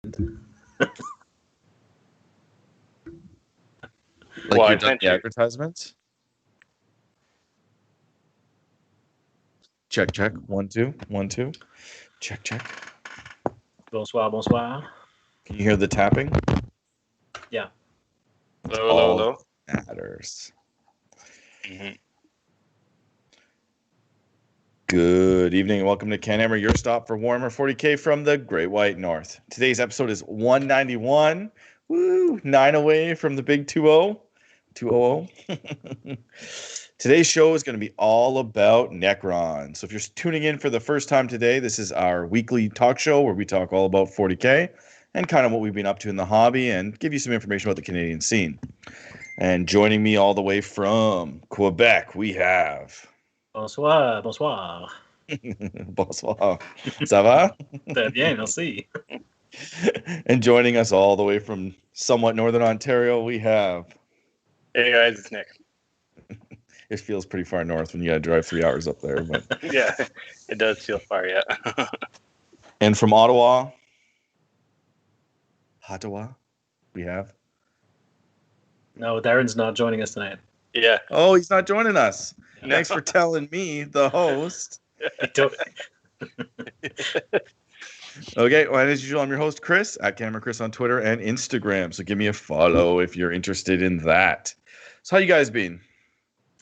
Like well, you're done the advertisements? Check, check. 1, 2, 1, 2. Check, check. Bonsoir, bonsoir. Can you hear the tapping? Yeah. Hello. Matters. Mm-hmm. Good evening and welcome to CanHammer, your stop for Warhammer 40k from the Great White North. Today's episode is 191. Woo! 9 away from the big 2-0. 2-0. Today's show is going to be all about Necrons. So if you're tuning in for the first time today, this is our weekly talk show where we talk all about 40k and kind of what we've been up to in the hobby and give you some information about the Canadian scene. And joining me all the way from Quebec, we have... Bonsoir, bonsoir. Bonsoir. Ça va? Très bien, merci. And joining us all the way from somewhat northern Ontario, we have... Hey guys, it's Nick. It feels pretty far north when you gotta drive 3 hours up there. But... Yeah, it does feel far, yeah. And from Ottawa, we have... No, Darren's not joining us tonight. Yeah. Oh, he's not joining us. No. Thanks for telling me, the host. Okay, well, as usual, I'm your host, Chris, at CanHammer Chris on Twitter and Instagram. So give me a follow if you're interested in that. So how you guys been?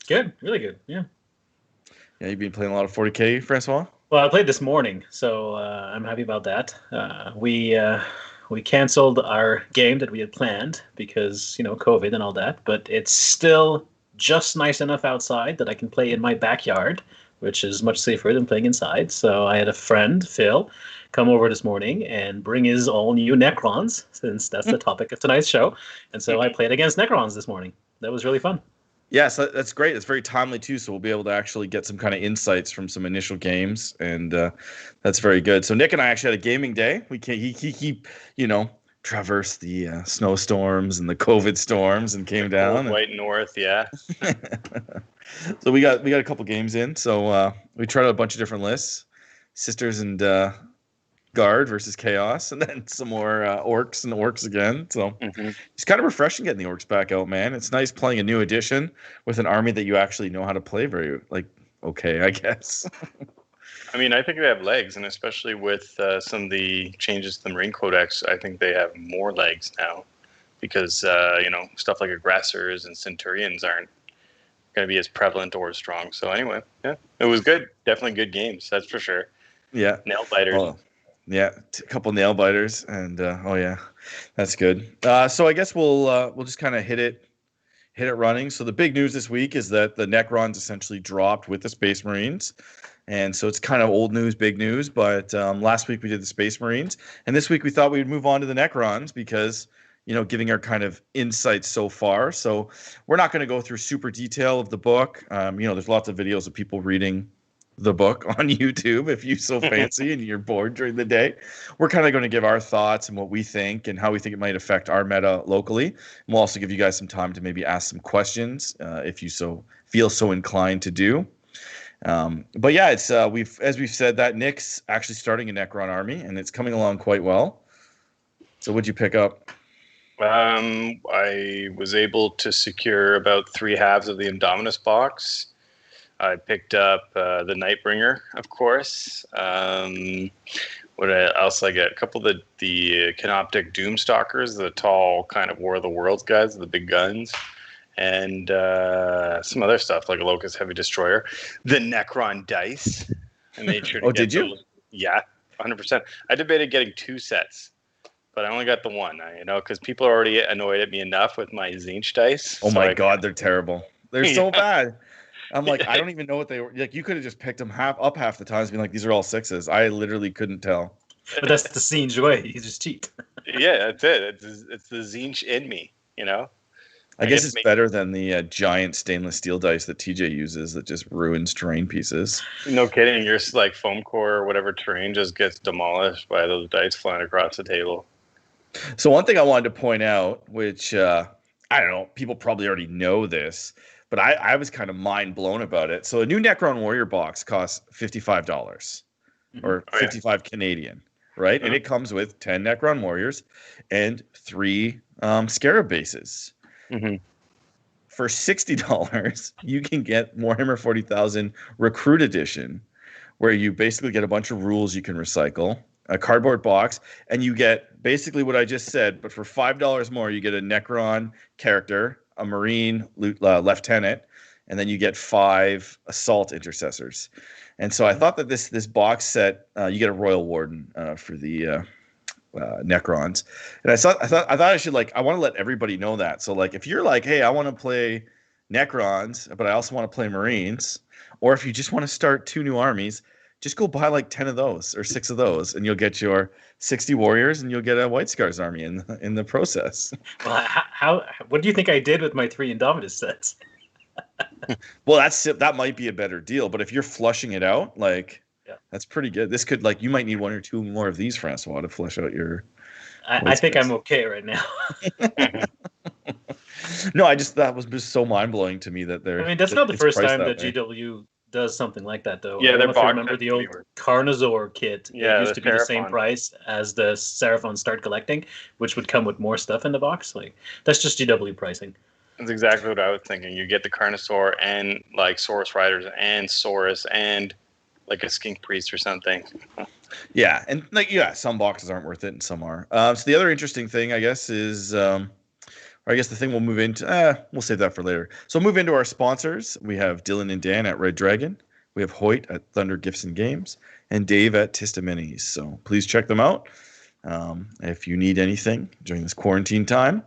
Good, really good, yeah. Yeah, you've been playing a lot of 40k, Francois? Well, I played this morning, so I'm happy about that. We canceled our game that we had planned because, COVID and all that, but it's still just nice enough outside that I can play in my backyard, which is much safer than playing inside. So I had a friend, Phil, come over this morning and bring his all new Necrons, since that's the topic of tonight's show. And so I played against Necrons this morning. That was really fun. Yes, that's great. It's very timely too, so we'll be able to actually get some kind of insights from some initial games, and that's very good. So Nick and I actually had a gaming day. He traversed the snowstorms and the COVID storms and came down. White North, yeah. So we got a couple games in. So we tried out a bunch of different lists: Sisters and Guard versus Chaos, and then some more Orcs and Orcs again. So It's kind of refreshing getting the Orcs back out, man. It's nice playing a new edition with an army that you actually know how to play very, okay, I guess. I mean, I think they have legs, and especially with some of the changes to the Marine Codex, I think they have more legs now because, stuff like Aggressors and Centurions aren't going to be as prevalent or as strong. So anyway, yeah, it was good. Definitely good games, that's for sure. Yeah. Nail biters. Oh. Yeah, a couple nail biters, and that's good. So I guess we'll just kind of hit it running. So the big news this week is that the Necrons essentially dropped with the Space Marines, and so it's kind of old news, big news. But last week we did the Space Marines, and this week we thought we'd move on to the Necrons because giving our kind of insights so far. So we're not going to go through super detail of the book. There's lots of videos of people reading the book on YouTube if you so fancy and you're bored during the day. We're kind of going to give our thoughts and what we think and how we think it might affect our meta locally. And we'll also give you guys some time to maybe ask some questions if you feel so inclined to do. But yeah, it's we've said that Nick's actually starting a Necron army and it's coming along quite well. So what'd you pick up? I was able to secure about 3 halves of the Indominus box. I picked up the Nightbringer, of course. What else I get? A couple of the Canoptic Doom Stalkers, the tall kind of War of the Worlds guys, the big guns, and some other stuff like a Locus Heavy Destroyer. The Necron dice. I made sure to get did you? Those. Yeah, 100%. I debated getting 2 sets, but I only got the one, because people are already annoyed at me enough with my Tzeentch dice. Oh my God, they're terrible. They're so bad. I'm like, I don't even know what they were. Like, you could have just picked them half the times, being like, these are all 6s. I literally couldn't tell. But that's the Tzeentch way. You just cheat. Yeah, that's it. It's the Tzeentch in me, I guess it's better than the giant stainless steel dice that TJ uses that just ruins terrain pieces. No kidding. Your foam core or whatever terrain just gets demolished by those dice flying across the table. So one thing I wanted to point out, which I don't know, people probably already know this, but I was kind of mind blown about it. So a new Necron Warrior box costs $55 or 55 Canadian. right? And it comes with 10 Necron Warriors and 3 Scarab bases. Mm-hmm. For $60, you can get Warhammer 40,000 Recruit Edition, where you basically get a bunch of rules you can recycle, a cardboard box, and you get basically what I just said, but for $5 more, you get a Necron character, a Marine lieutenant, and then you get 5 Assault Intercessors. And so I thought that this box set, you get a Royal Warden for the Necrons, and I thought I should I want to let everybody know that. So if you're like, hey, I want to play Necrons, but I also want to play Marines, or if you just want to start 2 new armies, just go buy 10 of those or 6 of those, and you'll get your 60 warriors, and you'll get a White Scars army in the process. Well, what do you think I did with my 3 Indominus sets? Well, that might be a better deal, but if you're flushing it out, that's pretty good. This could you might need 1 or 2 more of these, Francois, to flush out your. I think I'm okay right now. No, that was just so mind blowing to me that they're. I mean, that's not the first time that GW does something like that, though. Yeah, I don't know if you box remember the old Carnosaur kit. Yeah, it used to be the same price as the Seraphon Start Collecting, which would come with more stuff in the box. That's just GW pricing. That's exactly what I was thinking. You get the Carnosaur and Saurus Riders and Saurus and a Skink Priest or something. Yeah, and some boxes aren't worth it and some are. So the other interesting thing, I guess, is, or I guess the thing we'll move into, we'll save that for later. So we'll move into our sponsors. We have Dylan and Dan at Red Dragon. We have Hoyt at Thunder Gifts and Games, and Dave at Tista Minis. So please check them out if you need anything during this quarantine time.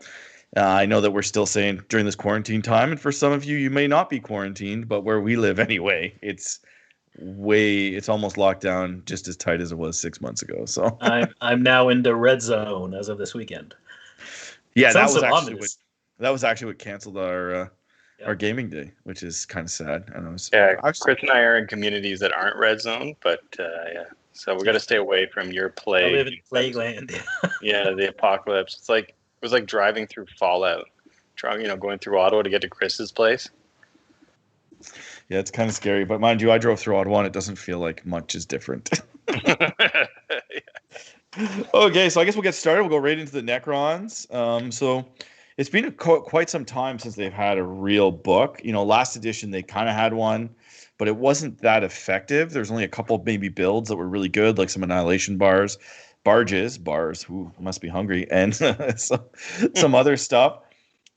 I know that we're still saying during this quarantine time, and for some of you, you may not be quarantined, but where we live anyway, it's almost locked down just as tight as it was 6 months ago. So I'm now in the red zone as of this weekend. Yeah, that was actually what canceled our gaming day, which is kind of sad. Chris and I are in communities that aren't red zone, but so we got to stay away from your plague. I live in plague land. Yeah, the apocalypse. It was like driving through Fallout, going through Ottawa to get to Chris's place. Yeah, it's kind of scary, but mind you, I drove through Ottawa, and it doesn't feel like much is different. Okay, so I guess we'll get started. We'll go right into the Necrons. So it's been quite some time since they've had a real book. Last edition they kind of had one, but it wasn't that effective. There's only a couple maybe builds that were really good, like some Annihilation bars, who must be hungry, and some other stuff.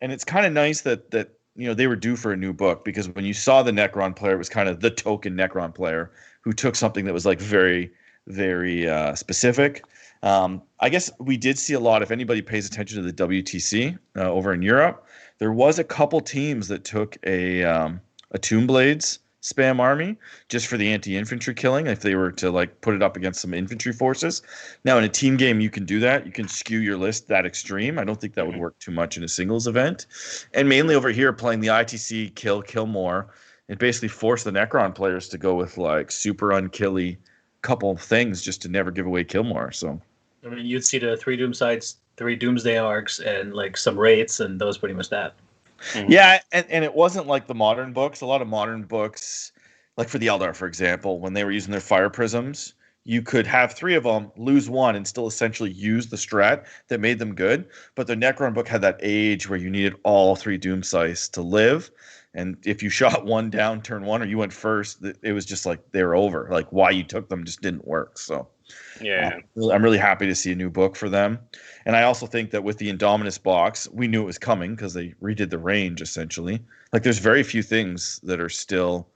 And it's kind of nice that they were due for a new book, because when you saw the Necron player, it was kind of the token Necron player who took something that was very, very specific. I guess we did see a lot. If anybody pays attention to the WTC over in Europe, there was a couple teams that took a Tomb Blades spam army just for the anti-infantry killing, if they were to put it up against some infantry forces. Now in a team game you can do that. You can skew your list that extreme. I don't think that would work too much in a singles event. And mainly over here playing the ITC kill more, it basically forced the Necron players to go with super unkilly couple things just to never give away kill more. So I mean, you'd see the 3 Doomsides, 3 Doomsday Arcs, and some Wraiths, and that was pretty much that. Mm-hmm. Yeah, and it wasn't like the modern books. A lot of modern books, like for the Eldar, for example, when they were using their fire prisms, you could have 3 of them, lose 1, and still essentially use the strat that made them good. But the Necron book had that age where you needed all 3 Doomsides to live. And if you shot 1 down turn 1, or you went first, it was just they were over. Why you took them just didn't work. So yeah, I'm really happy to see a new book for them. And I also think that with the Indominus box, we knew it was coming because they redid the range essentially. There's very few things that are still,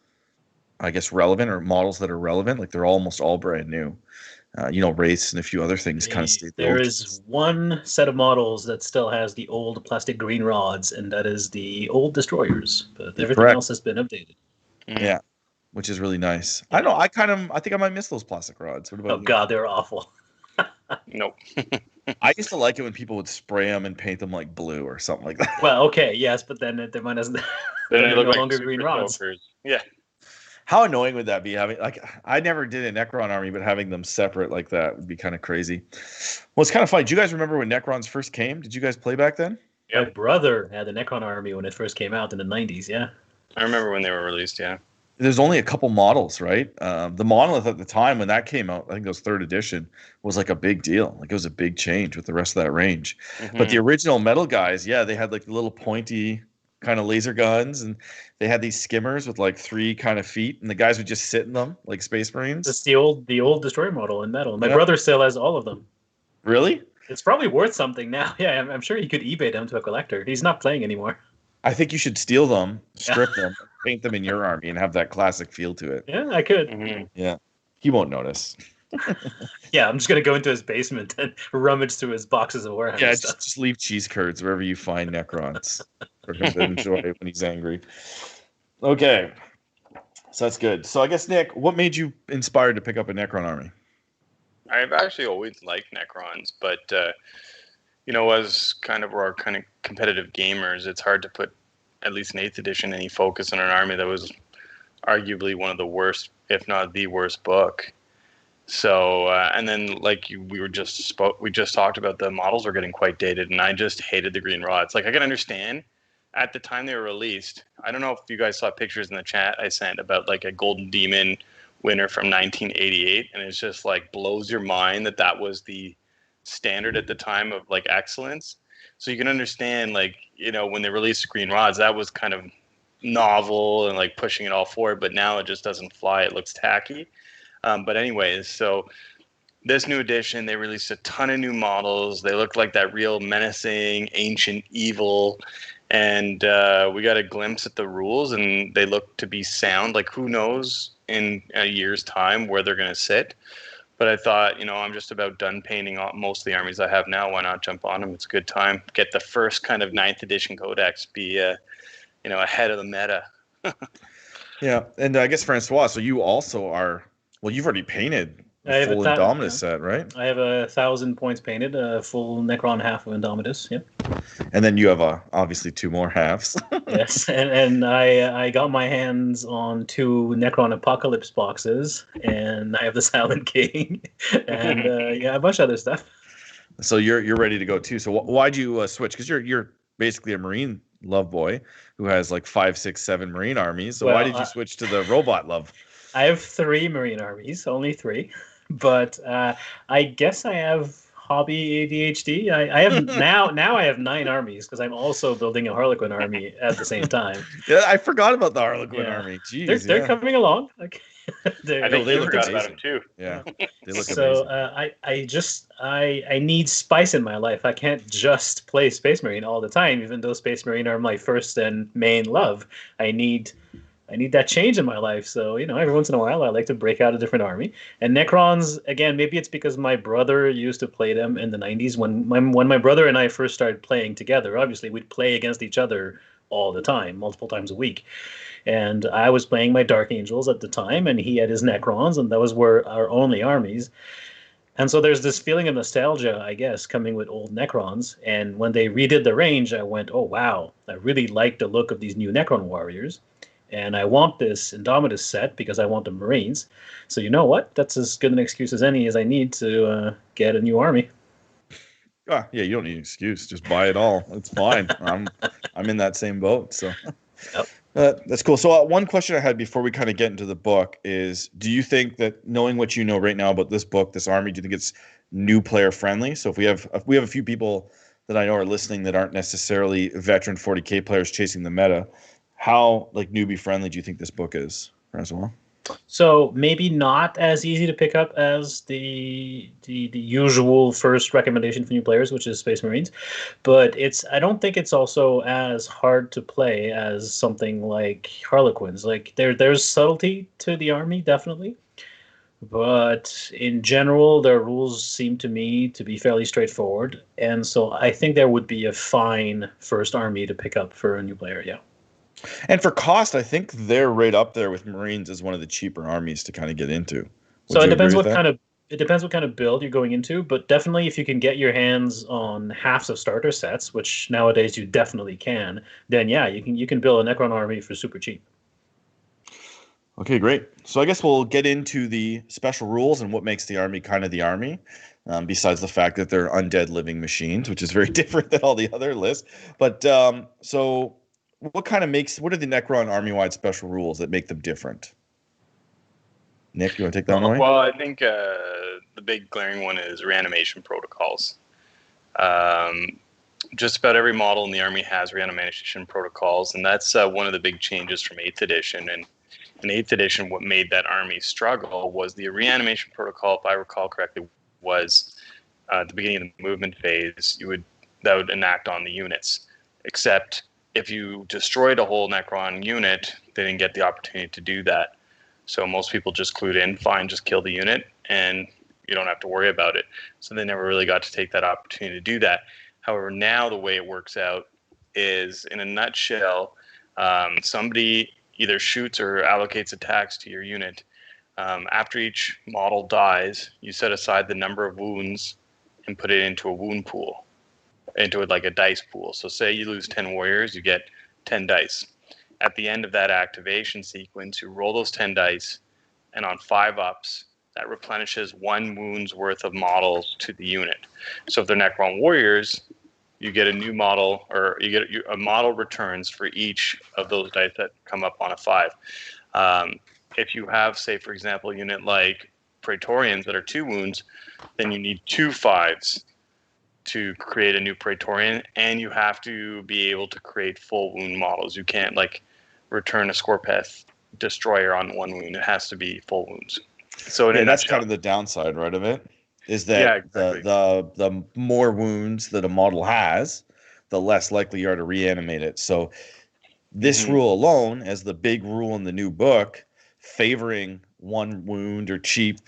I guess, relevant, or models that are relevant. They're almost all brand new. Wraiths and a few other things kind of stayed. There is one set of models that still has the old plastic green rods, and that is the old Destroyers. But everything else has been updated. Yeah, which is really nice. I know. I think I might miss those plastic rods. What about you? God, they're awful. Nope. I used to like it when people would spray them and paint them blue or something like that. Well, okay, yes, but then they might as they're no longer green rods. Yeah. How annoying would that be? Having I never did a Necron army, but having them separate like that would be kind of crazy. Well, it's kind of funny. Do you guys remember when Necrons first came? Did you guys play back then? My brother had the Necron army when it first came out in the 90s. Yeah. I remember when they were released. Yeah. there's only a couple models, right? The monolith at the time when that came out, I think it was third edition, was like a big deal. Like it was a big change with the rest of that range. But the original metal guys, yeah, they had like the little pointy kind of laser guns, and they had these skimmers with like 3 kind of feet, and the guys would just sit in them like Space Marines. It's the old destroyer model in metal. My Yeah. brother still has all of them. Really? It's probably worth something now. Yeah, I'm sure he could eBay them to a collector. He's not playing anymore. I think you should steal them, strip them, paint them in your army, and have that classic feel to it. Yeah, I could. Yeah, he won't notice. Yeah, I'm just gonna go into his basement and rummage through his boxes of Warhammer Yeah, stuff. just leave cheese curds wherever you find Necrons for him to enjoy when he's angry. Okay, so that's good. So I guess, Nick, what made you inspired to pick up a Necron army? I've actually always liked Necrons, but as kind of our kind of competitive gamers, it's hard to put, at least in 8th edition, any focus on an army that was arguably one of the worst, if not the worst book. So, and then we just talked about, the models were getting quite dated, and I just hated the green rods. Like, I can understand at the time they were released. I don't know if you guys saw pictures in the chat I sent about like a Golden Demon winner from 1988, and it's just like blows your mind that was the standard at the time of like excellence. So you can understand, like, when they released green rods, that was kind of novel and like pushing it all forward, but now it just doesn't fly. It looks tacky. But anyways, so this new edition, they released a ton of new models. They looked like that real menacing, ancient evil. And we got a glimpse at the rules, and they look to be sound. Like, who knows in a year's time where they're going to sit. But I thought, I'm just about done painting most of the armies I have now. Why not jump on them? It's a good time. Get the first kind of 9th edition codex, be, ahead of the meta. Yeah, and I guess, Francois, so you also are, well, you've already painted a full Indomitus set, right? I have 1,000 points painted, a full Necron half of Indomitus, yeah. And then you have obviously 2 more halves. Yes, and I got my hands on 2 Necron Apocalypse boxes, and I have the Silent King, and a bunch of other stuff. So you're ready to go too. So why'd you switch? Because you're basically a Marine love boy who has like 5, 6, 7 Marine armies. So why did you switch to the robot love? I have 3 Marine armies, only 3. But I guess I have hobby ADHD. I have now I have 9 armies because I'm also building a Harlequin army at the same time. Yeah, I forgot about the Harlequin army. Jeez, they're coming along. Like, I think they forgot about them too. Yeah, they look so amazing. I need spice in my life. I can't just play Space Marine all the time, even though Space Marine are my first and main love. I need that change in my life. So, every once in a while, I like to break out a different army. And Necrons, again, maybe it's because my brother used to play them in the 90s. When my brother and I first started playing together, obviously, we'd play against each other all the time, multiple times a week. And I was playing my Dark Angels at the time, and he had his Necrons, and those were our only armies. And so there's this feeling of nostalgia, I guess, coming with old Necrons. And when they redid the range, I went, oh, wow, I really like the look of these new Necron Warriors. And I want this Indomitus set because I want the Marines. So you know what? That's as good an excuse as any as I need to get a new army. Yeah, you don't need an excuse. Just buy it all. It's fine. I'm in that same boat. So that's cool. So one question I had before we kind of get into the book is, do you think that, knowing what you know right now about this book, this army, do you think it's new player friendly? So if we have a few people that I know are listening that aren't necessarily veteran 40K players chasing the meta, how newbie friendly do you think this book is, Francois? So maybe not as easy to pick up as the usual first recommendation for new players, which is Space Marines, but I don't think it's also as hard to play as something like Harlequins. Like there's subtlety to the army, definitely, but in general, their rules seem to me to be fairly straightforward, and so I think there would be a fine first army to pick up for a new player. Yeah. And for cost, I think they're right up there with Marines as one of the cheaper armies to kind of get into. So it depends what kind of build you're going into, but definitely if you can get your hands on halves of starter sets, which nowadays you definitely can, then yeah, you can build a Necron army for super cheap. Okay, great. So I guess we'll get into the special rules and what makes the army kind of the army, besides the fact that they're undead living machines, which is very different than all the other lists. But so what are the Necron army-wide special rules that make them different? Nick, you want to take that one away? Well, I think the big glaring one is Reanimation Protocols. Just about every model in the army has Reanimation Protocols, and that's one of the big changes from 8th edition. And in 8th edition, what made that army struggle was the Reanimation Protocol, if I recall correctly, was at the beginning of the movement phase, that would enact on the units. Except if you destroyed a whole Necron unit, they didn't get the opportunity to do that. So most people just clued in, fine, just kill the unit, and you don't have to worry about it. So they never really got to take that opportunity to do that. However, now the way it works out is, in a nutshell, somebody either shoots or allocates attacks to your unit. After each model dies, you set aside the number of wounds and put it into a wound pool, into it like a dice pool. So say you lose 10 warriors, you get 10 dice. At the end of that activation sequence, you roll those 10 dice, and on 5 ups, that replenishes 1 wound's worth of models to the unit. So if they're Necron Warriors, you get a new model, or you get a model returns for each of those dice that come up on a 5. If you have, say, for example, a unit like Praetorians that are 2 wounds, then you need 2 5s to create a new Praetorian, and you have to be able to create full wound models. You can't return a Scorpeth Destroyer on 1 wound. It has to be full wounds. So that's kind of the downside, right, of it, is that exactly. the more wounds that a model has, the less likely you are to reanimate it. So this rule alone, as the big rule in the new book, favoring 1 wound or cheap,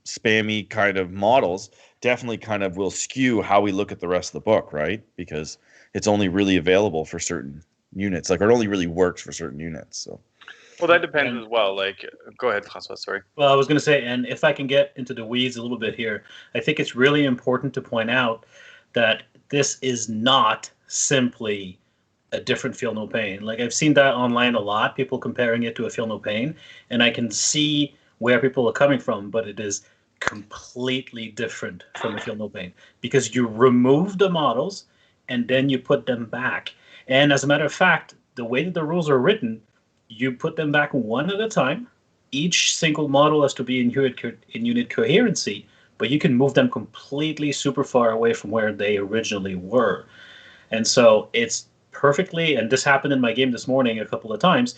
spammy kind of models, definitely kind of will skew how we look at the rest of the book, right? Because it's only really available for certain units. It only really works for certain units. So. Well, that depends as well. Go ahead, François, sorry. Well, I was going to say, and if I can get into the weeds a little bit here, I think it's really important to point out that this is not simply a different Feel No Pain. I've seen that online a lot, people comparing it to a Feel No Pain, and I can see where people are coming from, but it is completely different from a Feel No Pain, because you remove the models and then you put them back. And as a matter of fact, the way that the rules are written, you put them back 1 at a time. Each single model has to be in unit coherency, but you can move them completely super far away from where they originally were. And so it's perfectly, and this happened in my game this morning a couple of times,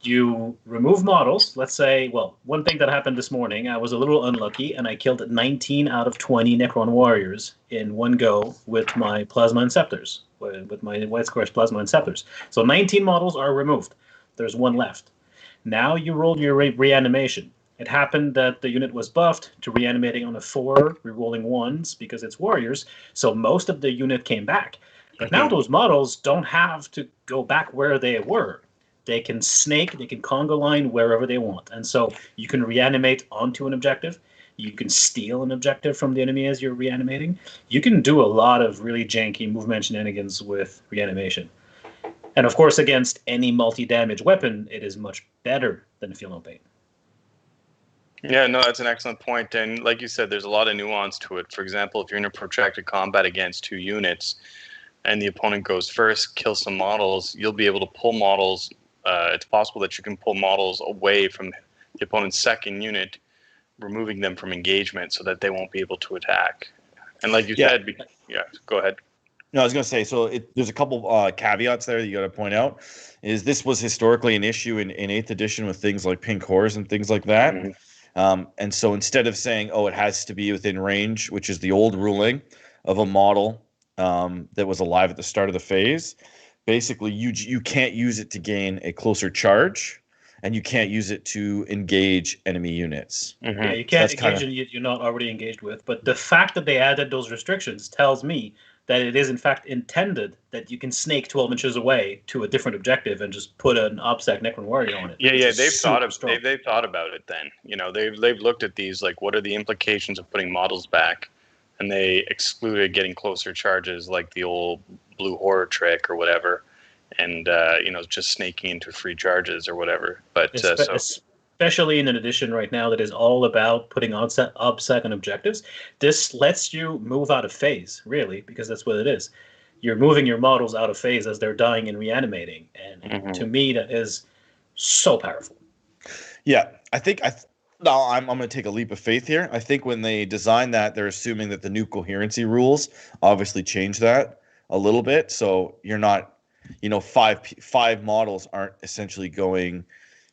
you remove models. Let's say, one thing that happened this morning, I was a little unlucky, and I killed 19 out of 20 Necron Warriors in one go with my Plasma Inceptors, with my White Squares Plasma Inceptors. So 19 models are removed. There's 1 left. Now you rolled your reanimation. It happened that the unit was buffed to reanimating on a 4, rerolling 1s because it's warriors, so most of the unit came back. But now those models don't have to go back where they were. They can snake, they can conga line wherever they want. And so you can reanimate onto an objective. You can steal an objective from the enemy as you're reanimating. You can do a lot of really janky movement shenanigans with reanimation. And of course, against any multi-damage weapon, it is much better than Feel No Pain. Yeah, no, that's an excellent point. And like you said, there's a lot of nuance to it. For example, if you're in a protracted combat against 2 units and the opponent goes first, kills some models, you'll be able to pull models. It's possible that you can pull models away from the opponent's second unit, removing them from engagement so that they won't be able to attack. And like you said, go ahead. No, I was going to say, so there's a couple caveats there that you got to point out. Is this was historically an issue in 8th edition with things like pink horrors and things like that. And so instead of saying, it has to be within range, which is the old ruling of a model that was alive at the start of the phase, basically you can't use it to gain a closer charge, and you can't use it to engage enemy units. Yeah, you can't engage a unit you're not already engaged with. But the fact that they added those restrictions tells me that it is in fact intended that you can snake 12 inches away to a different objective and just put an OBSEC Necron Warrior on it. Yeah, they've thought about it then. They've looked at these, what are the implications of putting models back, and they excluded getting closer charges like the old blue horror trick or whatever, and just snaking into free charges or whatever. But especially in an edition right now that is all about putting OBSEC on objectives, this lets you move out of phase, really, because that's what it is. you're moving your models out of phase as they're dying and reanimating. And Mhm. to me, that is so powerful. Yeah, I think no, I'm going to take a leap of faith here. I think when they design that, they're assuming that the new coherency rules obviously change that a little bit. So you're not, five models aren't essentially going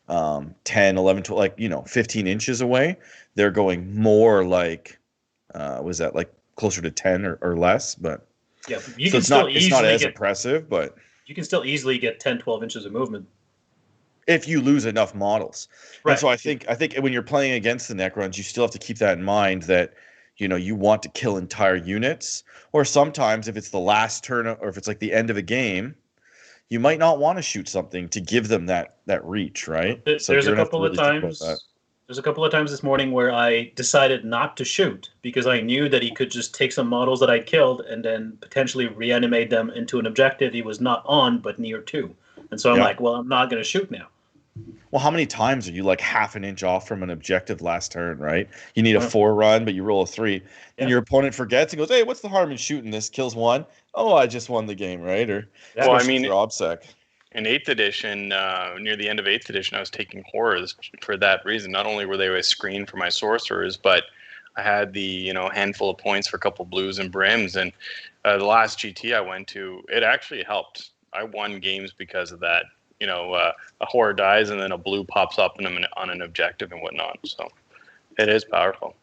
10, 11, 12, like, 15 inches away. They're going more like, was that like closer to 10 or less? But Yeah, you so can still it's not easily as get impressive, but you can still easily get 10, 12 inches of movement. if you lose enough models. And Right. so I think when you're playing against the Necrons, you still have to keep that in mind that you want to kill entire units, or sometimes if it's the last turn or if it's like the end of a game, you might not want to shoot something to give them that reach, right? So There's you're a gonna have to couple of really think about that. times. There's a couple of times this morning where I decided not to shoot because I knew that he could just take some models that I killed and then potentially reanimate them into an objective he was not on but near to. And so I'm Yeah. like, well, I'm not going to shoot now. Well, how many times are you like half an inch off from an objective last turn, right? You need a Well, 4 run, but you roll a 3. Then Yeah. your opponent forgets and goes, "Hey, what's the harm in shooting this?" Kills 1. Oh, I just won the game, right? Or Yeah. Well, I especially mean, for OBSEC. in 8th edition, near the end of 8th edition, I was taking horrors for that reason. Not only were they a screen for my sorcerers, but I had the handful of points for a couple blues and brims. And the last GT I went to, it actually helped. I won games because of that. A horror dies and then a blue pops up on an objective and whatnot. So it is powerful.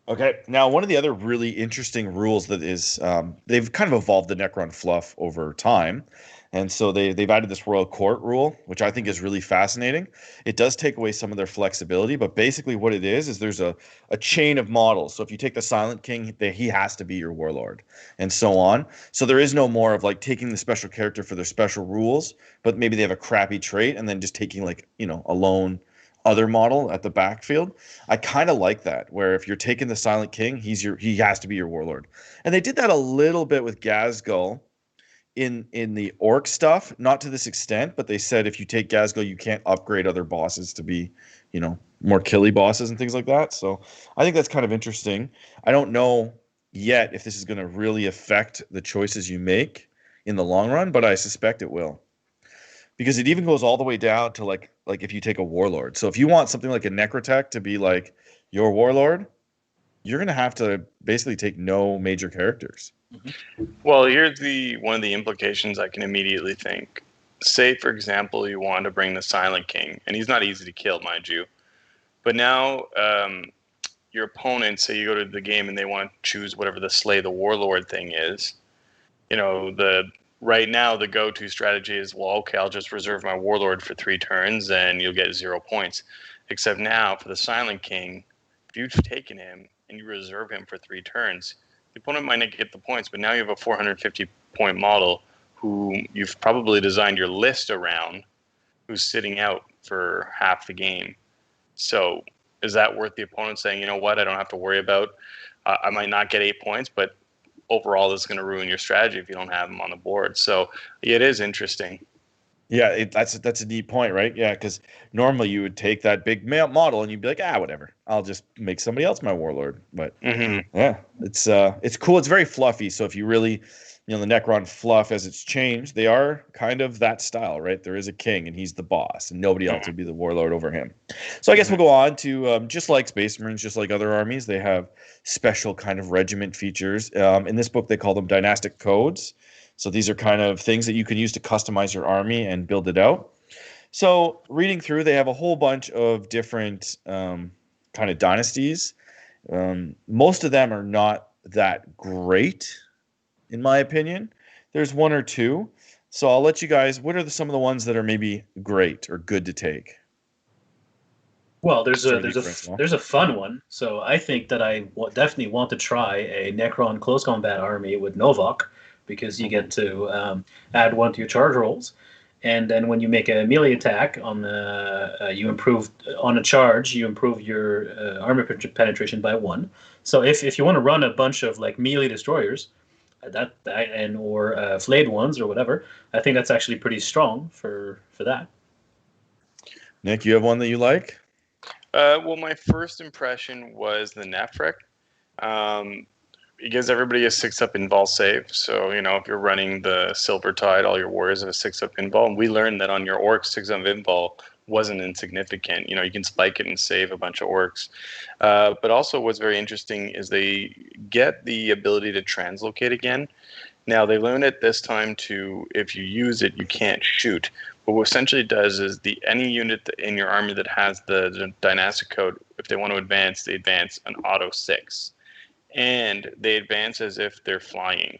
Okay, now one of the other really interesting rules that is they've kind of evolved the Necron fluff over time, and so they've added this Royal Court rule, which I think is really fascinating. It does take away some of their flexibility, but basically what it is there's a chain of models. So if you take the Silent King, he has to be your warlord, and so on. So there is no more of like taking the special character for their special rules, but maybe they have a crappy trait and then just taking like a lone other model at the backfield. I kind of like that, where if you're taking the Silent King, he has to be your warlord. And they did that a little bit with Gazgul in the orc stuff, not to this extent, but they said if you take Gazgul, you can't upgrade other bosses to be, more killy bosses and things like that. So I think that's kind of interesting. I don't know yet if this is going to really affect the choices you make in the long run, but I suspect it will. Because it even goes all the way down to like if you take a warlord. So if you want something like a Necrotech to be like your warlord, you're gonna have to basically take no major characters. Well, here's one of the implications I can immediately think. Say, for example, you want to bring the Silent King, and he's not easy to kill, mind you. But now your opponent, say you go to the game and they want to choose whatever the Slay the Warlord thing is. Right now the go-to strategy is, well, okay, I'll just reserve my Warlord for 3 turns and you'll get 0 points. Except now for the Silent King, if you've taken him and you reserve him for 3 turns, the opponent might not get the points, but now you have a 450-point model who you've probably designed your list around, who's sitting out for half the game. So is that worth the opponent saying, you know what, I don't have to worry about, I might not get 8 points, but overall this is going to ruin your strategy if you don't have them on the board. So it is interesting. Yeah, that's a neat point, right? Yeah, because normally you would take that big model and you'd be like, whatever, I'll just make somebody else my warlord. But yeah, it's cool. It's very fluffy. So if you really, the Necron fluff as it's changed, they are kind of that style, right? There is a king and he's the boss, and nobody else would be the warlord over him. So I guess we'll go on to just like Space Marines, just like other armies, they have special kind of regiment features. In this book, they call them dynastic codes. So these are kind of things that you can use to customize your army and build it out. So reading through, they have a whole bunch of different kind of dynasties. Most of them are not that great, in my opinion. There's 1 or 2. So I'll let you guys, what are some of the ones that are maybe great or good to take? Well, there's a fun one. So I think that I definitely want to try a Necron close combat army with Novok, because you get to add 1 to your charge rolls, and then when you make a melee attack on you improve on a charge, you improve your armor penetration by 1. So if you want to run a bunch of like melee destroyers, or flayed ones or whatever, I think that's actually pretty strong for that. Nick, you have one that you like? Well, my first impression was the Nefric. it gives everybody a 6-up invul save. So, if you're running the Silver Tide, all your warriors have a 6-up invul. And we learned that on your orcs, 6-up invul wasn't insignificant. You can spike it and save a bunch of orcs. But also what's very interesting is they get the ability to translocate again. Now, they learn it this time to, if you use it, you can't shoot. But what essentially it does is any unit in your army that has the Dynastic Code, if they want to advance, they advance an auto 6. And they advance as if they're flying.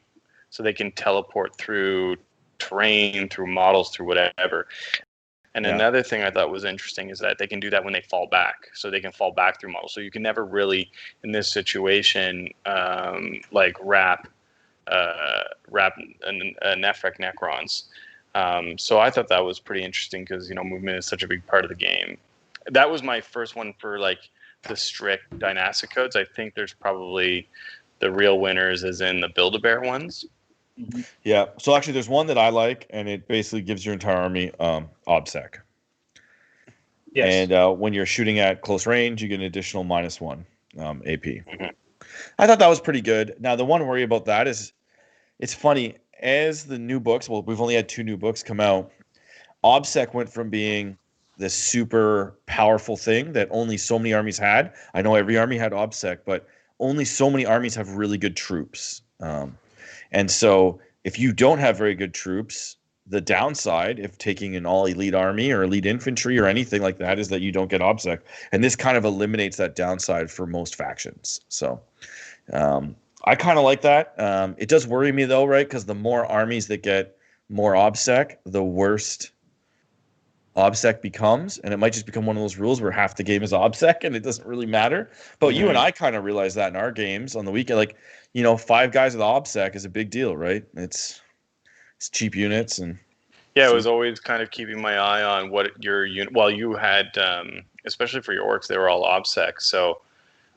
So they can teleport through terrain, through models, through whatever. And another thing I thought was interesting is that they can do that when they fall back. So they can fall back through models. So you can never really, in this situation, wrap Nephrec Necrons. So I thought that was pretty interesting because, movement is such a big part of the game. That was my first one for, the strict Dynastic Codes. I think there's probably the real winners is in the Build-A-Bear ones. Mm-hmm. Yeah. So actually there's one that I like, and it basically gives your entire army OBSEC. Yes. And when you're shooting at close range, you get an additional -1 AP. Mm-hmm. I thought that was pretty good. Now, the one worry about that is it's funny. As the new books, well, we've only had 2 new books come out, OBSEC went from being this super powerful thing that only so many armies had. I know every army had OBSEC, but only so many armies have really good troops. And so if you don't have very good troops, the downside, if taking an all-elite army or elite infantry or anything like that, is that you don't get OBSEC. And this kind of eliminates that downside for most factions. So I kind of like that. It does worry me, though, right? Because the more armies that get more OBSEC, the worst OBSEC becomes, and it might just become one of those rules where half the game is OBSEC and it doesn't really matter. But you and I kind of realize that in our games on the weekend, 5 guys with OBSEC is a big deal, right? It's cheap units. And yeah, it was always kind of keeping my eye on what your unit, well, you had, especially for your orcs, they were all OBSEC. So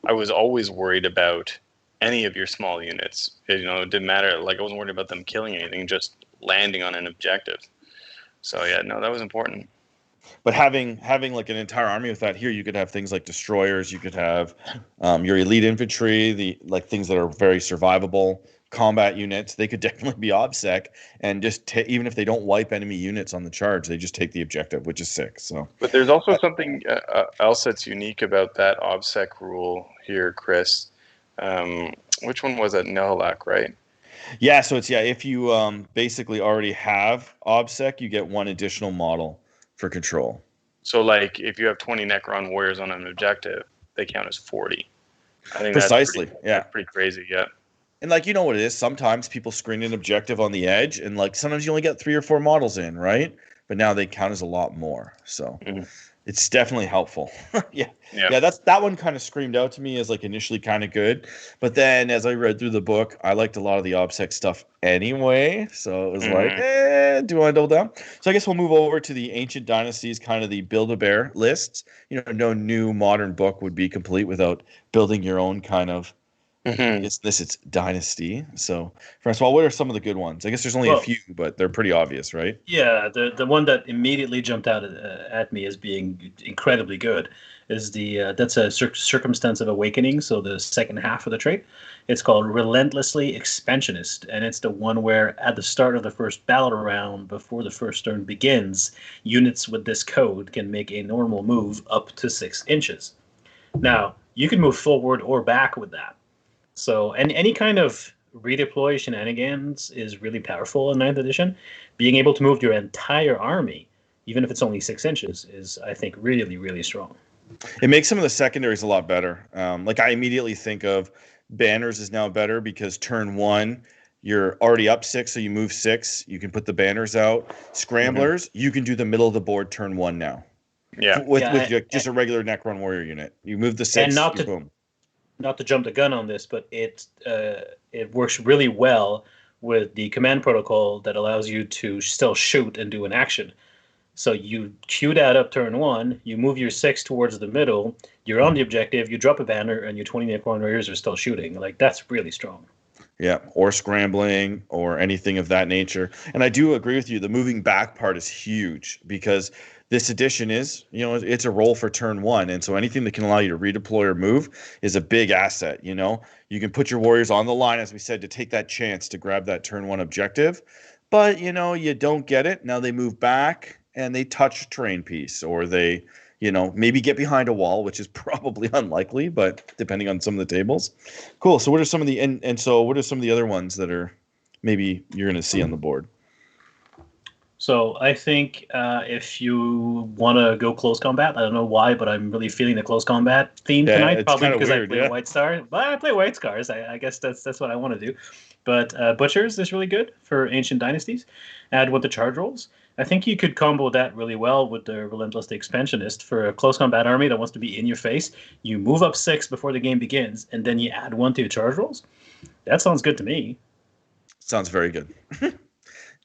I was always worried about any of your small units. It didn't matter. I wasn't worried about them killing anything, just landing on an objective. So yeah, no, that was important. But having an entire army with that here, you could have things like destroyers. You could have your elite infantry, things that are very survivable combat units. They could definitely be OBSEC, and just even if they don't wipe enemy units on the charge, they just take the objective, which is sick. So, but there's also something else that's unique about that OBSEC rule here, Chris. Which one was it? Nihilak, right? Yeah. So it's if you basically already have OBSEC, you get 1 additional model for control. So if you have 20 Necron Warriors on an objective, they count as 40. I think precisely. That's pretty crazy. Yeah. And what it is, sometimes people screen an objective on the edge, and sometimes you only get 3 or 4 models in, right? But now they count as a lot more. So it's definitely helpful. Yeah. That one kind of screamed out to me as initially kind of good, but then as I read through the book, I liked a lot of the OBSEC stuff anyway. So it was do you want to double down? So I guess we'll move over to the Ancient Dynasties, kind of the Build-A-Bear lists. No new modern book would be complete without building your own kind of. It's Dynasty. So, Francois, what are some of the good ones? I guess there's only a few, but they're pretty obvious, right? Yeah, the one that immediately jumped out at me as being incredibly good is that's a Circumstance of Awakening, so the second half of the trait. It's called Relentlessly Expansionist, and it's the one where at the start of the first battle round, before the first turn begins, units with this code can make a normal move up to 6 inches. Now, you can move forward or back with that. So, and any kind of redeploy shenanigans is really powerful in 9th edition. Being able to move your entire army, even if it's only 6 inches, is, I think, really, really strong. It makes some of the secondaries a lot better. I immediately think of banners is now better because turn 1, you're already up 6, so you move 6. You can put the banners out. Scramblers, you can do the middle of the board turn 1 now. Yeah. With just a regular Necron Warrior unit. You move the 6, boom. Not to jump the gun on this, but it works really well with the command protocol that allows you to still shoot and do an action. So you queue that up turn 1, you move your 6 towards the middle, you're on the objective, you drop a banner, and your 20 Necron Warriors are still shooting. That's really strong. Yeah, or scrambling or anything of that nature. And I do agree with you. The moving back part is huge because this edition is, it's a roll for turn one. And so anything that can allow you to redeploy or move is a big asset. You can put your warriors on the line, as we said, to take that chance to grab that turn one objective. But, you don't get it. Now they move back and they touch a terrain piece, or they, maybe get behind a wall, which is probably unlikely, but depending on some of the tables. Cool. So what are some of the, and so what are some of the other ones that are maybe you're going to see on the board? So I think if you want to go close combat, I don't know why, but I'm really feeling the close combat theme tonight. Probably because weird, I play White Star. But I play White Scars. I guess that's what I want to do. But Butchers is really good for Ancient Dynasties. Add with the charge rolls. I think you could combo that really well with the Relentlessly Expansionist for a close combat army that wants to be in your face. You move up 6 before the game begins, and then you add 1 to your charge rolls. That sounds good to me. Sounds very good.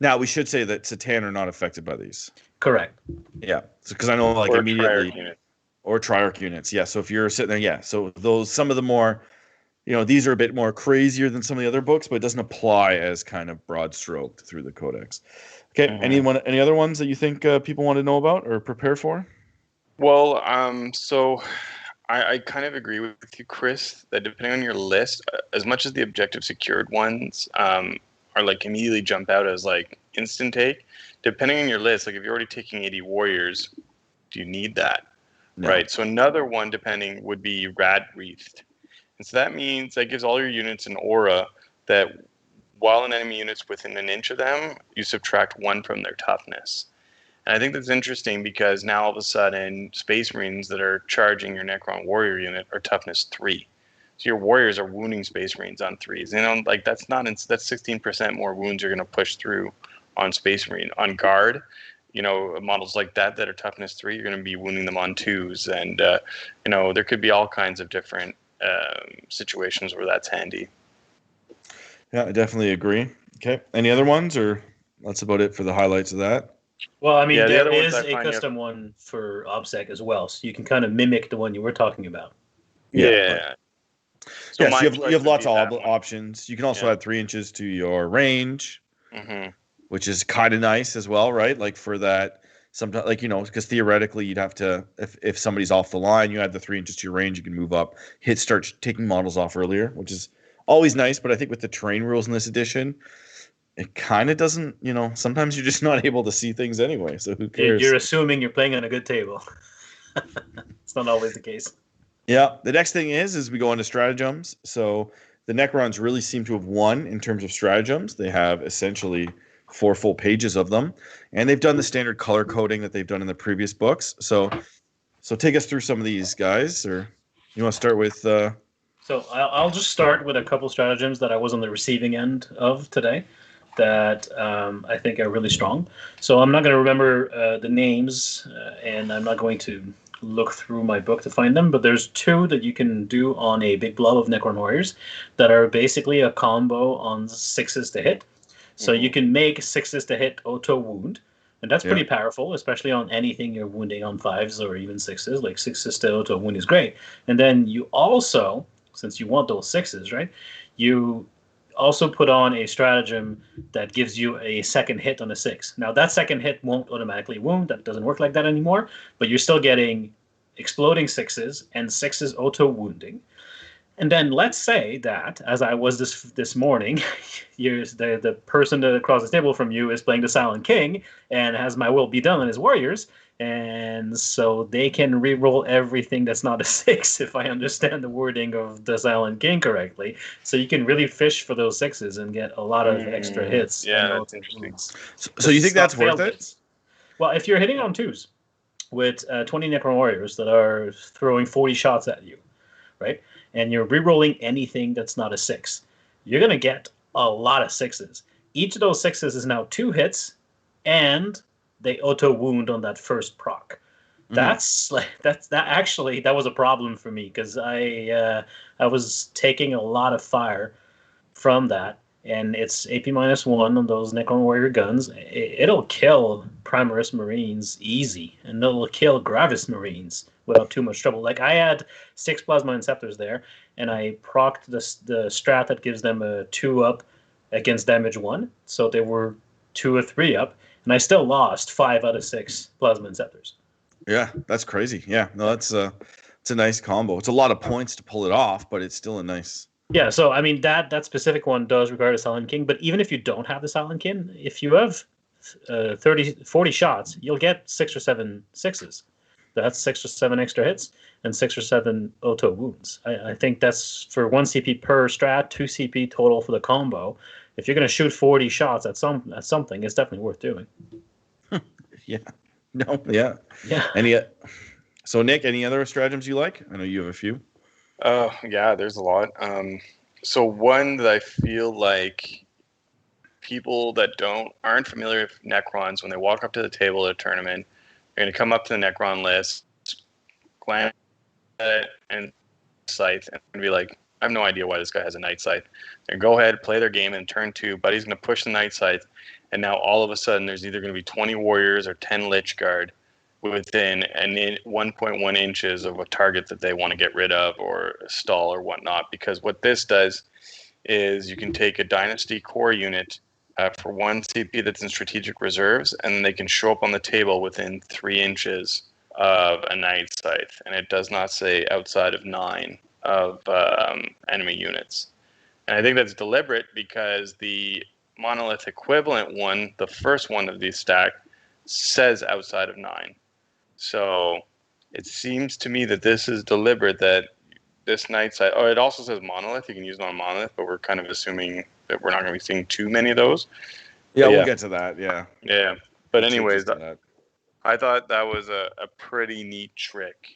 Now, we should say that Satan are not affected by these. Correct. Yeah, because I know or immediately... Triarch or Triarch units, yeah. So if you're sitting there, yeah. So some of the more, these are a bit more crazier than some of the other books, but it doesn't apply as kind of broad stroked through the Codex. Okay, any other ones that you think people want to know about or prepare for? Well, so I kind of agree with you, Chris, that depending on your list, as much as the objective secured ones are immediately jump out as instant take, depending on your list, if you're already taking 80 warriors, do you need that? No. Right. So another one, depending, would be Rad Wreathed. And so that means that gives all your units an aura that while an enemy unit's within an inch of them, you subtract 1 from their toughness. And I think that's interesting because now all of a sudden, Space Marines that are charging your Necron Warrior unit are toughness 3. So your warriors are wounding Space Marines on 3s. That's 16% more wounds you're going to push through on Space Marine. On guard, models like that are toughness 3, you're going to be wounding them on 2s. And, there could be all kinds of different situations where that's handy. Yeah, I definitely agree. Okay. Any other ones, or that's about it for the highlights of that? Well, there is a custom one for OBSEC as well, so you can kind of mimic the one you were talking about. Yeah. So you have lots of options. You can also add 3 inches to your range, which is kind of nice as well, right? For that, sometimes, because theoretically you'd have to, if somebody's off the line, you add the 3 inches to your range, you can move up, start taking models off earlier, which is always nice. But I think with the terrain rules in this edition, it kind of doesn't, sometimes you're just not able to see things anyway. So who cares? You're assuming you're playing on a good table. It's not always the case. Yeah. The next thing is we go into stratagems. So the Necrons really seem to have won in terms of stratagems. They have essentially 4 full pages of them, and they've done the standard color coding that they've done in the previous books. So take us through some of these, guys, or you want to start with... So I'll just start with a couple stratagems that I was on the receiving end of today that I think are really strong. So I'm not going to remember the names, and I'm not going to look through my book to find them, but there's 2 that you can do on a big blob of Necron Warriors that are basically a combo on 6s to hit. So you can make 6s to hit auto wound, and that's pretty powerful, especially on anything you're wounding on 5s or even 6s. 6s to auto wound is great. And then you also, since you want those 6s, right, you also put on a stratagem that gives you a second hit on a 6. Now, that second hit won't automatically wound. That doesn't work like that anymore, but you're still getting exploding 6s and 6s auto wounding. And then let's say that, as I was this morning, the person that across the table from you is playing the Silent King and has my will be done on his warriors, and so they can re-roll everything that's not a 6, if I understand the wording of the Silent King correctly. So you can really fish for those 6s and get a lot of extra hits. Yeah, that's interesting. So you think that's worth it? Hits. Well, if you're hitting on 2s with 20 Necron Warriors that are throwing 40 shots at you, right? And you're re-rolling anything that's not a 6, you're going to get a lot of 6s. Each of those 6s is now 2 hits, and they auto wound on that first proc. That was a problem for me because I was taking a lot of fire from that, and it's AP -1 on those Necron Warrior guns. It'll kill Primaris Marines easy, and it'll kill Gravis Marines without too much trouble. I had 6 Plasma Inceptors there, and I procced the strat that gives them a 2-up against damage 1, so they were 2 or 3 up, and I still lost 5 out of 6 Plasma Inceptors. Yeah, that's crazy. Yeah, no, that's it's a nice combo. It's a lot of points to pull it off, but it's still a nice. Yeah, so I mean that specific one does require a Silent King, but even if you don't have the Silent King, if you have 40 shots, you'll get 6 or 7 6s. That's 6 or 7 extra hits and 6 or 7 auto wounds. I think that's for 1 CP per strat, 2 CP total for the combo. If you're going to shoot 40 shots at something, it's definitely worth doing. Yeah. No. Yeah. Yeah. So Nick, any other stratagems you like? I know you have a few. Oh, yeah, there's a lot. So one that I feel like people that aren't familiar with Necrons, when they walk up to the table at a tournament, they're going to come up to the Necron list, glance at it, and scythe, and be like, I have no idea why this guy has a Night Scythe. And go ahead, play their game, and turn 2, Buddy's going to push the Night Scythe, and now all of a sudden there's either going to be 20 Warriors or 10 Lich Guard within 1.1 inches of a target that they want to get rid of or stall or whatnot. Because what this does is you can take a Dynasty core unit for 1 CP that's in strategic reserves, and they can show up on the table within 3 inches of a Night Scythe, and it does not say outside of 9 of enemy units. And I think that's deliberate because the monolith equivalent one, the first one of these stack, says outside of 9. So it seems to me that this is deliberate, that this Night Scythe, it also says monolith, you can use it on a monolith, but we're kind of assuming that we're not going to be seeing too many of those. Yeah, we'll get to that. Yeah. Yeah. But anyways, I thought that was a pretty neat trick.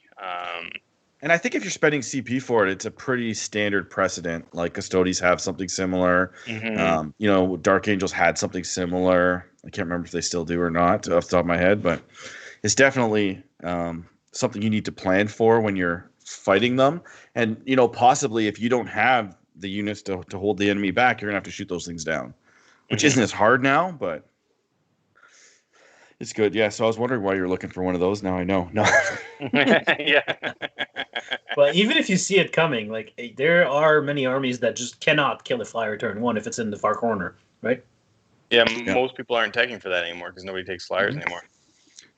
And I think if you're spending CP for it, it's a pretty standard precedent. Like Custodes have something similar. Mm-hmm. Dark Angels had something similar. I can't remember if they still do or not off the top of my head, but it's definitely something you need to plan for when you're fighting them. And, possibly if you don't have the units to hold the enemy back, you're going to have to shoot those things down, which isn't as hard now, but it's good. Yeah, so I was wondering why you're looking for one of those. Now I know. No. Yeah. Well, even if you see it coming, like there are many armies that just cannot kill a flyer turn 1 if it's in the far corner, right? Yeah, most people aren't tagging for that anymore because nobody takes flyers anymore.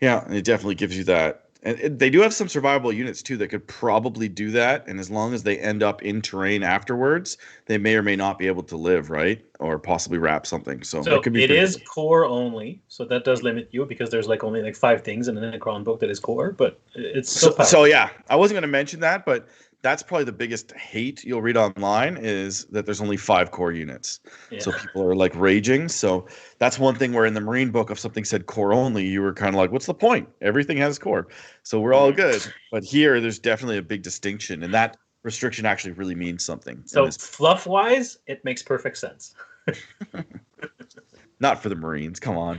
Yeah, it definitely gives you that. And they do have some survivable units, too, that could probably do that. And as long as they end up in terrain afterwards, they may or may not be able to live, right? Or possibly wrap something. So it could be it is core only. So that does limit you because there's only 5 things in the Necron book that is core. But it's so yeah, I wasn't going to mention that, but that's probably the biggest hate you'll read online is that there's only 5 core units. Yeah. So people are raging. So that's one thing where in the Marine book, if something said core only, you were kind of like, what's the point? Everything has core. So we're all good. But here, there's definitely a big distinction. And that restriction actually really means something. So fluff-wise, it makes perfect sense. Not for the Marines. Come on.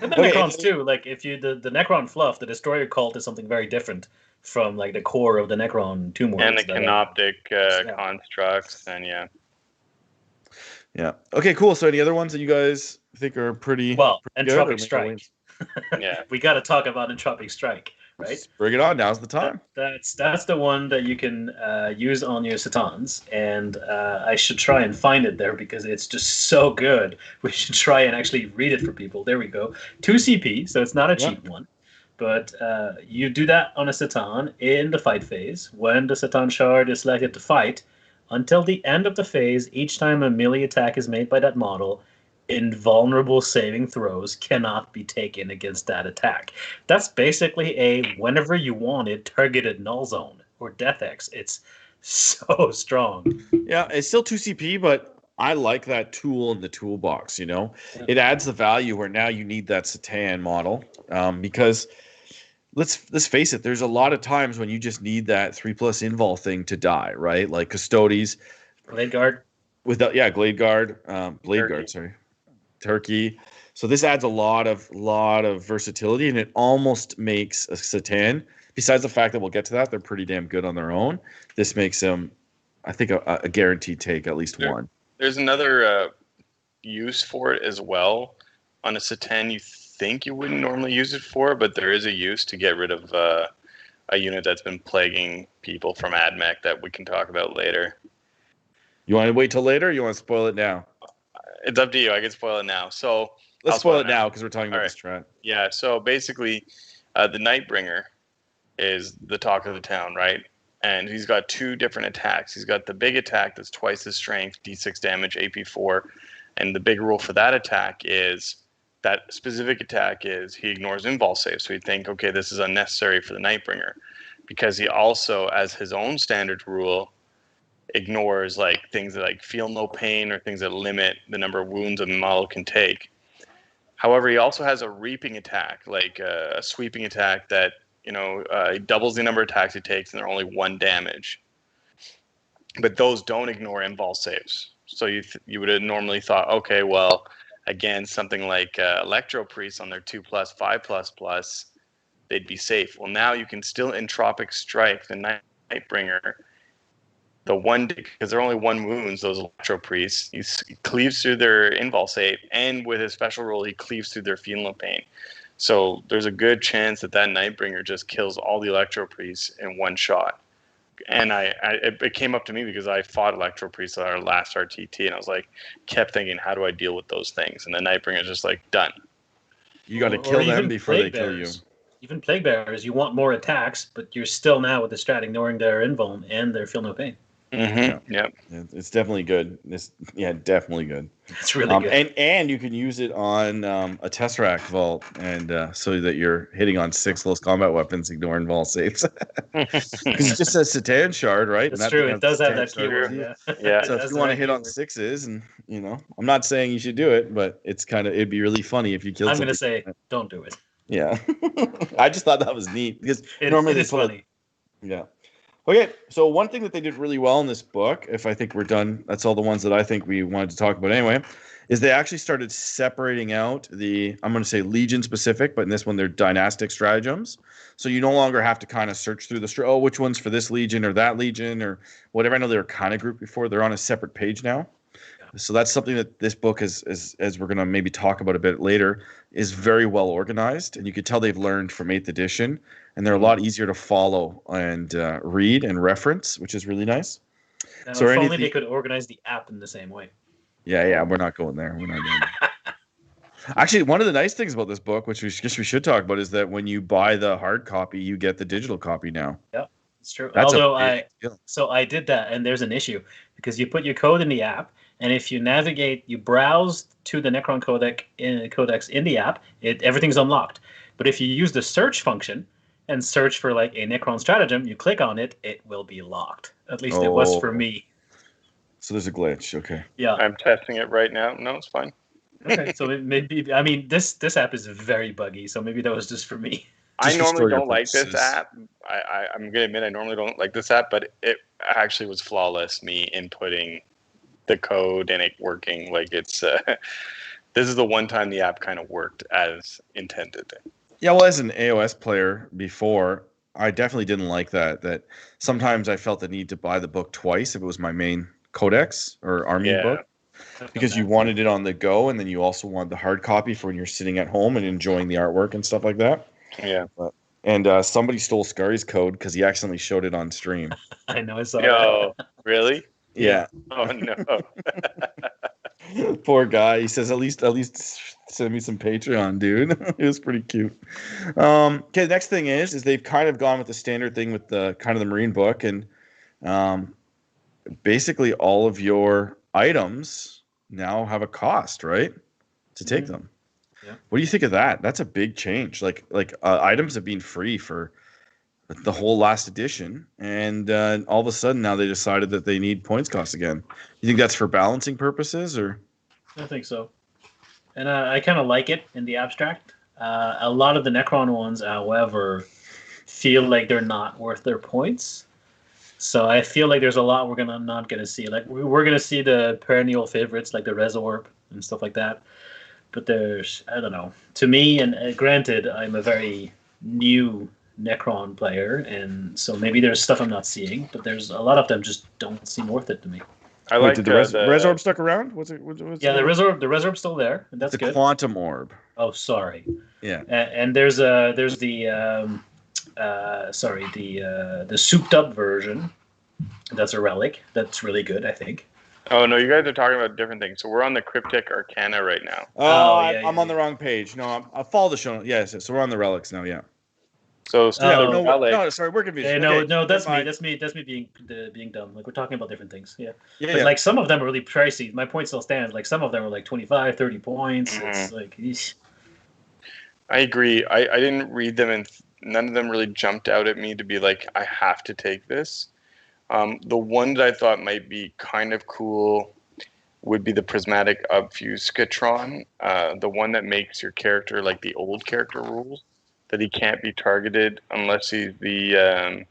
And the Necrons too. If you the Necron fluff, the Destroyer cult is something very different from the core of the Necron tomb worlds. And the canoptic constructs, and yeah. Okay, cool. So any other ones that you guys think are pretty Entropic Strike. Yeah. We got to talk about Entropic Strike, right? Just bring it on. Now's the time. That's the one that you can use on your Satans, and I should try and find it there because it's just so good. We should try and actually read it for people. There we go. 2 CP, so it's not a cheap one. But you do that on a Satan in the fight phase. When the Satan shard is selected to fight, until the end of the phase, each time a melee attack is made by that model, invulnerable saving throws cannot be taken against that attack. That's basically a whenever you want it targeted null zone or Death X. It's so strong. Yeah, it's still 2 CP, but I like that tool in the toolbox, It adds the value where now you need that Satan model because let's face it, there's a lot of times when you just need that 3+ invul thing to die, right? Like Custodes. Blade Guard. Blade Guard. Blade Guard, sorry. Turkey. So this adds a lot of versatility, and it almost makes a Satan. Besides the fact that we'll get to that, they're pretty damn good on their own. This makes them, I think, a guaranteed take, at least one. There's another use for it as well. On a Satan, you think you wouldn't normally use it for, but there is a use to get rid of a unit that's been plaguing people from AdMech that we can talk about later. You want to wait till later, or you want to spoil it now? It's up to you. I can spoil it now. So let's spoil it now because we're talking about this strat. Yeah. So basically, The Nightbringer is the talk of the town, right? And he's got two different attacks. He's got the big attack that's twice his strength, D6 damage, AP4. And the big rule for that attack is that specific attack is he ignores invul saves. So you think, okay, this is unnecessary for the Nightbringer. Because he also, as his own standard rule, ignores like things that like feel no pain or things that limit the number of wounds a model can take. However, he also has a reaping attack, like a sweeping attack that he doubles the number of attacks he takes, and they're only 1 damage. But those don't ignore invul saves. So you would have normally thought, okay, well, again, something like Electro Priest on their 2+, 5++, they'd be safe. Well, now you can still Entropic Strike the Nightbringer. The one, because they're only 1 wounds, those Electro Priests. He cleaves through their invul save, and with his special roll, he cleaves through their feel no pain. So there's a good chance that Nightbringer just kills all the Electro Priests in 1 shot. And it came up to me because I fought Electro Priests at our last RTT, and I was like, kept thinking, how do I deal with those things? And the Nightbringer is just like, done. You got to kill them before they kill you. Even Plague Bearers, you want more attacks, but you're still now with the strat ignoring their invuln and their feel no pain. Mm-hmm. Yeah, it's definitely good. Definitely good. It's really good. And you can use it on a Tesseract Vault, and so that you're hitting on 6 close combat weapons, ignoring Vault saves. Because it just says Satan Shard, right? That's true. It does have that keyword. Yeah. So if you want to hit on 6s, and I'm not saying you should do it, but it'd be really funny if you killed. I'm going to say, don't do it. Yeah, I just thought that was neat because normally it's funny. Yeah. Okay, so one thing that they did really well in this book, if I think we're done, that's all the ones that I think we wanted to talk about anyway, is they actually started separating out I'm going to say Legion specific, but in this one they're dynastic stratagems. So you no longer have to kind of search through which one's for this Legion or that Legion or whatever. I know they were kind of grouped before. They're on a separate page now. So that's something that this book is, as we're going to maybe talk about a bit later, is very well organized. And you could tell they've learned from 8th edition. And they're a lot easier to follow and read and reference, which is really nice. Now, so if only they could organize the app in the same way. Yeah, we're not going there. We're not going there. Actually, one of the nice things about this book, which we should talk about, is that when you buy the hard copy, you get the digital copy now. Yeah, it's true. Although I did that, and there's an issue because you put your code in the app, and if you browse to the Necron Codex in the app, everything's unlocked. But if you use the search function and search for like a Necron stratagem, you click on it, it will be locked. At least it was for me. So there's a glitch. Okay. Yeah. I'm testing it right now. No, it's fine. Okay, so maybe this app is very buggy, so maybe that was just for me. I normally don't like this app. I'm gonna admit I normally don't like this app, but it actually was flawless. Me inputting the code and it working like it's. This is the one time the app kind of worked as intended. Yeah, well, as an AOS player before, I definitely didn't like that. That sometimes I felt the need to buy the book twice if it was my main codex or army book, because you wanted it on the go, and then you also want the hard copy for when you're sitting at home and enjoying the artwork and stuff like that. Yeah. And somebody stole Scurry's code because he accidentally showed it on stream. I know, I saw that. Really? Yeah. Oh no. Poor guy. He says, at least send me some Patreon, dude. It was pretty cute. Okay, the next thing is they've kind of gone with the standard thing with the kind of the Marine book, and basically all of your items now have a cost, right? To take them. Yeah. What do you think of that? That's a big change. Like items have been free for the whole last edition, and all of a sudden now they decided that they need points cost again. You think that's for balancing purposes, or? I think so, and I kind of like it in the abstract. A lot of the Necron ones, however, feel like they're not worth their points. So I feel like there's a lot we're not gonna see. Like we're gonna see the perennial favorites like the Resorb and stuff like that. But I don't know. To me, and granted, I'm a very new Necron player, and so maybe there's stuff I'm not seeing, but there's a lot of them just don't seem worth it to me. I like did the Resorb stuck around? What's the Resorb's still there, and that's good. The Quantum Orb. Oh, sorry. Yeah. And there's the souped up version. That's a relic. That's really good, I think. Oh no, you guys are talking about different things. So we're on the Cryptic Arcana right now. I'm on the wrong page. No, I'll follow the show. Yes, so we're on the relics now. Yeah. So Oh. no, sorry, we're confused. Okay, No, that's never me. mind. That's me being dumb. Like we're talking about different things. Yeah. Yeah, But yeah. like some of them are really pricey. My point still stands. Like some of them are like 25, 30 points. It's like, eesh. I agree. I didn't read them, and none of them really jumped out at me to be like, I have to take this. The one that I thought might be kind of cool would be the Prismatic Obfuscatron, the one that makes your character like the old character rules, that he can't be targeted unless he's the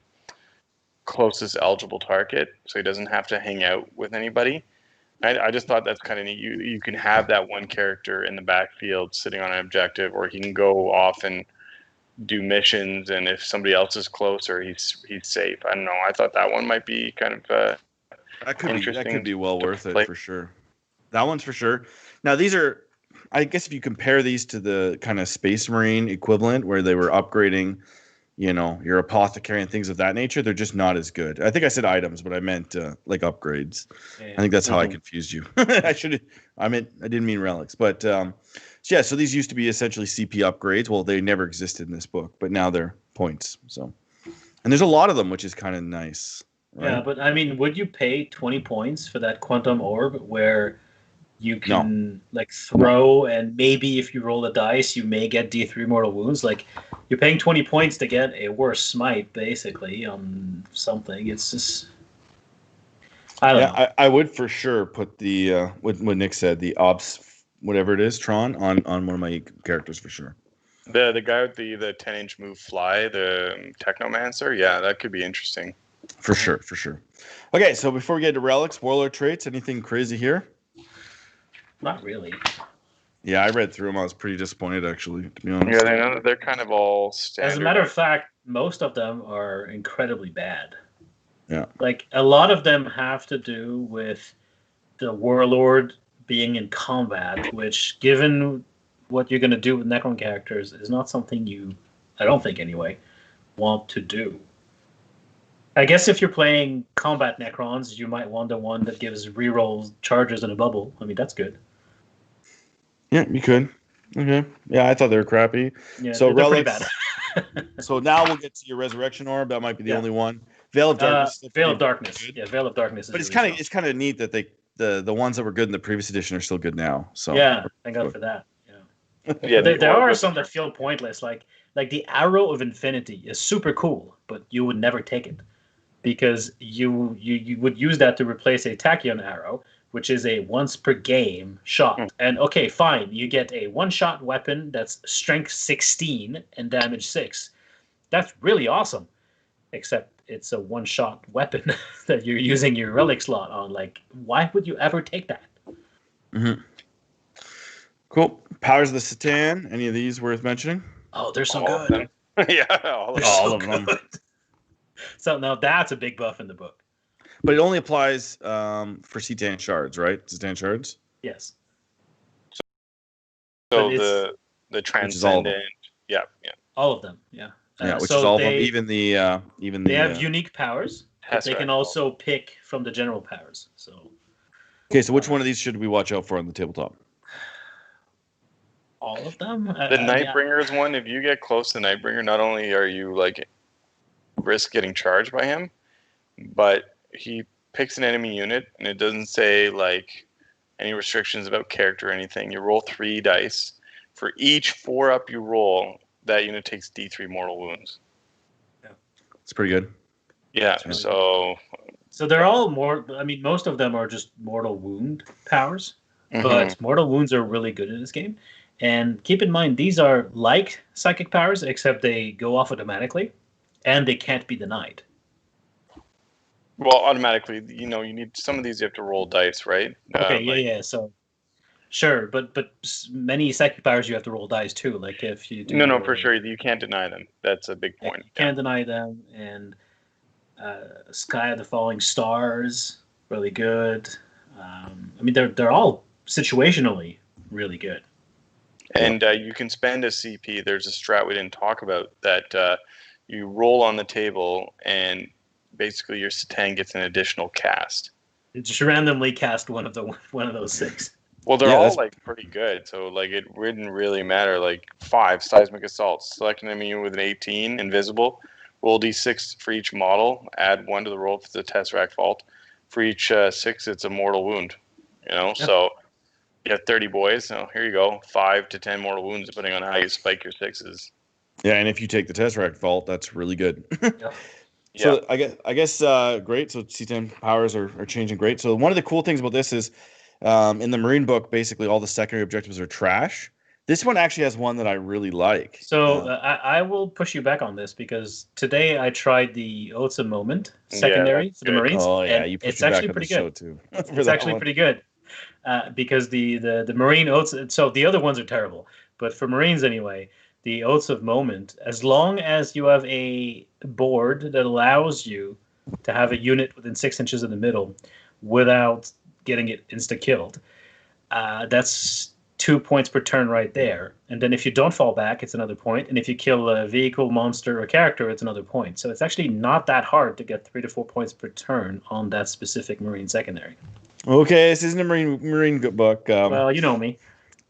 closest eligible target, so he doesn't have to hang out with anybody. I just thought that's kind of neat. You can have that one character in the backfield sitting on an objective, or he can go off and do missions, and if somebody else is closer, he's safe. I don't know. I thought that one might be kind of That could be well worth play. it for sure. That one's for sure. Now these are, I guess, if you compare these to the kind of Space Marine equivalent where they were upgrading, your apothecary and things of that nature, they're just not as good. I think I said items, but I meant like upgrades. Yeah. I think that's how I confused you. I didn't mean relics, but so these used to be essentially CP upgrades. Well, they never existed in this book, but now they're points. So, and there's a lot of them, which is kind of nice. Right? Yeah, but I mean, would you pay 20 points for that quantum orb where you can like throw, and maybe if you roll the dice, you may get D3 mortal wounds? Like, you're paying 20 points to get a worse smite, basically, on something. It's just, I don't know. I would for sure put the what Nick said, the ops, whatever it is, Tron, on one of my characters for sure. The guy with the 10-inch move fly, the Technomancer, yeah, that could be interesting. For sure. Okay, so before we get to relics, warlord traits, anything crazy here? Not really. Yeah, I read through them. I was pretty disappointed, actually, to be honest. Yeah, they're kind of all standard. As a matter of fact, most of them are incredibly bad. Yeah. Like, a lot of them have to do with the warlord being in combat, which, given what you're going to do with Necron characters, is not something you, I don't think anyway, want to do. I guess if you're playing combat Necrons, you might want the one that gives reroll charges in a bubble. I mean, that's good. Yeah, you could. Okay. Yeah, I thought they were crappy. Yeah, so they're pretty relics. bad. So now we'll get to your resurrection orb. That might be the only one. Veil of Darkness. Veil of Darkness. Yeah, Veil of Darkness. But it's kind of neat that the ones that were good in the previous edition are still good now. So yeah, thank God for that. Yeah, there are some that feel pointless. Like the Arrow of Infinity is super cool, but you would never take it because you would use that to replace a Tachyon Arrow, which is a once per game shot. And okay, fine, you get a one-shot weapon that's strength 16 and damage 6. That's really awesome. Except it's a one-shot weapon that you're using your relic slot on. Like, why would you ever take that? Mm-hmm. Cool. Powers of the Satan. Any of these worth mentioning? Oh, they're so all good. Yeah, all of them. So now that's a big buff in the book. But it only applies for Satan shards, right? Satan shards? Yes. So the Transcendent. Yeah. All of them, yeah. Yeah, which so is all of them. Even the they have unique powers, but they can also pick from the general powers. So okay, so which one of these should we watch out for on the tabletop? All of them. The Nightbringer is one. If you get close to the Nightbringer, not only are you like risk getting charged by him, but he picks an enemy unit, and it doesn't say like any restrictions about character or anything. You roll 3 dice. For each 4-up you roll, that unit takes D3 mortal wounds. Yeah, it's pretty good. Yeah, so they're all more. I mean, most of them are just mortal wound powers, but mortal wounds are really good in this game. And keep in mind, these are like psychic powers, except they go off automatically, and they can't be denied. Well, automatically, you need some of these. You have to roll dice, right? Okay, yeah. So, sure, but many psychic powers you have to roll dice too. Like if you do. No, for sure, you can't deny them. That's a big point. You can't deny them, and Sky of the Falling Stars, really good. I mean, they're all situationally really good. And you can spend a CP. There's a strat we didn't talk about that you roll on the table, and basically your Satan gets an additional cast. It just randomly cast one of those 6. Well, they're Yeah, all that's like pretty good, so like it wouldn't really matter. Like 5 seismic assaults, select an enemy with an 18 invisible, roll d6 for each model, add 1 to the roll for the Tesseract Fault. For each 6, it's a mortal wound. Yeah. So you have 30 boys. So here you go, 5 to 10 mortal wounds depending on how you spike your 6s. yeah, and if you take the Tesseract Vault, that's really good. Yeah. Yeah. So I guess great. So C10 powers are changing great. So one of the cool things about this is in the Marine book, basically all the secondary objectives are trash. This one actually has one that I really like. So I will push you back on this because today I tried the Oaths of Moment Yeah, secondary that's for the good. Marines, Oh yeah, and you pushed it's me back actually on the pretty show good. too for It's that actually one. pretty good because the Marine Oaths. So the other ones are terrible, but for Marines anyway, the Oaths of Moment, as long as you have a board that allows you to have a unit within 6 inches of the middle without getting it insta killed, that's 2 points per turn right there. And then if you don't fall back, it's another point. And if you kill a vehicle, monster, or character, it's another point. So it's actually not that hard to get 3 to 4 points per turn on that specific Marine secondary. Okay, this isn't a Marine book. Well, you know me.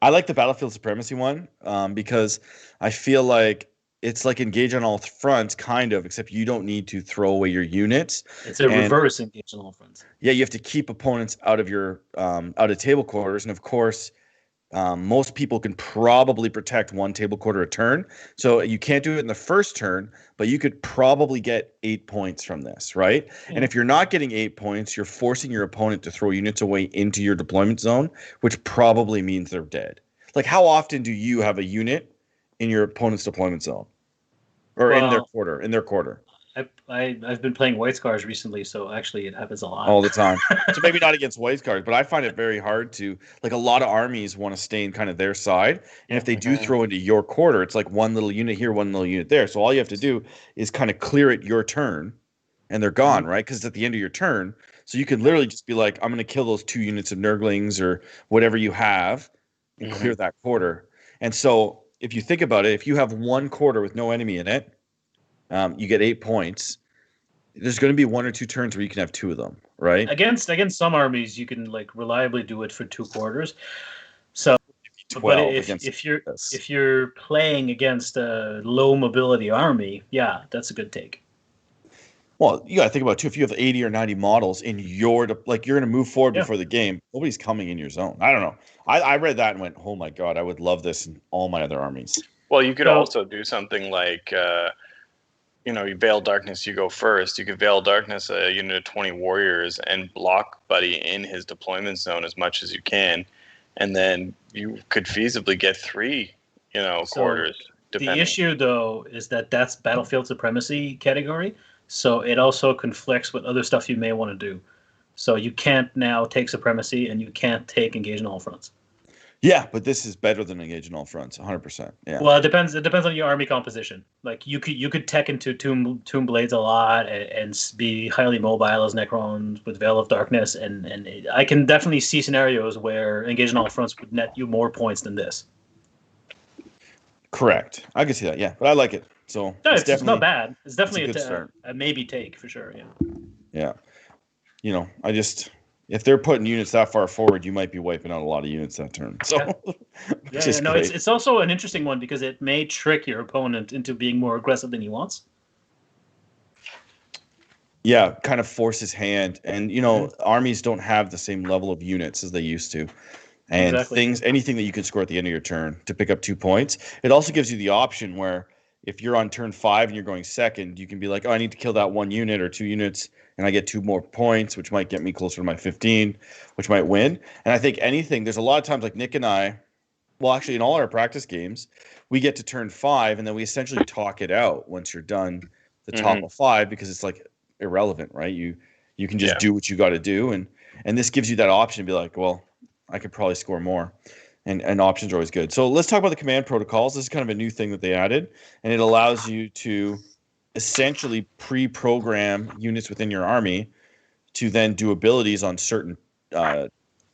I like the Battlefield Supremacy one because I feel like it's like engage on all fronts, kind of, except you don't need to throw away your units. It's a And reverse engage on all fronts. yeah, you have to keep opponents out of your out of table quarters, and of course, most people can probably protect one table quarter a turn. So you can't do it in the first turn, but you could probably get 8 points from this, right? Yeah. And if you're not getting 8 points, you're forcing your opponent to throw units away into your deployment zone, which probably means they're dead. Like, how often do you have a unit in your opponent's deployment zone or in their Well, quarter? In their quarter I've been playing White Scars recently, so actually it happens a lot. all the time. So maybe not against white cards, but I find it very hard to like a lot of armies want to stay in kind of their side. And if they do throw into your quarter, it's like one little unit here, one little unit there. So all you have to do is kind of clear it your turn and they're gone, right? Because it's at the end of your turn. So you can literally just be like, I'm going to kill those 2 units of Nurglings or whatever you have and clear that quarter. And so if you think about it, if you have one quarter with no enemy in it, you get 8 points. There's going to be 1 or 2 turns where you can have 2 of them, right? Against some armies, you can like reliably do it for 2 quarters. So, but 12 if against this. if you're playing against a low mobility army, yeah, that's a good take. Well, you got to think about it too. If you have 80 or 90 models in your like, you're going to move forward Yeah. before the game. Nobody's coming in your zone. I don't know. I read that and went, oh my god, I would love this in all my other armies. Well, you could So- also do something like, you Veil Darkness, you go first. You could Veil Darkness a unit of 20 warriors and block Buddy in his deployment zone as much as you can. And then you could feasibly get 3, So quarters. The Depending. issue, though, is that that's battlefield supremacy category, so it also conflicts with other stuff you may want to do. So you can't now take supremacy, and you can't take engage on all fronts. Yeah, but this is better than engage in all fronts, 100%. Yeah. Well, it depends. It depends on your army composition. Like you could tech into Tomb Blades a lot and be highly mobile as Necrons with Veil of Darkness, and I can definitely see scenarios where engage on all fronts would net you more points than this. Correct. I can see that. Yeah, but I like it. So No, it's not bad. It's definitely good start. a maybe take for sure. Yeah. Yeah. If they're putting units that far forward, you might be wiping out a lot of units that turn. So, which is No, great. it's also an interesting one because it may trick your opponent into being more aggressive than he wants. Yeah, kind of force his hand. And armies don't have the same level of units as they used to. And Exactly. anything that you can score at the end of your turn to pick up 2 points. It also gives you the option where if you're on turn 5 and you're going second, you can be like, oh, I need to kill that 1 unit or 2 units, and I get 2 more points, which might get me closer to my 15, which might win. And I think there's a lot of times like Nick and I, well, actually in all our practice games, we get to turn 5 and then we essentially talk it out once you're done the top of 5 because it's like irrelevant, right? You can just do what you got to do. And this gives you that option to be like, well, I could probably score more. And options are always good. So let's talk about the command protocols. This is kind of a new thing that they added, and it allows you to essentially pre-program units within your army to then do abilities on certain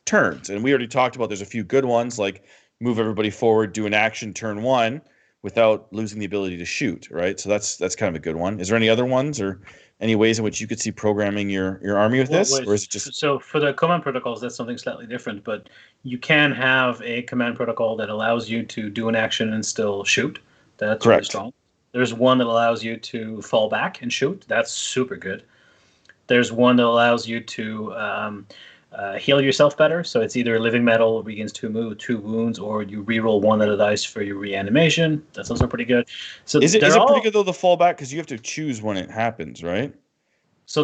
turns. And we already talked about there's a few good ones like move everybody forward, do an action turn 1, without losing the ability to shoot, right? So that's kind of a good one. Is there any other ones or any ways in which you could see programming your army with this, or is it just so for the command protocols? That's something slightly different, but you can have a command protocol that allows you to do an action and still shoot. That's really correct? strong. There's one that allows you to fall back and shoot. That's super good. There's one that allows you to heal yourself better. So it's either living metal regains two wounds, or you reroll one of the dice for your reanimation. That's also pretty good. So is it pretty good though, the fallback, because you have to choose when it happens, right? So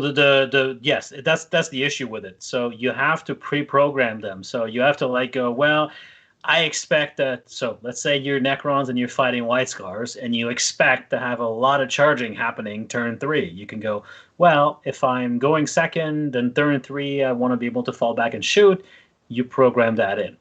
yes, that's the issue with it. So you have to pre-program them. So you have to like go, well, I expect that. So let's say you're Necrons and you're fighting White Scars, and you expect to have a lot of charging happening turn 3. You can go, well, if I'm going second, then turn 3, I want to be able to fall back and shoot. You program that in.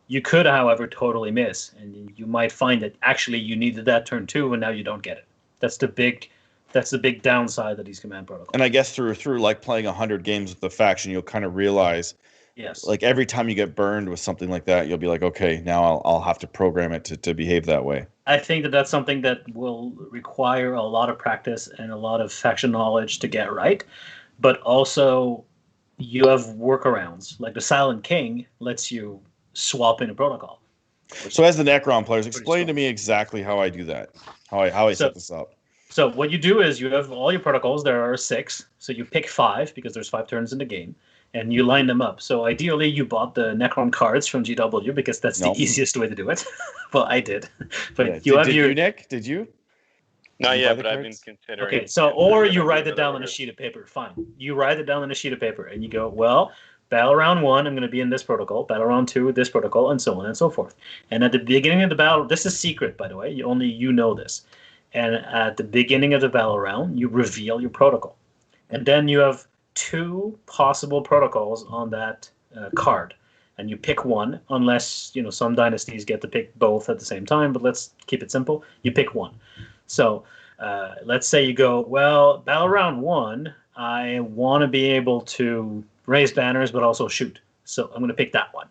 You could, however, totally miss, and you might find that actually you needed that turn 2, and now you don't get it. That's the big downside of these command protocols. And I guess through like playing 100 games with the faction, you'll kind of realize, yes, like every time you get burned with something like that, you'll be like, okay, now I'll have to program it to behave that way. I think that's something that will require a lot of practice and a lot of faction knowledge to get right. But also, you have workarounds. Like the Silent King lets you swap in a protocol. So as the Necron players, explain to me exactly how I do that, how I set this up. So what you do is you have all your protocols. There are 6. So you pick 5 because there's 5 turns in the game, and you line them up. So ideally, you bought the Necron cards from GW because that's the easiest way to do it. Well, I did. But yeah. Did you, Nick? Did you? Not yet, but I've been considering. Okay, so or you write it down on a sheet of paper. Fine. You write it down on a sheet of paper, and you go, well, battle round 1, I'm going to be in this protocol. Battle round 2, this protocol, and so on and so forth. And at the beginning of the battle, this is secret, by the way. Only you know this. And at the beginning of the battle round, you reveal your protocol. And then you have 2 possible protocols on that card. And you pick one, unless some dynasties get to pick both at the same time. But let's keep it simple. You pick one. So let's say you go, well, battle round 1, I want to be able to raise banners but also shoot. So I'm going to pick that one.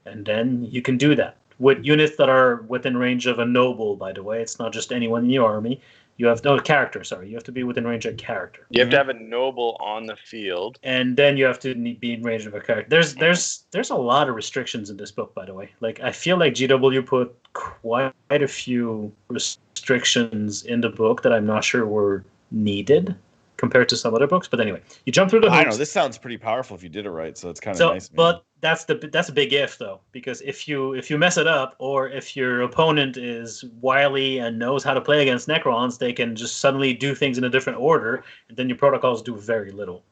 And then you can do that with units that are within range of a noble, by the way. It's not just anyone in your army. You have character, sorry. You have to be within range of a character. You have to have a noble on the field. And then you have to be in range of a character. There's a lot of restrictions in this book, by the way. Like, I feel like GW put quite a few restrictions in the book that I'm not sure were needed compared to some other books. But anyway, you jump through the hoops. I know, this sounds pretty powerful if you did it right, so it's kind of nice. But that's a big if, though, because if you mess it up, or if your opponent is wily and knows how to play against Necrons, they can just suddenly do things in a different order, and then your protocols do very little.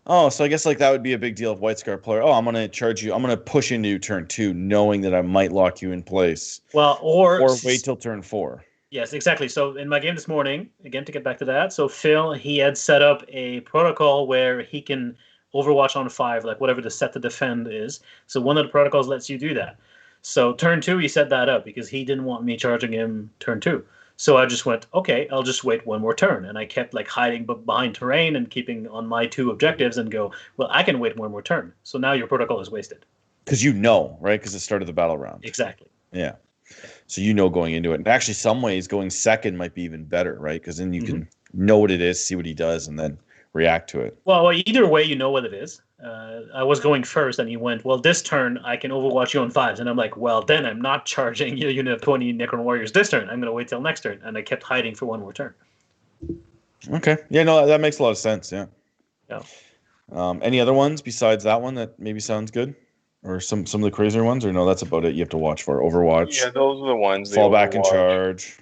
Oh, so I guess like that would be a big deal if White Scar player. Oh, I'm going to charge you. I'm going to push into you turn 2, knowing that I might lock you in place. Well, or wait till turn 4. Yes, exactly. So in my game this morning, again, to get back to that, so Phil, he had set up a protocol where he can Overwatch on 5, like whatever the set to defend is. So one of the protocols lets you do that. So turn 2, he set that up because he didn't want me charging him turn 2. So I just went, okay, I'll just wait one more turn. And I kept like hiding behind terrain and keeping on my 2 objectives and go, well, I can wait one more turn. So now your protocol is wasted. Because right? Because it started the battle round. Exactly. Yeah. So going into it. And actually, some ways going second might be even better, right? Because then you can know what it is, see what he does, and then react to it. Well, either way, you know what it is. I was going first, and he went, well, this turn, I can Overwatch you on 5s. And I'm like, well, then I'm not charging you unit of 20 Necron Warriors this turn. I'm going to wait till next turn. And I kept hiding for one more turn. Okay. Yeah, no, that makes a lot of sense, yeah. Yeah. Any other ones besides that one that maybe sounds good? Or some of the crazier ones? Or no, that's about it you have to watch for? Overwatch. Yeah, those are the ones. Fall back and charge.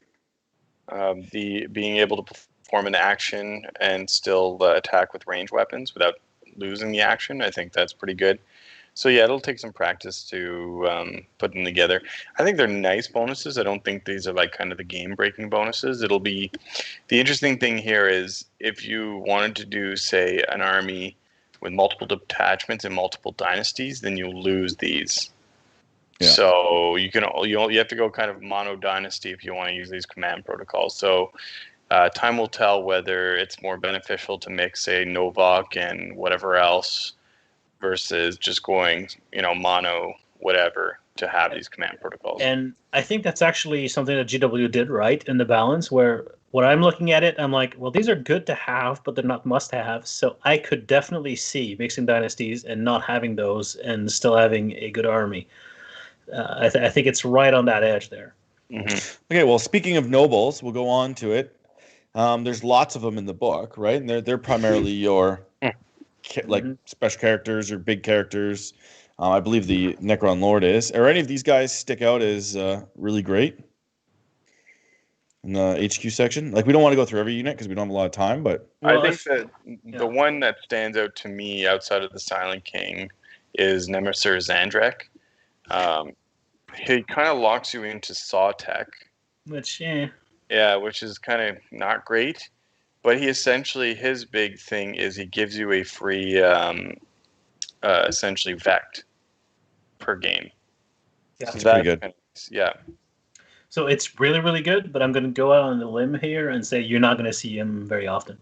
The being able to perform an action and still attack with ranged weapons without losing the action. I think that's pretty good. So yeah, it'll take some practice to put them together. I think they're nice bonuses. I don't think these are like kind of the game-breaking bonuses. It'll be the interesting thing here is if you wanted to do, say, an army with multiple detachments and multiple dynasties, then you'll lose these. Yeah. So you have to go kind of mono dynasty if you want to use these command protocols. So time will tell whether it's more beneficial to mix, say, Novak and whatever else versus just going, mono whatever. to have these command protocols. And I think that's actually something that GW did right in the balance, where when I'm looking at it, I'm like, well, these are good to have, but they're not must-have. So I could definitely see mixing dynasties and not having those and still having a good army. I think it's right on that edge there. Okay, well, speaking of nobles, we'll go on to it. There's lots of them in the book, right? And they're primarily your special characters or big characters. I believe the Necron Lord is. Are any of these guys stick out as really great in the HQ section? Like, we don't want to go through every unit because we don't have a lot of time, but I think that the one that stands out to me outside of the Silent King is Nemeser Zandrak. He kind of locks you into saw tech, which is kind of not great. But he essentially, his big thing is he gives you a free, essentially vect per game. Yeah, so that's pretty good. So it's really, really good. But I'm going to go out on the limb here and say you're not going to see him very often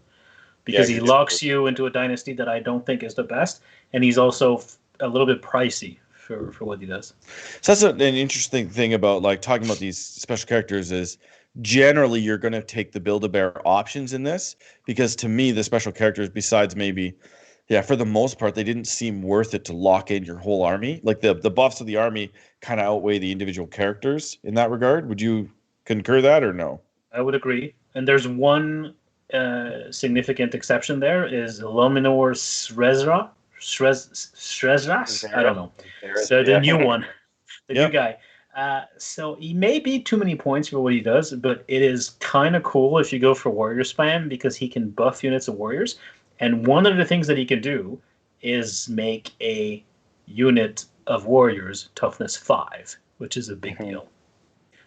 because he locks you into a dynasty that I don't think is the best, and he's also a little bit pricey for what he does. So that's an interesting thing about like talking about these special characters is generally you're going to take the Build-A-Bear options in this, because to me the special characters, besides maybe for the most part, they didn't seem worth it to lock in your whole army. Like the buffs of the army kind of outweigh the individual characters in that regard. Would you concur that or no? I would agree. And there's one significant exception there is Luminor Srezras? I don't know. So the new one, the new guy. So he may be too many points for what he does, but it is kind of cool if you go for warrior spam because he can buff units of warriors. And one of the things that he can do is make a unit of warriors toughness 5, which is a big deal.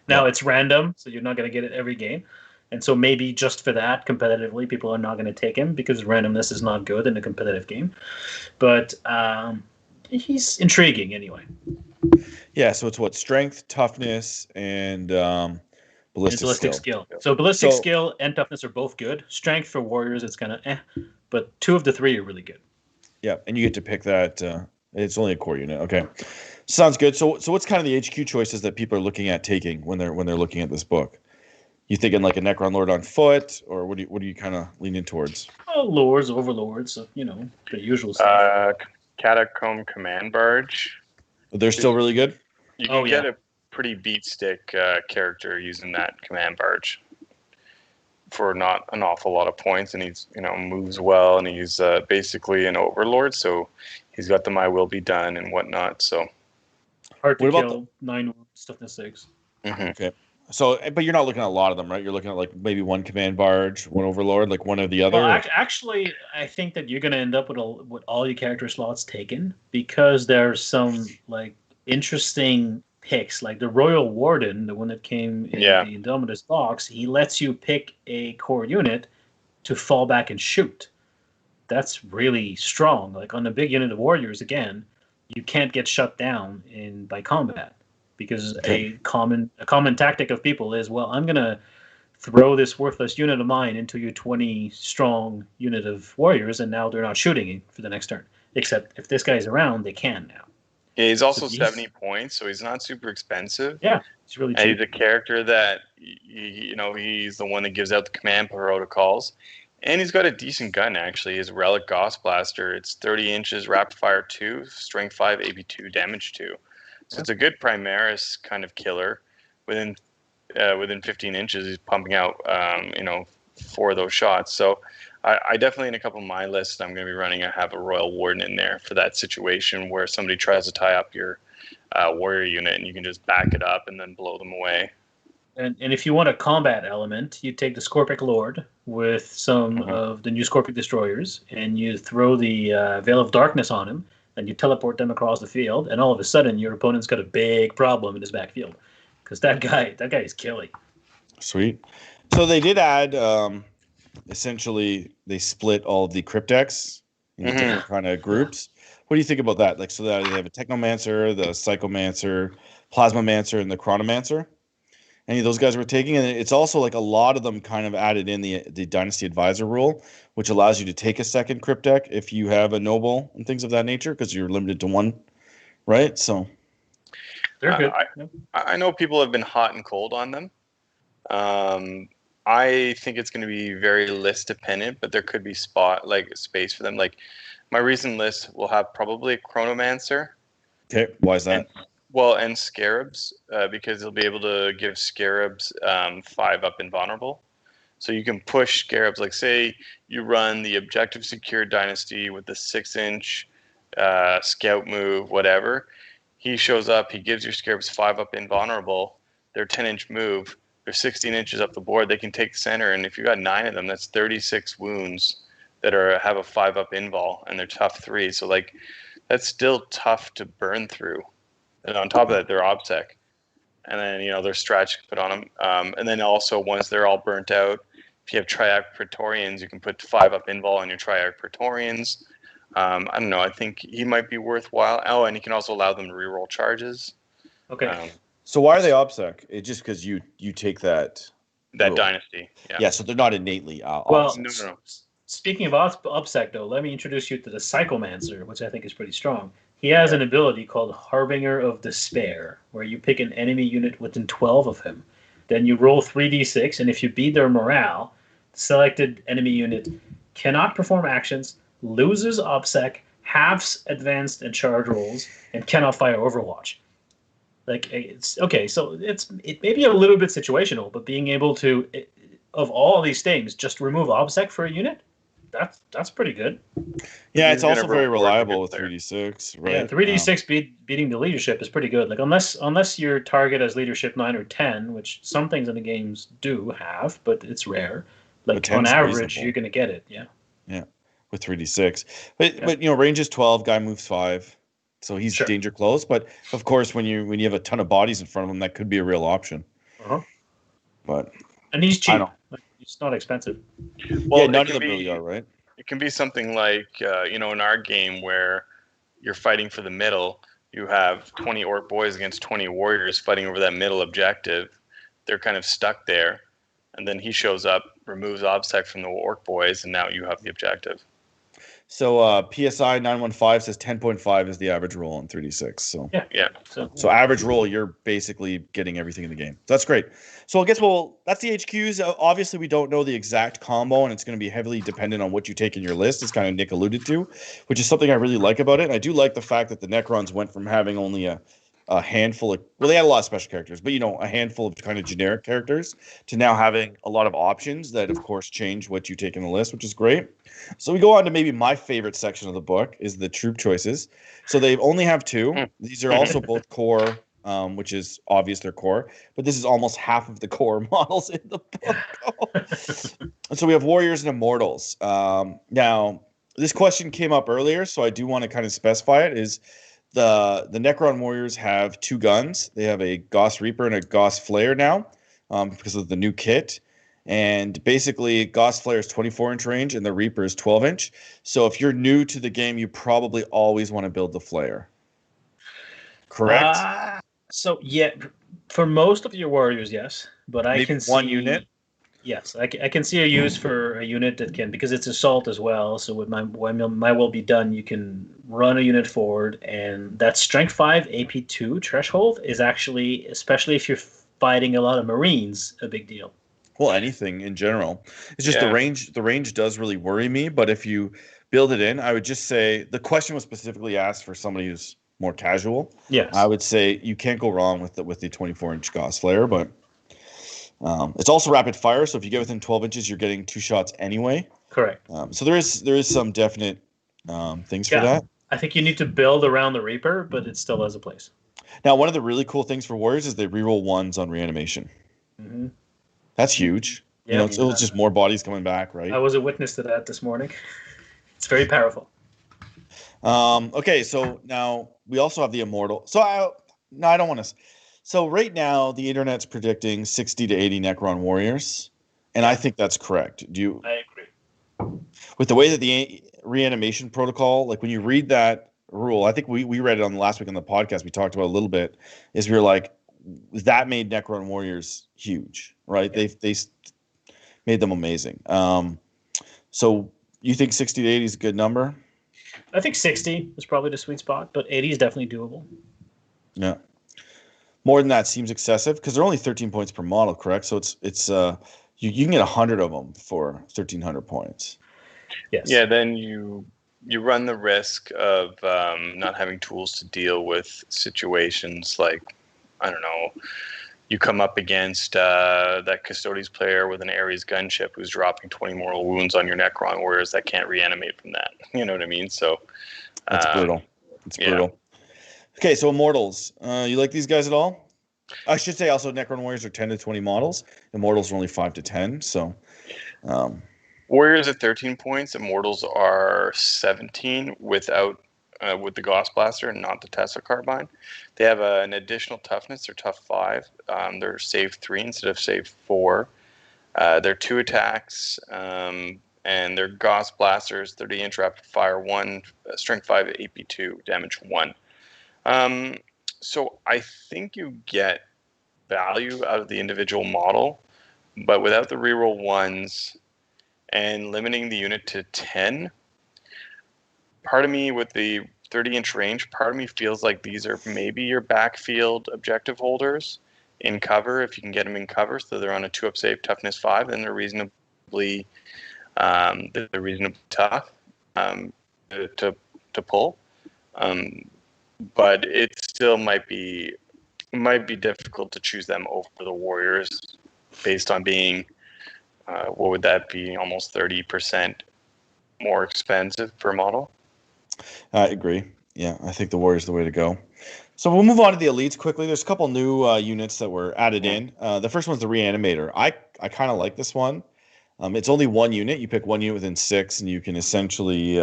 Now it's random, so you're not going to get it every game. And so maybe just for that, competitively, people are not going to take him because randomness is not good in a competitive game. But he's intriguing anyway. Yeah, so it's what? Strength, toughness, and ballistic skill. So ballistic skill and toughness are both good. Strength for warriors, it's kind of but 2 of the 3 are really good. Yeah, and you get to pick that. It's only a core unit. Okay, sounds good. So what's kind of the HQ choices that people are looking at taking when they're looking at this book? You thinking like a Necron Lord on foot, or what are you kind of leaning towards? Oh, lords, overlords, the usual stuff. Catacomb Command Barge. They're still really good? You can get a pretty beat stick character using that Command Barge for not an awful lot of points, and he's moves well, and he's basically an overlord, so he's got the My Will Be Done and whatnot. So hard to kill, 9 toughness 6. Okay. So, but you're not looking at a lot of them, right? You're looking at like maybe one Command Barge, one Overlord, like one or the other. Well, actually, I think that you're going to end up with all your character slots taken because there's some like interesting picks, like the Royal Warden, the one that came in the Indomitus box. He lets you pick a core unit to fall back and shoot. That's really strong. Like on the big unit of warriors, again, you can't get shut down by combat. Because a common tactic of people is, well, I'm going to throw this worthless unit of mine into your 20 strong unit of warriors, and now they're not shooting for the next turn. Except if this guy's around, they can now. Yeah, he's also 70 points, so he's not super expensive. Yeah, he's really cheap. And he's a character that, he's the one that gives out the command protocols. And he's got a decent gun, actually. His Relic Gauss Blaster, it's 30 inches, rapid fire 2, strength 5, AP 2, damage 2. So it's a good Primaris kind of killer. Within 15 inches, he's pumping out, 4 of those shots. So I definitely, in a couple of my lists, I'm going to be running. I have a Royal Warden in there for that situation where somebody tries to tie up your warrior unit, and you can just back it up and then blow them away. And if you want a combat element, you take the Scorpic Lord with some of the new Scorpic Destroyers, and you throw the Veil of Darkness on him. And you teleport them across the field, and all of a sudden, your opponent's got a big problem in his backfield because that guy is killing. Sweet. So they did add, essentially, they split all of the Cryptex into different kind of groups. What do you think about that? Like, so that they have a Technomancer, the Psychomancer, Plasmamancer, and the Chronomancer. Any of those guys were taking, and it's also like a lot of them kind of added in the Dynasty Advisor rule, which allows you to take a second Cryptek if you have a noble and things of that nature, because you're limited to one, right? So They're good. I know people have been hot and cold on them. I think it's going to be very list dependent, but there could be space for them. Like my recent list will have probably a Chronomancer. Okay, why is that? And Scarabs, because they'll be able to give Scarabs 5 up invulnerable. So you can push Scarabs, like say you run the Objective Secure Dynasty with the 6-inch scout move, whatever. He shows up, he gives your Scarabs 5 up invulnerable, their 10-inch move, they're 16 inches up the board, they can take the center, and if you got 9 of them, that's 36 wounds that have a 5 up invul, and they're tough 3. So like that's still tough to burn through. And on top of that, they're OBSEC. And then, there's Stratch put on them. And then also, once they're all burnt out, if you have Triarch Praetorians, you can put 5 up invul on your Triarch Praetorians. I don't know. I think he might be worthwhile. Oh, and you can also allow them to reroll charges. Okay. So why are they OBSEC? It's just because you take that rule. Dynasty. Yeah, so they're not innately well, OBSEC. No. Speaking of OBSEC, though, let me introduce you to the Psychomancer, which I think is pretty strong. He has an ability called Harbinger of Despair, where you pick an enemy unit within 12 of him. Then you roll 3d6, and if you beat their morale, the selected enemy unit cannot perform actions, loses OBSEC, halves advanced and charge rolls, and cannot fire Overwatch. Like, it's okay, so it may be a little bit situational, but being able to, of all these things, just remove OBSEC for a unit, that's pretty good. Yeah, it's also very reliable with 3d6, right? Yeah, 3d6 beating the leadership is pretty good. Like unless your target has leadership 9 or 10, which some things in the games do have, but it's rare. Like on average, reasonable. You're gonna get it. Yeah. Yeah, with 3d6, but range is 12, guy moves 5, so he's danger close. But of course, when you have a ton of bodies in front of him, that could be a real option. But he's cheap. It's not expensive. Well, yeah, none of them really are, right? It can be something like, in our game where you're fighting for the middle, you have 20 Orc boys against 20 warriors fighting over that middle objective. They're kind of stuck there. And then he shows up, removes OBSEC from the Orc boys, and now you have the objective. So PSI 915 says 10.5 is the average roll on 3d6. So yeah. So average roll, you're basically getting everything in the game. So that's great. So I guess that's the HQs. Obviously, we don't know the exact combo, and it's going to be heavily dependent on what you take in your list, as kind of Nick alluded to, which is something I really like about it. And I do like the fact that the Necrons went from having only a handful of, well, they had a lot of special characters, but a handful of kind of generic characters to now having a lot of options that, of course, change what you take in the list, which is great. So we go on to maybe my favorite section of the book is the troop choices. So they only have 2. These are also both core, which is obvious they're core, but this is almost half of the core models in the book. And so we have Warriors and Immortals. Now, this question came up earlier, so I do want to kind of specify it, is the Necron Warriors have 2 guns. They have a Gauss Reaper and a Gauss Flare now because of the new kit. And basically, Gauss Flare is 24-inch range, and the Reaper is 12-inch. So if you're new to the game, you probably always want to build the Flare. Correct? So, yeah, for most of your Warriors, yes. But I can see... one unit? Yes, I can see a use for a unit that can, because it's assault as well, so with my will be done, you can run a unit forward, and that Strength 5, AP 2 threshold is actually, especially if you're fighting a lot of Marines, a big deal. Well, anything in general. It's just the range does really worry me, but if you build it in, I would just say, the question was specifically asked for somebody who's more casual. Yes. I would say you can't go wrong with the 24-inch Gauss Flare, but it's also rapid fire, so if you get within 12 inches, you're getting 2 shots anyway. Correct. So there is some definite things for that. I think you need to build around the Reaper, but it still has a place. Now, one of the really cool things for Warriors is they reroll 1s on reanimation. Mm-hmm. That's huge. Yeah, it's just more bodies coming back, right? I was a witness to that this morning. It's very powerful. Okay, so now we also have the Immortal. So I don't want to. So right now the internet's predicting 60 to 80 Necron Warriors, and I think that's correct. I agree. With the way that the Reanimation Protocol, like when you read that rule, I think we read it on the last week on the podcast. We talked about it a little bit. Is we were like, that made Necron Warriors huge, right? Yeah. They made them amazing. So you think 60 to 80 is a good number? I think 60 is probably the sweet spot, but 80 is definitely doable. Yeah. more than that seems excessive because they're only 13 points per model, correct? So it's you can get 100 of them for 1,300 points. Yes. Yeah, then you run the risk of not having tools to deal with situations like, I don't know, you come up against that Custodes player with an Ares gunship who's dropping 20 mortal wounds on your Necron Warriors that can't reanimate from that. You know what I mean? So That's brutal. It's brutal. Okay, so Immortals. You like these guys at all? I should say also Necron Warriors are 10 to 20 models. Immortals are only 5 to 10. So Warriors at 13 points. Immortals are 17 without with the Gauss Blaster and not the Tesla Carbine. They have an additional toughness. They're tough 5. They're save 3 instead of save 4. They're 2 attacks, and they're Gauss Blasters, 30-inch rapid fire 1, strength 5, AP 2, damage 1. So I think you get value out of the individual model, but without the reroll 1s and limiting the unit to 10, part of me with the 30-inch range, part of me feels like these are maybe your backfield objective holders in cover. If you can get them in cover, so they're on a 2-up save, toughness 5, then they're reasonably tough to pull. But it still might be difficult to choose them over the Warriors based on being what would that be, almost 30% more expensive per model. I agree. Yeah, I think the Warriors are the way to go. So we'll move on to the elites quickly. There's a couple new units that were added in. The first one's the Reanimator. I kind of like this one. It's only one unit. You pick one unit within 6, and you can essentially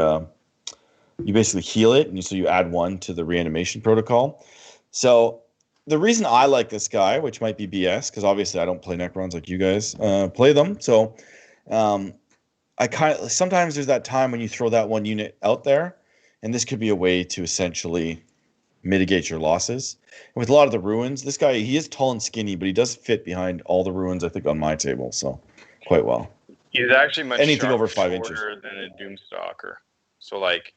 you basically heal it, and so you add 1 to the Reanimation Protocol. So the reason I like this guy, which might be BS, because obviously I don't play Necrons like you guys play them. So I kind of sometimes there's that time when you throw that one unit out there, and this could be a way to essentially mitigate your losses. And with a lot of the ruins, this guy, he is tall and skinny, but he does fit behind all the ruins, I think, on my table, so quite well. He's actually much anything over 5 inches than a Doomstalker. So like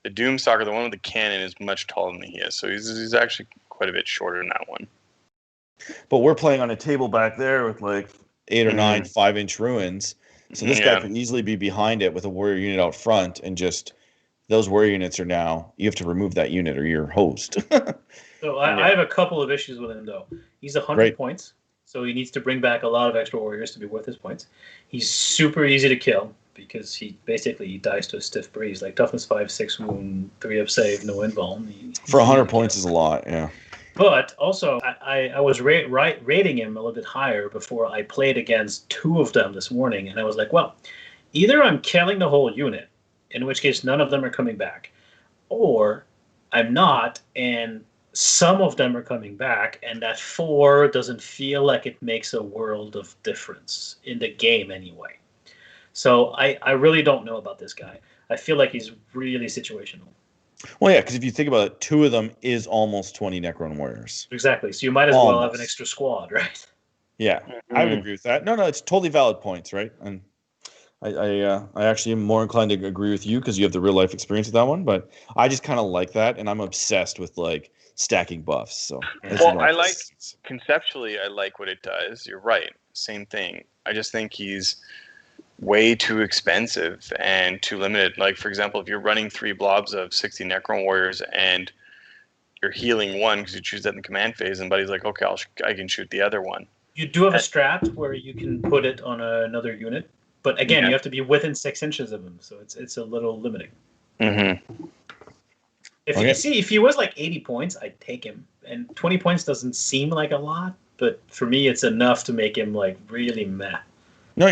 the Doomstalker, the one with the cannon, is much taller than he is. So he's actually quite a bit shorter than that one. But we're playing on a table back there with like 8 or 9 5-inch ruins. So this guy could easily be behind it with a warrior unit out front, and just those warrior units are now, you have to remove that unit or you're host. So I have a couple of issues with him, though. He's 100 points, so he needs to bring back a lot of extra warriors to be worth his points. He's super easy to kill because he dies to a stiff breeze, like toughness 5, 6 wound, 3-up save, no invuln. For 100 points is a lot, yeah. But also, I was rating him a little bit higher before I played against 2 of them this morning, and I was like, well, either I'm killing the whole unit, in which case none of them are coming back, or I'm not, and some of them are coming back, and that 4 doesn't feel like it makes a world of difference in the game anyway. So I really don't know about this guy. I feel like he's really situational. Well, yeah, because if you think about it, 2 of them is almost 20 Necron Warriors. Exactly. So you might as well have an extra squad, right? Yeah, I would agree with that. No, it's totally valid points, right? And I actually am more inclined to agree with you because you have the real life experience with that one. But I just kind of like that, and I'm obsessed with like stacking buffs. So conceptually, I like what it does. You're right. Same thing. I just think he's way too expensive and too limited. Like, for example, if you're running 3 blobs of 60 Necron Warriors and you're healing 1 because you choose that in the command phase, and Buddy's like, okay, I can shoot the other one. You do have a strat where you can put it on another unit, but again, you have to be within 6 inches of him, so it's a little limiting. Mm-hmm. If he was like 80 points, I'd take him, and 20 points doesn't seem like a lot, but for me, it's enough to make him like really meh. No,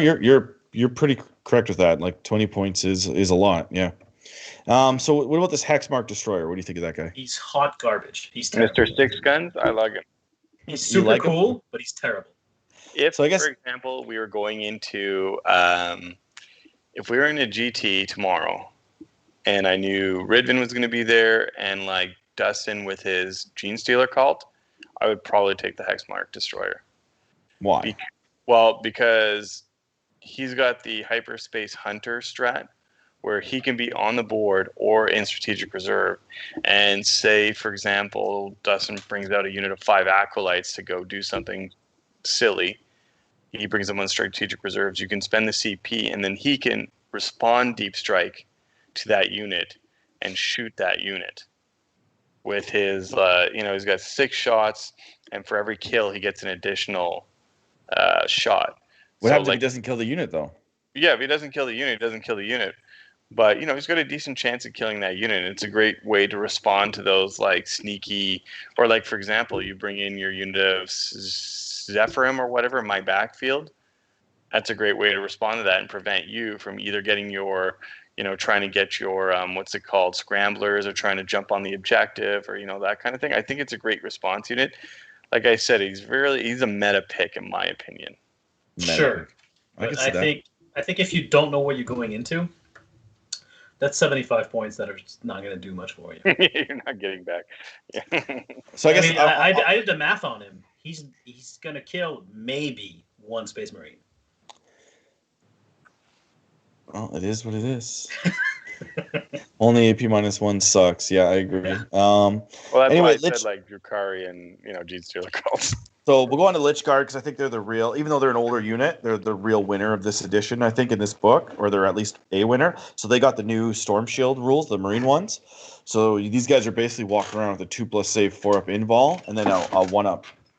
you're pretty correct with that. Like 20 points is a lot, yeah. So what about this Hex Mark Destroyer? What do you think of that guy? He's hot garbage. He's terrible. Mr. Six Guns, I like him. He's super cool, but he's terrible. For example, we were going into if we were in a GT tomorrow, and I knew Ridvin was going to be there, and like Dustin with his Gene Stealer cult, I would probably take the Hex Mark Destroyer. Why? Because he's got the Hyperspace Hunter strat, where he can be on the board or in strategic reserve. And say, for example, Dustin brings out a unit of 5 acolytes to go do something silly. He brings them on strategic reserves. You can spend the CP, and then he can respond deep strike to that unit and shoot that unit with his, he's got 6 shots, and for every kill, he gets an additional shot. What happens if he doesn't kill the unit, though? Yeah, if he doesn't kill the unit, he doesn't kill the unit. But, he's got a decent chance of killing that unit. It's a great way to respond to those, sneaky, or, for example, you bring in your unit of Zephyrim or whatever in my backfield. That's a great way to respond to that and prevent you from either getting your, trying to get your, scramblers, or trying to jump on the objective, or, that kind of thing. I think it's a great response unit. Like I said, he's a meta pick, in my opinion. Sure. But I think if you don't know what you're going into, that's 75 points that are not going to do much for you. You're not getting back. Yeah. So I guess I did the math on him. He's going to kill maybe 1 Space Marine. Well, it is what it is. Only AP -1 sucks. Yeah, I agree. Yeah. That's anyway, why I said Drukhari and Gene Stealer calls. So we'll go on to Lich Guard because I think they're the real, even though they're an older unit, they're the real winner of this edition, I think, in this book, or they're at least a winner. So they got the new Storm Shield rules, the Marine ones. So these guys are basically walking around with a 2+ save, 4+ invul, and then a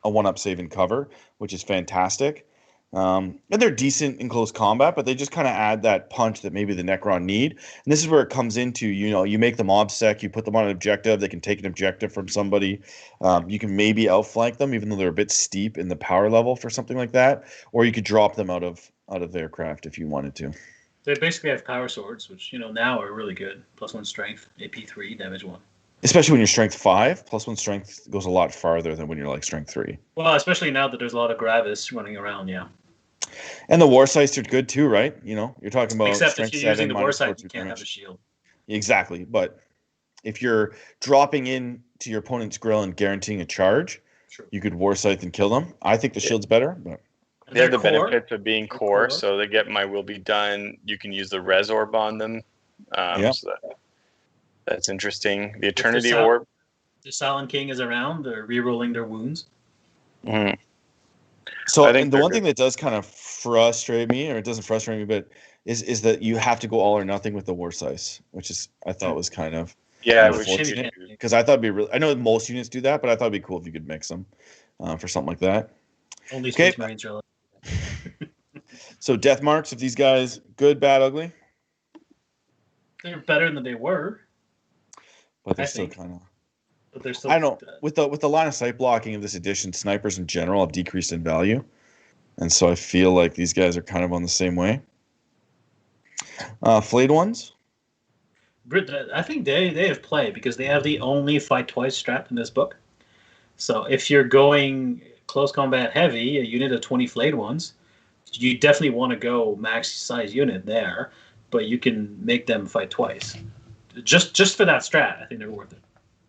1+ save and cover, which is fantastic. And they're decent in close combat, but they just kind of add that punch that maybe the Necron need. And this is where it comes into, you make them obsec, you put them on an objective, they can take an objective from somebody. You can maybe outflank them, even though they're a bit steep in the power level for something like that. Or you could drop them out of aircraft if you wanted to. They basically have power swords, which now are really good. +1 strength, AP 3, damage 1. Especially when you're strength 5, +1 strength goes a lot farther than when you're strength 3. Well, especially now that there's a lot of Gravis running around, yeah. And the Warsights are good too, right? You're talking about except strength if you're using 7, the Warsight, you -4 can't damage. have a shield. Exactly, but if you're dropping in to your opponent's grill and guaranteeing a charge, Sure. you could Warsight and kill them. I think the shield's better, but They have the benefits of being core, so they get my will be done. You can use the Res Orb on them. So that's interesting. The Eternity Orb. The Silent King is around. They're re-rolling their wounds. Mm-hmm. So and the one thing that does kind of frustrate me, or it doesn't frustrate me, but is that you have to go all or nothing with the Warsights, which is I thought was kind of unfortunate, because I thought it'd be really. I know most units do that, but I thought it'd be cool if you could mix them for something like that. Only Space Marines are allowed. So death marks of these guys, good, bad, ugly. They're better than they were, but they're still kind of. But they're still. I don't know. With the line of sight blocking of this edition, snipers in general have decreased in value, and so I feel like these guys are kind of on the same way. Flayed ones. I think they have play because they have the only fight twice strat in this book. So if you're going close combat heavy, a unit of 20 flayed ones, you definitely want to go max size unit there, but you can make them fight twice. Just for that strat, I think they're worth it.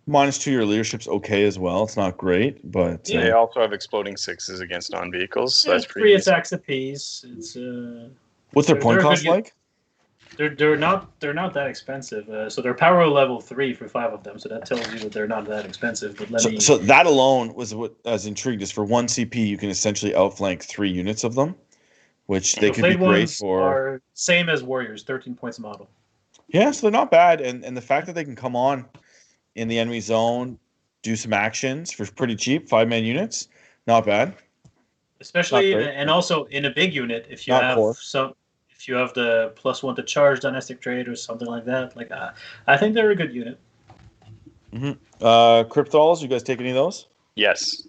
-2 your leadership's okay as well. It's not great, but they also have exploding 6s against non-vehicles. So that's pretty 3 attacks apiece. It's what's their point cost like? They're not that expensive. So they're power level 3 for 5 of them. So that tells you that they're not that expensive. But so that alone was what I was intrigued. Is for 1 CP you can essentially outflank 3 units of them, which they could be great for. Are same as Warriors, 13 points a model. Yeah, so they're not bad, and the fact that they can come on in the enemy zone, do some actions for pretty cheap, 5-man units, not bad. Especially and also in a big unit, if you have the +1 to charge dynastic trade or something like that, I think they're a good unit. Mm-hmm. Cryptals, you guys take any of those? Yes.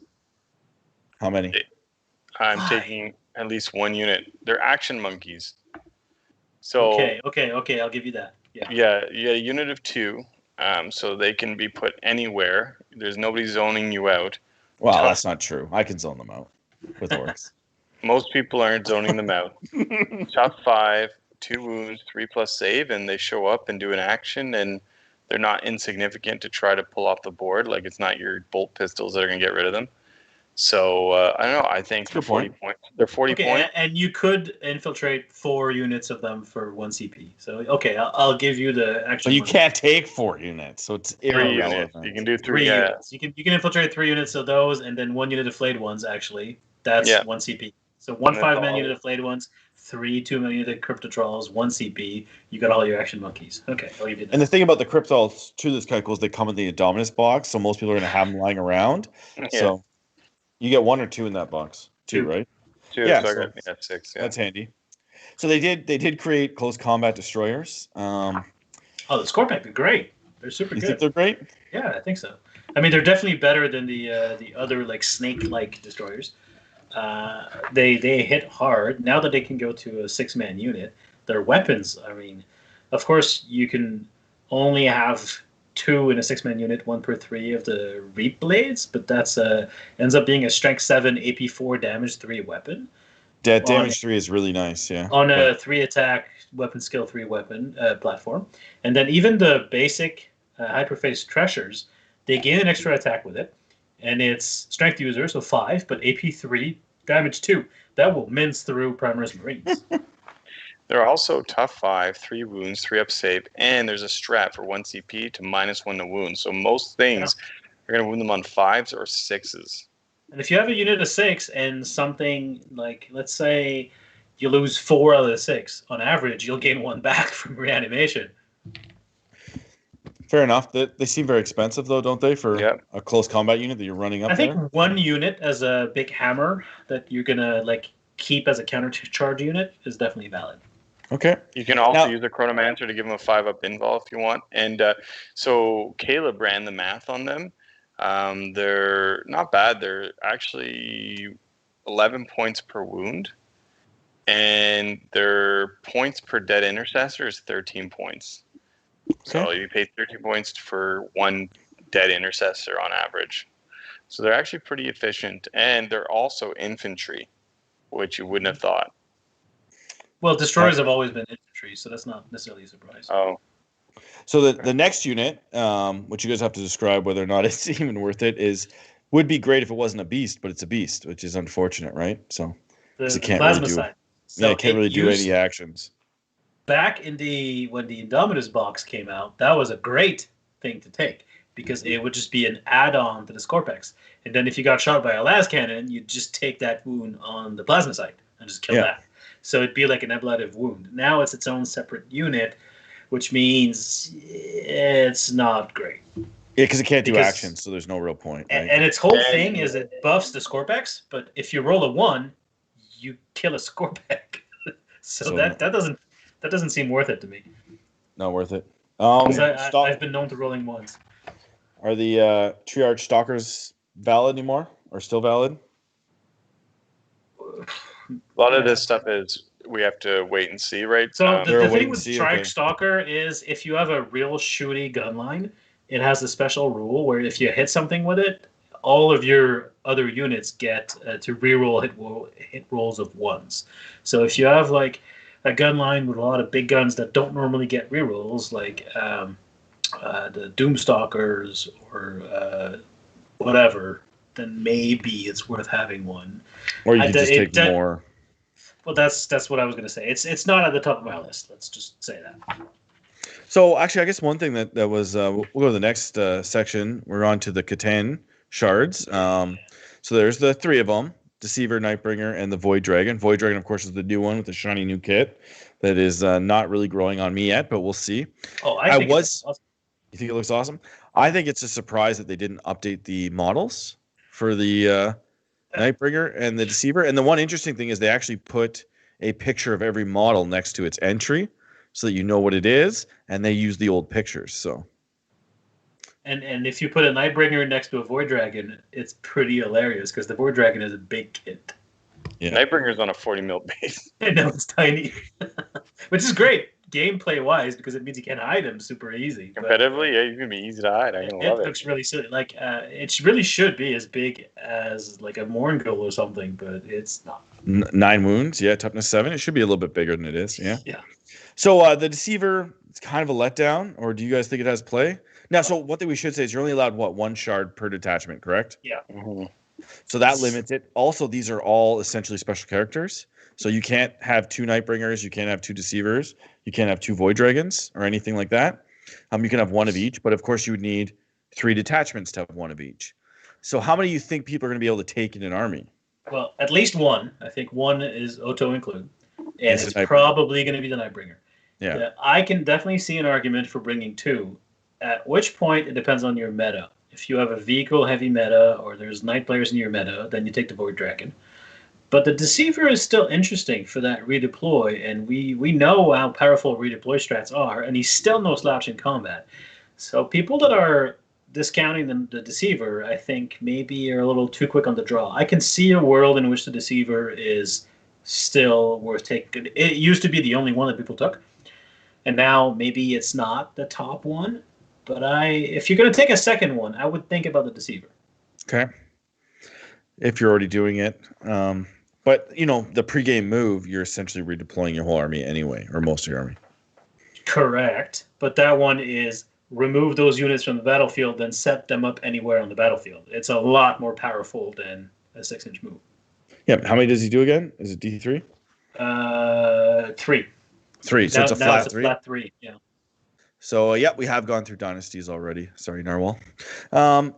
How many? I'm taking at least 1 unit. They're action monkeys. So okay, I'll give you that. Yeah, you get a unit of 2. So they can be put anywhere. There's nobody zoning you out. Well, that's not true. I can zone them out with orcs. Most people aren't zoning them out. Top 5, 2 wounds, 3+ save, and they show up and do an action, and they're not insignificant to try to pull off the board. It's not your bolt pistols that are going to get rid of them. So I don't know. I think That's a for good 40 point. points, they're 40 Okay, points. and you could infiltrate 4 units of them for 1 CP. So okay, I'll give you the But action. you money. can't take 4 units, so it's 3 irrelevant. units. You can do 3. 3 Yeah. units. You can infiltrate 3 units of those, and then 1 unit of flayed ones. Actually, that's Yeah. 1 CP. So one And that's 5-man all. unit of flayed ones, 3 2-man unit of crypto trolls, 1 CP. You got all your action monkeys. Okay, you did that. And the thing about the cryptos to this kind of cool is they come in the Indominus box, so most people are going to have them lying around. Yeah. So you get 1 or 2 in that box. 2, right? 2. Yeah, So I so got 6. Yeah. that's handy. So they did create close combat destroyers. Oh, the Scorpion are great. They're super You good. think they're great? Yeah, I think so. I mean, they're definitely better than the other like snake-like destroyers. They hit hard. Now that they can go to a 6-man unit, their weapons. I mean, of course, you can only have 2 in a 6-man unit, 1 per 3 of the Reap Blades, but that's ends up being a Strength 7, AP 4, Damage 3 weapon Damage 3 is really nice, yeah. on a 3-attack weapon skill 3 weapon platform, and then even the basic Hyperface Treasures, they gain an extra attack with it, and it's Strength user, so 5, but AP 3, Damage 2. That will mince through Primaris Marines. They're also tough 5, 3 wounds, 3 up save, and there's a strat for 1 CP to -1 to wound. So most things are going to wound them on 5s or 6s. And if you have a unit of 6 and something like, let's say you lose 4 out of the 6, on average, you'll gain 1 back from reanimation. Fair enough. They seem very expensive, though, don't they, for Yep. a close combat unit that you're running up I think there? 1 unit as a big hammer that you're going to like keep as a counter charge unit is definitely valid. Okay. You can also Now- use a Chronomancer to give them a 5-up invul if you want. And so Caleb ran the math on them. They're not bad. They're actually 11 points per wound. And their points per dead intercessor is 13 points. So Okay. you pay 13 points for 1 dead intercessor on average. So they're actually pretty efficient. And they're also infantry, which you wouldn't have thought. Well, destroyers have always been infantry, so that's not necessarily a surprise. Oh, So the next unit, which you guys have to describe whether or not it's even worth it, would be great if it wasn't a beast, but it's a beast, which is unfortunate, right? So The it can't plasma really do- side. yeah, it can't really do used- any actions. Back when the Indominus box came out, that was a great thing to take because it would just be an add-on to the Scorpex. And then if you got shot by a las cannon, you'd just take that wound on the plasma site and just kill Yeah. that. So it'd be like an ablative wound. Now it's its own separate unit, which means it's not great. Yeah, because it can't do Because- actions, so there's no real point. Right? And its whole thing is it buffs the Scorpex, but if you roll a 1, you kill a Scorpex. so that doesn't seem worth it to me. Not worth it. 'Cause Stalk- I've been known to rolling 1s. Are the Triarch Stalkers valid anymore? Or still valid? a lot of this stuff is we have to wait and see, right? So They're the a wait thing and with see, Strike okay. Stalker is if you have a real shooty gun line, it has a special rule where if you hit something with it, all of your other units get to reroll hit rolls of 1s. So if you have like a gun line with a lot of big guns that don't normally get rerolls, like the Doomstalkers or whatever, then maybe it's worth having 1. Or you I could d- just it take d- more. Well, that's what I was going to say. It's not at the top of my list. Let's just say that. So actually, I guess one thing that was we'll go to the next section. We're on to the Catan shards. So there's the 3 of them: Deceiver, Nightbringer, and the Void Dragon. Void Dragon, of course, is the new one with the shiny new kit that is not really growing on me yet, but we'll see. Oh, I think was- it's awesome. You think it looks awesome? I think it's a surprise that they didn't update the models for the Nightbringer and the Deceiver. And the one interesting thing is they actually put a picture of every model next to its entry so that you know what it is, and they use the old pictures. So And if you put a Nightbringer next to a Void Dragon, it's pretty hilarious because the Void Dragon is a big kit. yeah. Nightbringer's on a 40 mil base. I know it's tiny, which is great gameplay wise because it means you can hide them super easy. But Competitively, yeah, you can be easy to hide. I can it love it. looks really silly. Like it really should be as big as like a Morngul or something, but it's not. 9 wounds, yeah, toughness 7. It should be a little bit bigger than it is, yeah. Yeah. So the Deceiver, it's kind of a letdown, or do you guys think it has play? Now, so one thing we should say is you're only allowed, 1 shard per detachment, correct? Mhm. So that limits it. Also, these are all essentially special characters. So you can't have 2 Nightbringers, you can't have 2 Deceivers, you can't have 2 Void Dragons or anything like that. You can have 1 of each, but of course you would need 3 detachments to have 1 of each. So how many do you think people are going to be able to take in an army? Well, at least 1. I think 1 is auto include, and it's Nightbringer. probably going to be the Nightbringer. Yeah. I can definitely see an argument for bringing 2. At which point it depends on your meta. If you have a vehicle heavy meta or there's Night players in your meta, then you take the Void Dragon. But the Deceiver is still interesting for that redeploy, and we know how powerful redeploy strats are, and he's still no slouch in combat. So people that are discounting the Deceiver, I think maybe are a little too quick on the draw. I can see a world in which the Deceiver is still worth taking. It used to be the only one that people took, and now maybe it's not the top one. But if you're going to take a second one, I would think about the Deceiver. Okay. If you're already doing it. But, the pregame move, you're essentially redeploying your whole army anyway, or most of your army. Correct. But that one is remove those units from the battlefield, then set them up anywhere on the battlefield. It's a lot more powerful than a 6-inch move. Yeah. How many does he do again? Is it D3? 3. 3. So it's a flat 3? Flat 3, yeah. So, we have gone through Dynasties already. Sorry, Narwhal.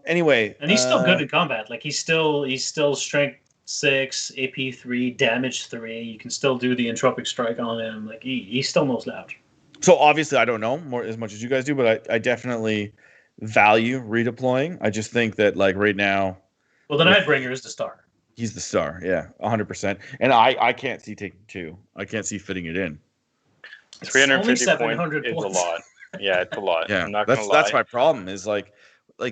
Anyway. And he's still good in combat. Like, he's still strength 6, AP 3, damage 3. You can still do the Entropic Strike on him. Like, he's still no slouch. So, obviously, I don't know more as much as you guys do, but I definitely value redeploying. I just think that, like, right now. Well, the Nightbringer is the star. He's the star, yeah, 100%. And I can't see taking 2. I can't see fitting it in. 350 points is a lot. Yeah, it's a lot. Yeah, I'm not gonna lie. That's my problem. Is like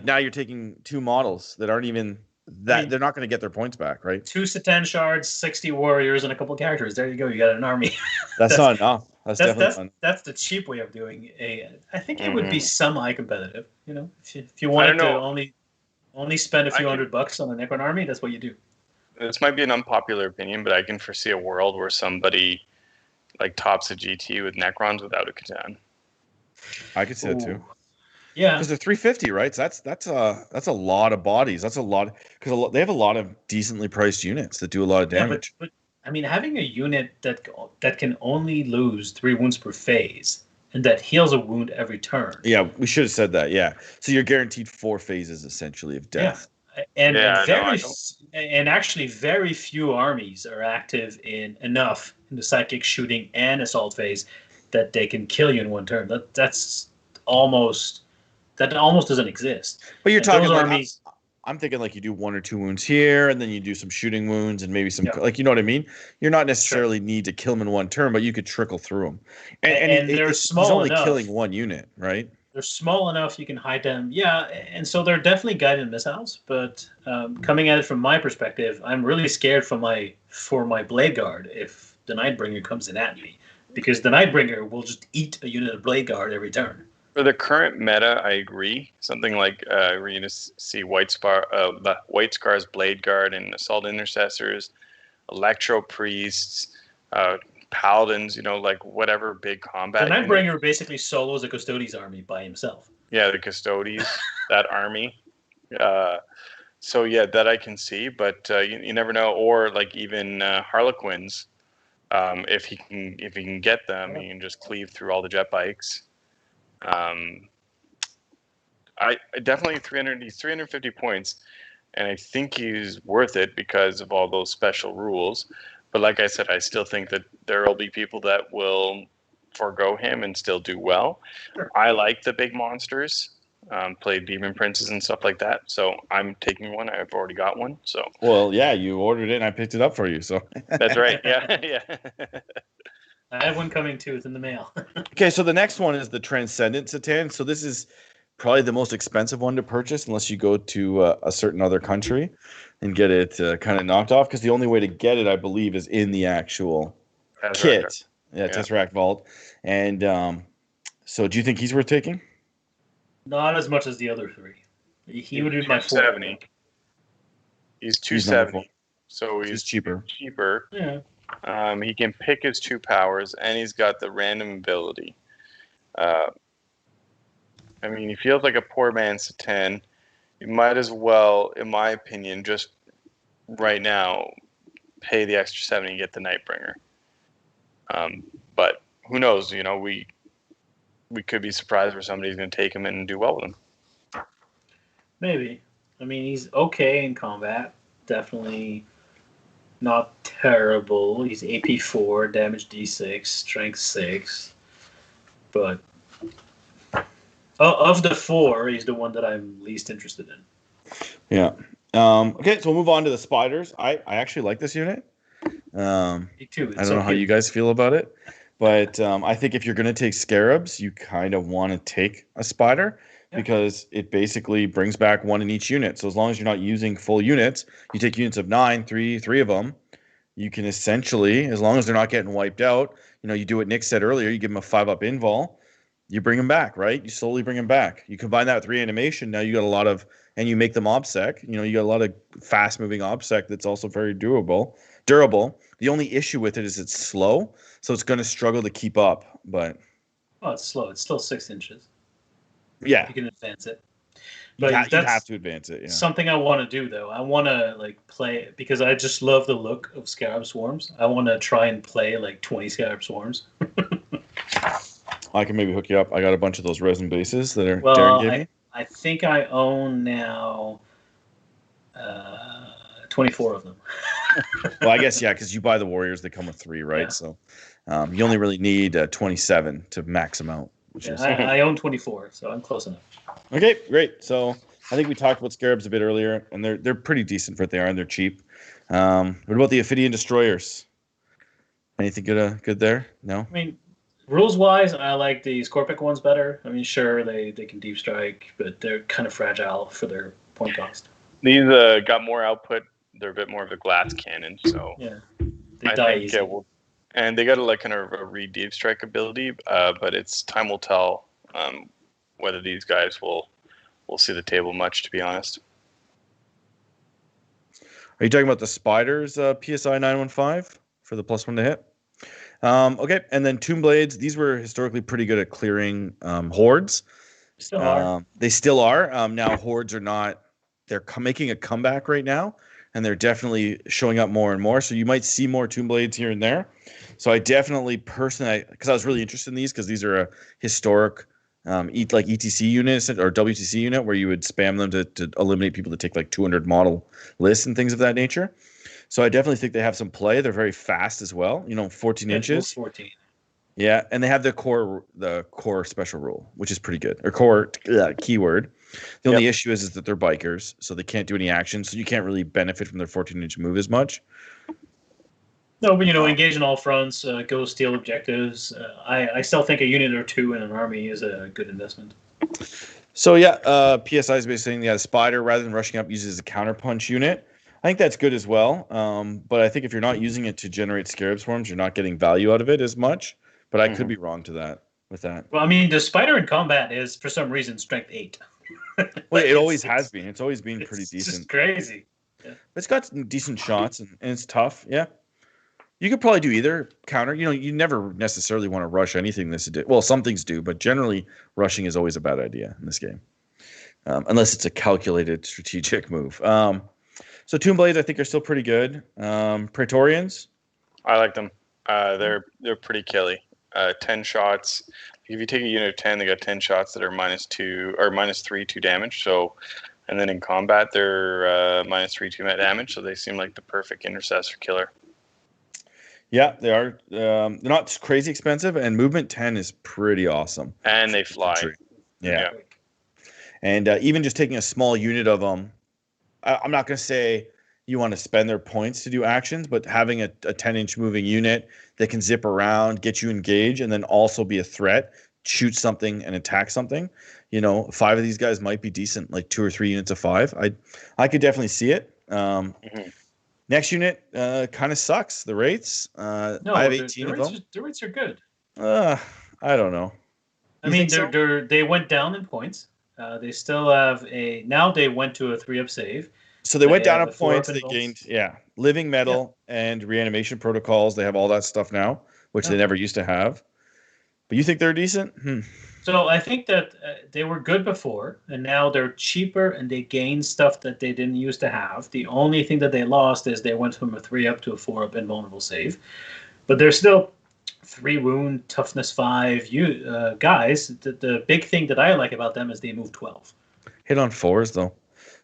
now you're taking 2 models that aren't even that they're not going to get their points back, right? 2 Satan shards, 60 warriors, and a couple characters. There you go. You got an army. That's not enough. That's the cheap way of doing it. I think it would be semi-competitive. If you wanted to only spend a few $100 on a Necron army, that's what you do. This might be an unpopular opinion, but I can foresee a world where somebody like tops a GT with Necrons without a Catan. I could see that too. Yeah, because they're 350, right? So that's a lot of bodies. That's a lot because they have a lot of decently priced units that do a lot of damage. But I mean, having a unit that can only lose 3 wounds per phase and that heals a wound every turn. Yeah, we should have said that. Yeah, so you're guaranteed 4 phases essentially of death. Yeah. And actually, very few armies are active enough in the psychic shooting and assault phase that they can kill you in 1 turn. That almost doesn't exist. But you're talking like armies. I'm thinking like you do 1 or 2 wounds here, and then you do some shooting wounds, and maybe some like you know what I mean. You're not necessarily need to kill them in 1 turn, but you could trickle through them. And they're small. He's only killing 1 unit, right? They're small enough you can hide them. Yeah, and so they're definitely guided missiles. But coming at it from my perspective, I'm really scared for my Blade Guard if the Nightbringer comes in at me, because the Nightbringer will just eat a unit of Blade Guard every turn. For the current meta, I agree. Something like we're going to see White Scar's Blade Guard and Assault Intercessors, Electro Priests, Paladins, like whatever big combat. The Nightbringer basically solos a Custodes army by himself. Yeah, the Custodes, that army. So yeah, that I can see, but you never know. Or like even Harlequins, if he can get them, he can just cleave through all the jet bikes. I definitely 350 points, and I think he's worth it because of all those special rules. But like I said, I still think that there will be people that will forego him and still do well. Sure. I like the big monsters, play Demon Princes and stuff like that. So I'm taking one. I've already got one. So well, yeah, you ordered it and I picked it up for you. So that's right. Yeah. I have one coming too. It's in the mail. Okay, so the next one is the Transcendent Satan. So this is probably the most expensive one to purchase unless you go to a certain other country and get it kind of knocked off, because the only way to get it, I believe, is in the actual kit. Yeah, Tesseract Vault. And so do you think he's worth taking? Not as much as the other 3. He would be my 470. He's 270. So he's cheaper. Yeah. He can pick his 2 powers, and he's got the random ability. I mean, he feels like a poor man's Satan. You might as well, in my opinion, just right now, pay the extra 70 and get the Nightbringer. But who knows? You know, we could be surprised where somebody's going to take him and do well with him. Maybe. I mean, he's okay in combat. Definitely not terrible. He's AP 4, damage D6, strength 6. But of the 4, he's the one that I'm least interested in. Yeah. Okay, so we'll move on to the spiders. I actually like this unit. Me too. I don't know how you guys feel about it, but I think if you're going to take scarabs, you kind of want to take a spider because it basically brings back one in each unit. So as long as you're not using full units, you take units of 9, three of them. You can essentially, as long as they're not getting wiped out, you know, you do what Nick said earlier. You give them a 5-up invul, you bring them back, right? You slowly bring them back. You combine that with reanimation. Now you got a lot of, and you make them obsec. You know, you got a lot of fast-moving obsec that's also very durable. The only issue with it is it's slow, so it's going to struggle to keep up. But it's slow. It's still 6 inches. Yeah, you can advance it. But you have to advance it. Yeah. Something I want to do though. I want to play because I just love the look of Scarab Swarms. I want to try and play 20 Scarab Swarms. I can maybe hook you up. I got a bunch of those resin bases that are Darren gave me. I think I own now 24 of them. Well, I guess, yeah, because you buy the Warriors, they come with 3, right? Yeah. So you only really need 27 to max them out. I own 24, so I'm close enough. Okay, great. So I think we talked about Scarabs a bit earlier, and they're pretty decent for what they are, and they're cheap. What about the Ophidian Destroyers? Anything good there? No? I mean, rules-wise, I like the Scorpic ones better. I mean, sure, they can deep strike, but they're kind of fragile for their point cost. These got more output. They're a bit more of a glass cannon, so yeah, they die easy. And they got a kind of a deep strike ability, but it's time will tell whether these guys will see the table much. To be honest, are you talking about the Spiders PSI 915 for the +1 to hit? Okay, and then Tomb Blades. These were historically pretty good at clearing hordes. Still are. They still are. Now hordes are not. They're making a comeback right now, and they're definitely showing up more and more. So you might see more Tomb Blades here and there. So I definitely personally, because I was really interested in these, because these are a historic ETC unit or WTC unit where you would spam them to eliminate people that take 200 model lists and things of that nature. So I definitely think they have some play. They're very fast as well. 14 inches. 14. Yeah, and they have the core special rule, which is pretty good. Or core keyword. The only issue is that they're bikers, so they can't do any action. So you can't really benefit from their 14-inch move as much. No, but engage on all fronts, go steal objectives. I still think a unit or 2 in an army is a good investment. So yeah, PSI is basically saying a spider rather than rushing up uses a counterpunch unit. I think that's good as well. But I think if you're not using it to generate Scarab Swarms, you're not getting value out of it as much. But I could be wrong with that. Well, I mean, the spider in combat is for some reason strength 8. Well, it always has been. It's always been pretty decent. It's just crazy. Yeah. It's got some decent shots and it's tough. Yeah. You could probably do either counter. You never necessarily want to rush anything this edition. Well, some things do, but generally rushing is always a bad idea in this game. Unless it's a calculated strategic move. So Tomb Blades, I think, are still pretty good. Praetorians? I like them. They're pretty killy. 10 shots. If you take a unit of 10, they got 10 shots that are -2 or -3 2 damage. So, and then in combat, they're -3 2 damage. So they seem like the perfect intercessor killer. Yeah, they are. They're not crazy expensive, and movement 10 is pretty awesome. And they fly. Yeah. And even just taking a small unit of them, I'm not going to say you want to spend their points to do actions, but having a 10-inch moving unit that can zip around, get you engaged, and then also be a threat, shoot something and attack something. 5 of these guys might be decent, 2 or 3 units of 5. I could definitely see it. Next unit kind of sucks. The rates. I have 18 of them. The rates are good. I don't know. I mean, they went down in points. They still have now they went to a 3-up save. So they went down a point. They gained, living metal and reanimation protocols. They have all that stuff now, which they never used to have. But you think they're decent? So I think that they were good before, and now they're cheaper, and they gain stuff that they didn't used to have. The only thing that they lost is they went from a 3-up to a 4-up invulnerable save. But they're still 3 wound, toughness 5 guys. The big thing that I like about them is they move 12. Hit on 4s, though.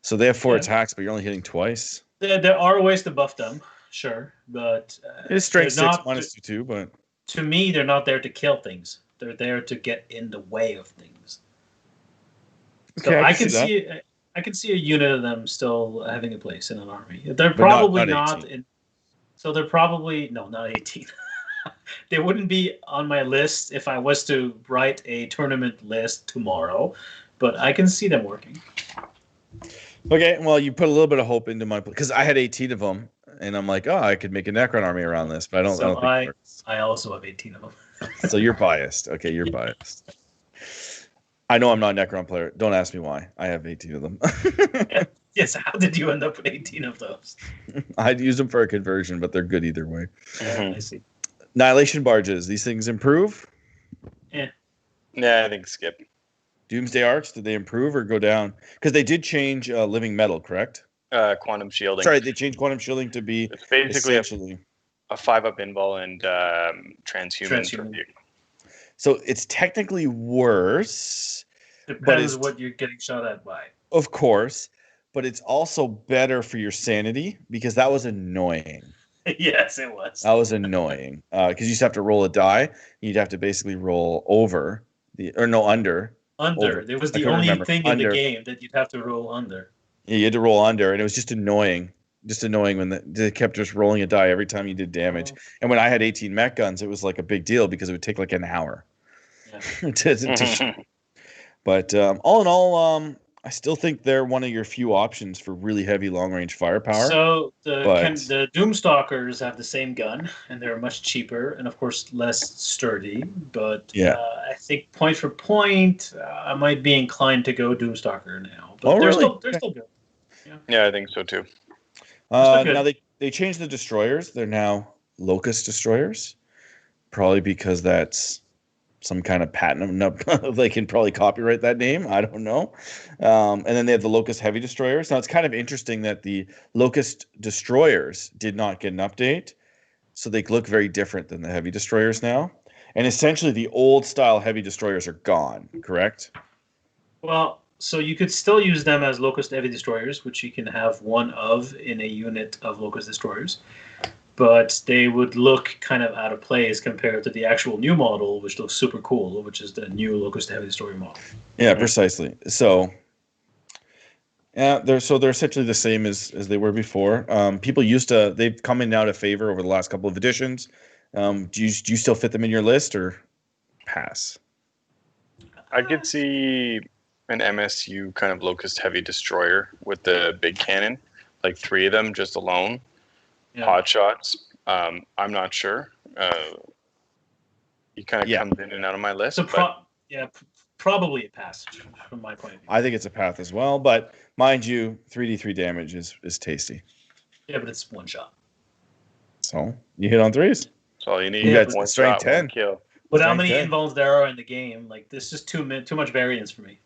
So they have 4 attacks, but you're only hitting twice. There are ways to buff them, sure. But it is strength 6 minus 2, but... To me, they're not there to kill things. They're there to get in the way of things. So okay, I can see a unit of them still having a place in an army. They're But probably not not in. So they're probably not 18. They wouldn't be on my list if I was to write a tournament list tomorrow, but I can see them working. Okay, well, you put a little bit of hope into my... Because I had 18 of them, and I'm like, I could make a Necron army around this, but I don't think it works. I also have 18 of them. So you're biased. Okay, you're biased. I know I'm not a Necron player. Don't ask me why. I have 18 of them. Yes, how did you end up with 18 of those? I'd use them for a conversion, but they're good either way. I see. Annihilation barges. These things improve? Yeah, I think skip. Doomsday Arcs, did they improve or go down? Because they did change living metal, correct? Quantum shielding. Sorry, they changed quantum shielding to be it's basically essentially a 5-up invul and transhuman. So it's technically worse. Depends what you're getting shot at by. Of course, but it's also better for your sanity because that was annoying. Yes, it was. That was annoying because you used to have to roll a die. You'd have to basically roll under. Under. Over. There was the only thing in the game that you'd have to roll under. Yeah, you had to roll under, and it was just annoying. Just annoying when they kept just rolling a die every time you did damage. And when I had 18 mech guns, it was like a big deal because it would take like an hour. Yeah. But all in all, I still think they're one of your few options for really heavy long-range firepower. So the Doomstalkers have the same gun, and they're much cheaper, and of course less sturdy. But I think point for point, I might be inclined to go Doomstalker now. But they're still good. Yeah, I think so too. Now they changed the destroyers. They're now Locus destroyers, probably because that's some kind of patent. They can probably copyright that name. I don't know. And then they have the Locust heavy destroyers. Now it's kind of interesting that the Locust destroyers did not get an update, so they look very different than the heavy destroyers now. And essentially, the old style heavy destroyers are gone. Correct? Well, so you could still use them as Locust heavy destroyers, which you can have one of in a unit of Locust destroyers. But they would look kind of out of place compared to the actual new model, which looks super cool, which is the new Locust Heavy Destroyer model. Yeah, precisely. So, they're essentially the same as they were before. People they've come in out of favor over the last couple of editions. Do you still fit them in your list or pass? I could see an MSU kind of Locust Heavy Destroyer with the big cannon, like 3 of them just alone. Yeah. Hot shots. I'm not sure. He kind of comes in and out of my list. So probably a pass from my point of view. I think it's a path as well, but mind you, 3d3 damage is tasty. Yeah, but it's one shot. So you hit on 3s. That's all you need. You got one strength 10. One kill. But how many invuls there are in the game? Like this is too much variance for me.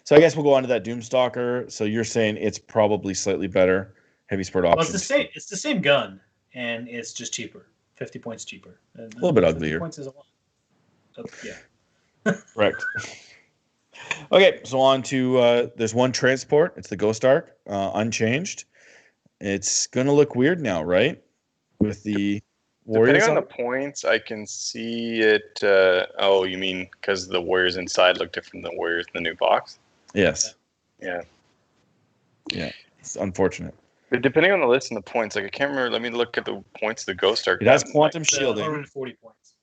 So I guess we'll go on to that Doomstalker. So you're saying it's probably slightly better. Heavy sport option. Well, it's the same gun, and it's just cheaper. 50 points cheaper. A little bit uglier. 50 points is a lot. So, yeah. Correct. Okay, so on to there's one transport. It's the Ghost Ark, unchanged. It's gonna look weird now, right? With the Warriors. Depending on the points, I can see it. You mean because the Warriors inside look different than the Warriors in the new box? Yes. Yeah. Yeah. It's unfortunate. But depending on the list and the points, like I can't remember. Let me look at the points of the Ghost Ark. It has quantum shielding. 140 points.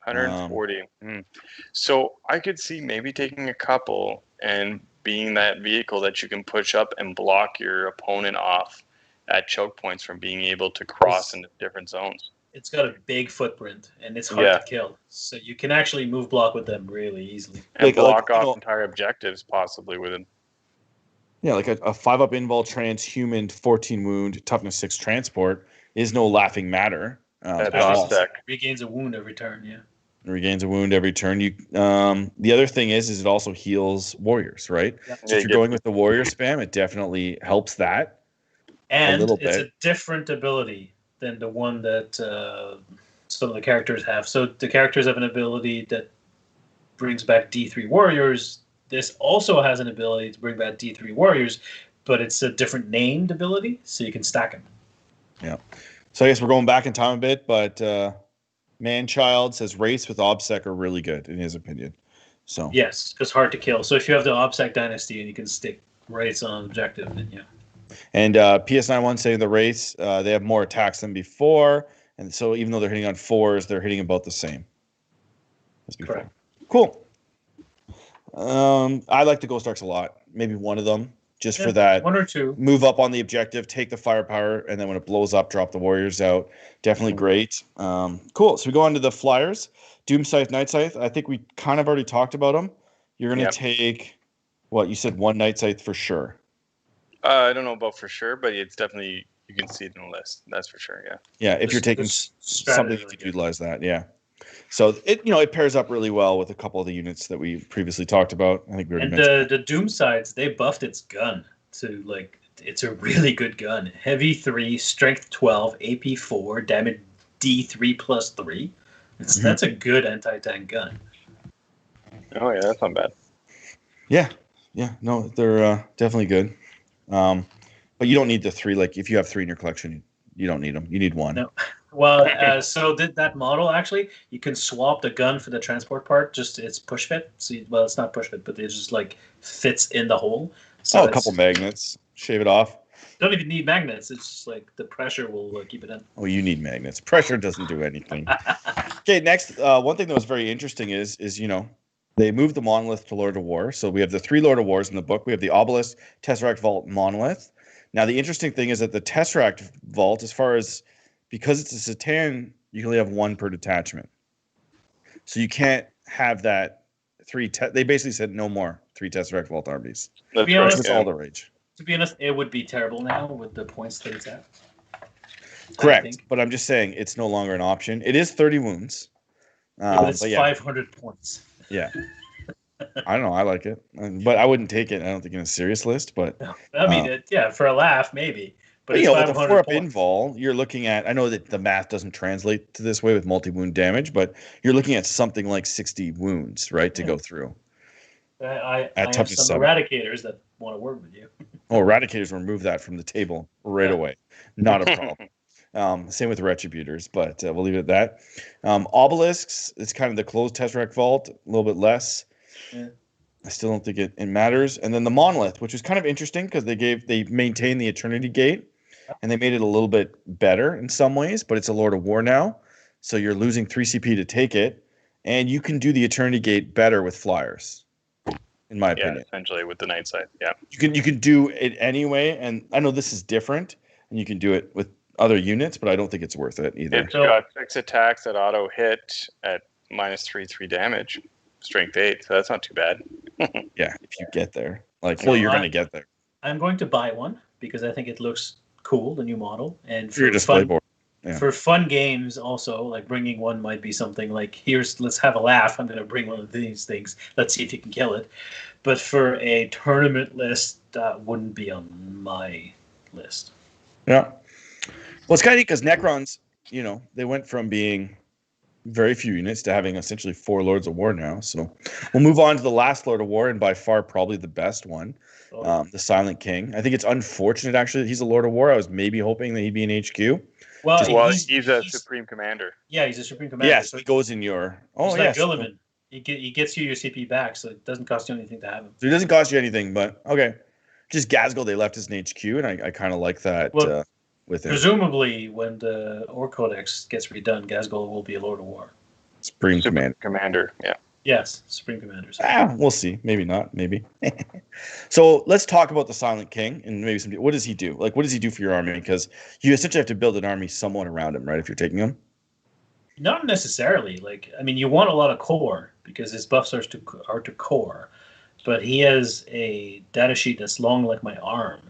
140. So I could see maybe taking a couple and being that vehicle that you can push up and block your opponent off at choke points from being able to cross into different zones. It's got a big footprint and it's hard to kill. So you can actually move block with them really easily. And block off entire objectives possibly with it. Yeah, like a 5-up invul transhuman 14 wound toughness 6 transport is no laughing matter. That's deck regains a wound every turn. Yeah. regains a wound every turn. You the other thing is it also heals warriors, right? Yep. So if you're going with the warrior spam, it definitely helps that And a little it's bit. a different ability than the one that some of the characters have. So the characters have an ability that brings back D3 warriors. This also has an ability to bring back D3 warriors, but it's a different named ability, so you can stack them. Yeah. So I guess we're going back in time a bit, but Manchild says Wraiths with OBSEC are really good in his opinion. So Yes, because hard to kill. So if you have the OBSEC Dynasty and you can stick Wraiths on objective, then yeah. And PS91 saying the Wraiths, they have more attacks than before, and so even though they're hitting on 4s, they're hitting about the same as before. Correct. Cool. I like the Ghost Arcs a lot. Maybe one of them, just for that. One or two. Move up on the objective, take the firepower, and then when it blows up, drop the warriors out. Definitely great. Cool. So we go on to the flyers. Doom Scythe, Night Scythe. I think we kind of already talked about them. You're going to take, what, you said one Night Scythe for sure. I don't know about for sure, but it's definitely, you can see it in the list. That's for sure, yeah. Yeah, if you're taking something, you could utilize that, yeah. So it pairs up really well with a couple of the units that we previously talked about. I think we already mentioned. The Doom Sides, they buffed its gun to it's a really good gun. Heavy 3, strength 12, AP 4, damage D3 plus 3. That's a good anti-tank gun. Oh yeah, that's not bad. Yeah, no, they're definitely good. But you don't need the 3. Like if you have 3 in your collection, you don't need them. You need 1. No. Well, so that model actually, you can swap the gun for the transport part. Just it's push fit. So it's not push fit, but it just fits in the hole. So a couple magnets, shave it off. Don't even need magnets. It's just the pressure will keep it in. Oh, you need magnets. Pressure doesn't do anything. Okay, next, one thing that was very interesting is they moved the monolith to Lord of War. So we have the 3 Lord of Wars in the book. We have the Obelisk, Tesseract Vault, Monolith. Now the interesting thing is that the Tesseract Vault, because it's a Satan, you can only have 1 per detachment. So you can't have that 3. They basically said no more 3 Tesseract Vault armies. That's all the rage. To be honest, it would be terrible now with the points that it's at. Correct, but I'm just saying it's no longer an option. It is 30 wounds. But it's 500 points. Yeah. I don't know. I like it, but I wouldn't take it. I don't think in a serious list. But no. I mean, for a laugh, maybe. But with a 4-up invul, you're looking at. I know that the math doesn't translate to this way with multi-wound damage, but you're looking at something like 60 wounds, right, to go through. I have some eradicators that want to work with you. Oh, eradicators will remove that from the table right away. Not a problem. Same with retributors, but we'll leave it at that. Obelisks, it's kind of the closed Tesseract Vault, a little bit less. Yeah. I still don't think it matters. And then the Monolith, which was kind of interesting because they maintained the Eternity Gate, and they made it a little bit better in some ways, but it's a Lord of War now, so you're losing 3 CP to take it, and you can do the Eternity Gate better with flyers, in my opinion. Yeah, essentially with the Night Scythe, yeah. You can do it anyway, and I know this is different, and you can do it with other units, but I don't think it's worth it either. It's got 6 attacks that auto hit at -3 damage, strength 8, so that's not too bad. Yeah, if you get there. You're going to get there. I'm going to buy one because I think it looks cool, the new model. And for your display board. Yeah. For fun games also, bringing one might be something let's have a laugh. I'm going to bring one of these things. Let's see if you can kill it. But for a tournament list, that wouldn't be on my list. Yeah. Well, it's kind of neat because Necrons, they went from being very few units to having essentially 4 Lords of War now. So we'll move on to the last Lord of War, and by far probably the best one, the Silent King. I think it's unfortunate, actually, that he's a Lord of War. I was maybe hoping that he'd be in HQ. Well, he's a Supreme Commander. Yeah, he's a Supreme Commander. Yeah, so he goes in your... Oh, yeah. Gilliman. He gets you your CP back, so it doesn't cost you anything to have him. So it doesn't cost you anything, but okay. Just Gazgul, they left as an HQ, and I kind of like that with him. Presumably, when the Orc Codex gets redone, Gazgul will be a Lord of War. Supreme Commander, yeah. Yes, Supreme Commanders. We'll see. Maybe not. Maybe. So let's talk about the Silent King and maybe what does he do? What does he do for your army? Because you essentially have to build an army somewhat around him, right? If you're taking him. Not necessarily. You want a lot of core because his buffs are to core, but he has a data sheet that's long like my arm.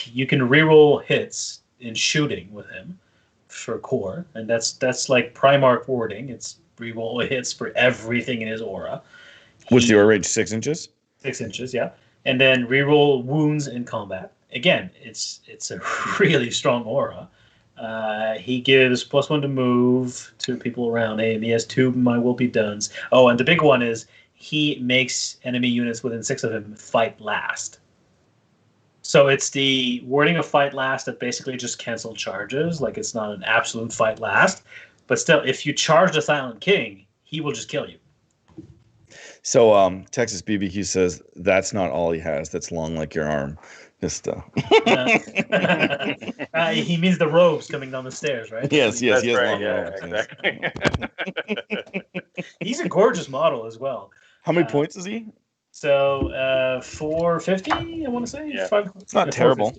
You can reroll hits in shooting with him for core, and that's like Primarch wording. It's reroll hits for everything in his aura. What's the aura range? 6 inches? 6 inches, yeah. And then reroll wounds in combat. Again, it's a really strong aura. He gives +1 to move to people around him. He has 2 My Will Be Dones. Oh, and the big one is he makes enemy units within 6 of him fight last. So it's the wording of fight last that basically just cancel charges. Like, it's not an absolute fight last. But still, if you charge the Silent King, he will just kill you. So Texas BBQ says that's not all he has. That's long like your arm. Just He means the robes coming down the stairs, right? yes, That's he has right. long Yeah, arms. exactly. He's a gorgeous model as well. How many points is he? So 450, I want to say. Yeah. It's not terrible.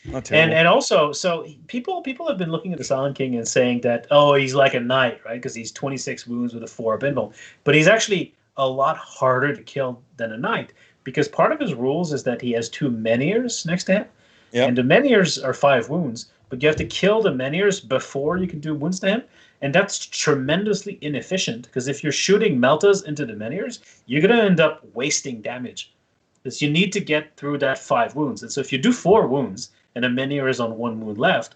Not terrible. And also, so people have been looking at the Silent King and saying that, oh, he's like a knight, right? Because he's 26 wounds with a 4-up invul. But he's actually a lot harder to kill than a knight, because part of his rules is that he has 2 Menhirs next to him. Yep. And the Menhirs are 5 wounds, but you have to kill the Menhirs before you can do wounds to him. And that's tremendously inefficient, because if you're shooting Meltas into the Menhirs, you're going to end up wasting damage. Because you need to get through that 5 wounds. And so if you do 4 wounds and a Menhir is on 1 wound left,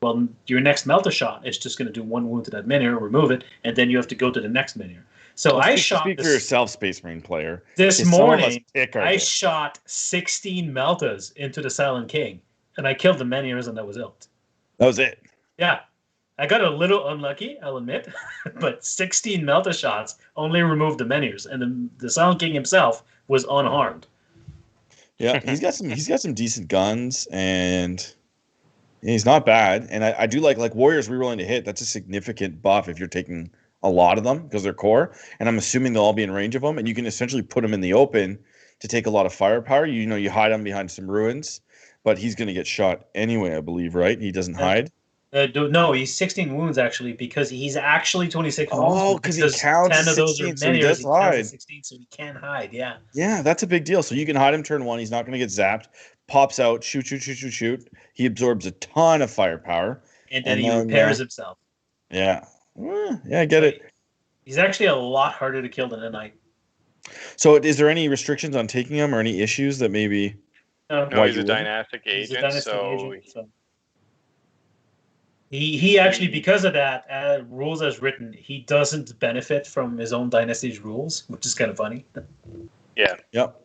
well, your next Melta shot is just going to do 1 wound to that Menhir, remove it, and then you have to go to the next Menhir. So I shot. Speak for yourself, Space Marine player. This morning, I shot 16 Meltas into the Silent King, and I killed the Menhirs, and that was it. That was it. Yeah. I got a little unlucky, I'll admit, but 16 Melta shots only removed the Menhirs, and the Silent King himself was unharmed. Yeah, he's got some decent guns, and he's not bad. And I do like Warriors rerolling to hit. That's a significant buff if you're taking a lot of them because they're core, and I'm assuming they'll all be in range of them, and you can essentially put them in the open to take a lot of firepower. You hide them behind some ruins, but he's going to get shot anyway, I believe, right? He doesn't hide. No, he's 16 wounds actually, because he's actually 26 wounds. Oh, because he counts 10 of those 16, are so he Menhirs. does He counts hide. as 16, so he can't hide. Yeah. Yeah, that's a big deal. So you can hide him turn 1. He's not going to get zapped. Pops out, shoot. He absorbs a ton of firepower, And then he repairs himself. Yeah, yeah, I get it. He's actually a lot harder to kill than a knight. So is there any restrictions on taking him, or any issues that maybe? No, he's a dynastic agent, so he actually, because of that, rules as written, he doesn't benefit from his own dynasty's rules, which is kind of funny. Yeah. Yep.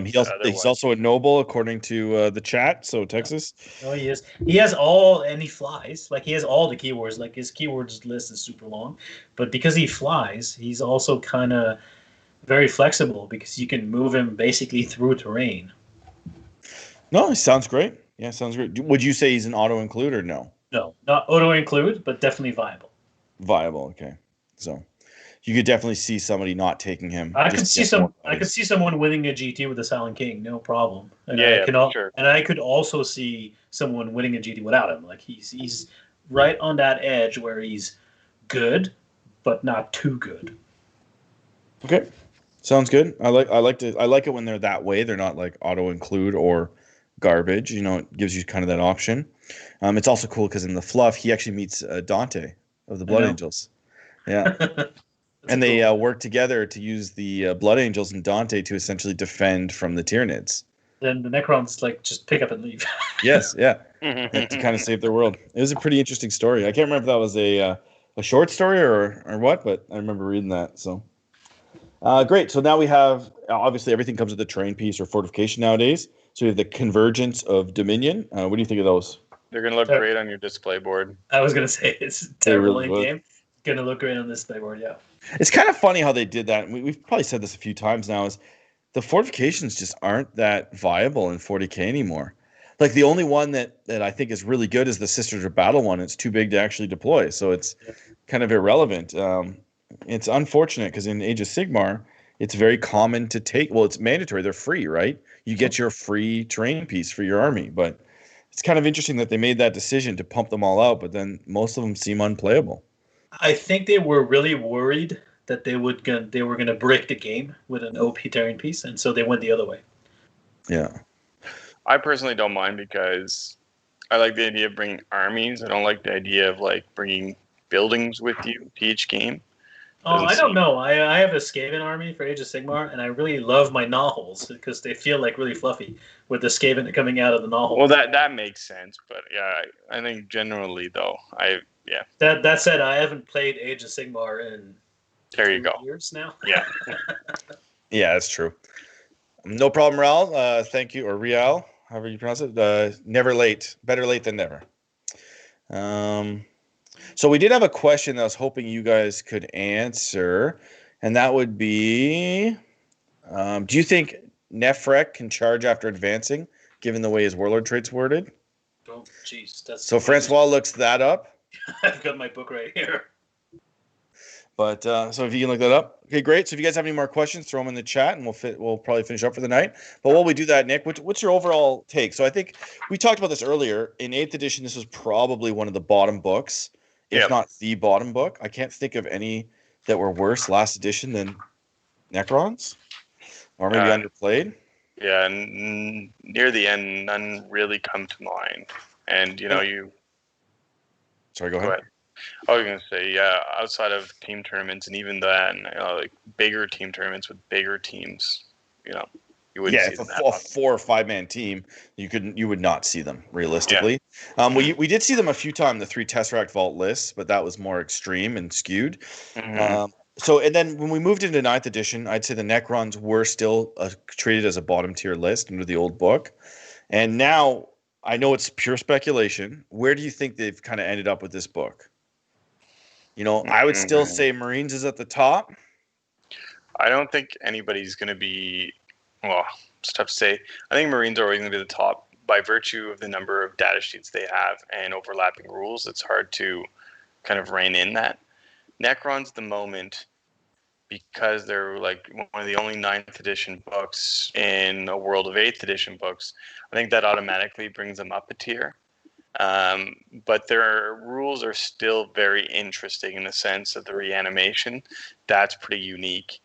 He's also a noble, according to the chat. So Texas. Oh, he is. He has all, and he flies. Like, he has all the keywords. Like, his keywords list is super long, but because he flies, he's also kind of very flexible, because you can move him basically through terrain. No, it sounds great. Yeah, sounds great. Would you say he's an auto include or no? No, not auto include, but definitely viable. Viable, okay. So you could definitely see somebody not taking him. I could see someone winning a GT with the Silent King, no problem. And sure. And I could also see someone winning a GT without him. Like, he's right on that edge where he's good, but not too good. Okay, sounds good. I like it when they're that way. They're not like auto include or garbage. It gives you kind of that option. It's also cool because in the fluff, he actually meets Dante of the Blood Angels. Yeah. And they work together to use the Blood Angels and Dante to essentially defend from the Tyranids. Then the Necrons just pick up and leave. Yes, yeah. To kind of save their world. It was a pretty interesting story. I can't remember if that was a short story or what, but I remember reading that. So great. So now we have, obviously everything comes with a terrain piece or fortification nowadays. So we have the Convergence of Dominion. What do you think of those? They're going to look great on your display board. I was going to say, it's terrible in game. It's going to look great on this display board, yeah. It's kind of funny how they did that. We've probably said this a few times now, is the fortifications just aren't that viable in 40k anymore. Like, the only one that I think is really good is the Sisters of Battle one. It's too big to actually deploy, so it's kind of irrelevant. It's unfortunate because in Age of Sigmar, it's very common to take. Well, it's mandatory. They're free, right? You get your free terrain piece for your army, but it's kind of interesting that they made that decision to pump them all out, but then most of them seem unplayable. I think they were really worried that they were going to break the game with an OP terrain piece, and so they went the other way. Yeah. I personally don't mind because I like the idea of bringing armies. I don't like the idea of bringing buildings with you to each game. Oh, I don't know. I have a Skaven army for Age of Sigmar, and I really love my Nahals because they feel like really fluffy with the Skaven coming out of the Nahal. Well, that makes sense, but yeah, I think generally though, That said, I haven't played Age of Sigmar in there you go. years now. Yeah. Yeah, that's true. No problem, Raul. Thank you, or Rial, however you pronounce it. Never late. Better late than never. So we did have a question that I was hoping you guys could answer, and that would be, do you think Nefrek can charge after advancing, given the way his warlord trait's worded? Oh, jeez. That's so Francois looks that up. I've got my book right here. But so if you can look that up. Okay, great. So if you guys have any more questions, throw them in the chat, and we'll probably finish up for the night. But while we do that, Nick, what's your overall take? So I think we talked about this earlier. In 8th edition, this was probably one of the bottom books, if not the bottom book. I can't think of any that were worse last edition than Necrons, or maybe underplayed. Yeah, and near the end, none really come to mind. And Sorry, go ahead. I was going to say, yeah, outside of team tournaments and even then, like bigger team tournaments with bigger teams, you wouldn't see them. Yeah, if a 4 or 5 man team, you would not see them realistically. Yeah. We did see them a few times, the 3 Tesseract Vault lists, but that was more extreme and skewed. Mm-hmm. And then when we moved into 9th edition, I'd say the Necrons were still treated as a bottom tier list under the old book. And now, I know it's pure speculation. Where do you think they've kind of ended up with this book? I would still say Marines is at the top. I don't think anybody's going to be, well, it's tough to say. I think Marines are always going to be the top by virtue of the number of data sheets they have and overlapping rules. It's hard to kind of rein in that. Necrons at the moment, because they're like one of the only 9th edition books in a world of 8th edition books, I think that automatically brings them up a tier. But their rules are still very interesting in the sense of the reanimation. That's pretty unique.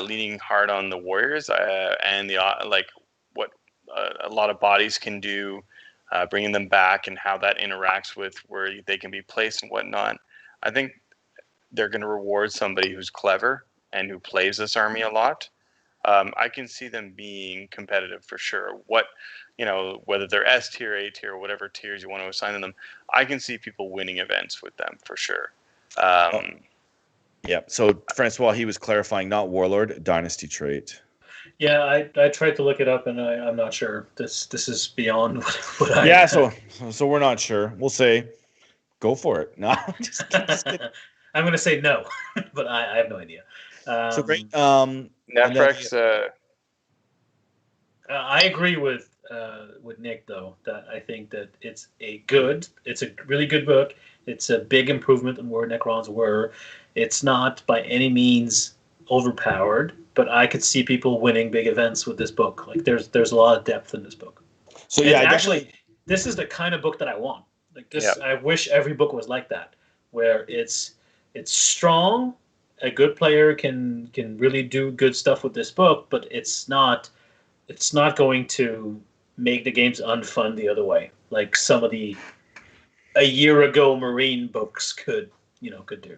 Leaning hard on the warriors and what a lot of bodies can do, bringing them back and how that interacts with where they can be placed and whatnot. I think they're going to reward somebody who's clever and who plays this army a lot. I can see them being competitive for sure. Whether they're S tier, A tier, or whatever tiers you want to assign them, I can see people winning events with them for sure. Yeah. So Francois, he was clarifying not warlord, dynasty trait. Yeah, I tried to look it up, and I'm not sure. This is beyond what I. Yeah. So we're not sure. We'll say, go for it. No, just I'm going to say no, but I have no idea. So great. Nefrek's. I agree with Nick though, that I think that it's a really good book. It's a big improvement on where Necrons were. It's not by any means overpowered, but I could see people winning big events with this book. Like there's a lot of depth in this book. So yeah, actually, this is the kind of book that I want. Like this, I wish every book was like that, where it's strong. A good player can really do good stuff with this book, but it's not going to make the games unfun the other way, like some of the a year ago Marine books could do.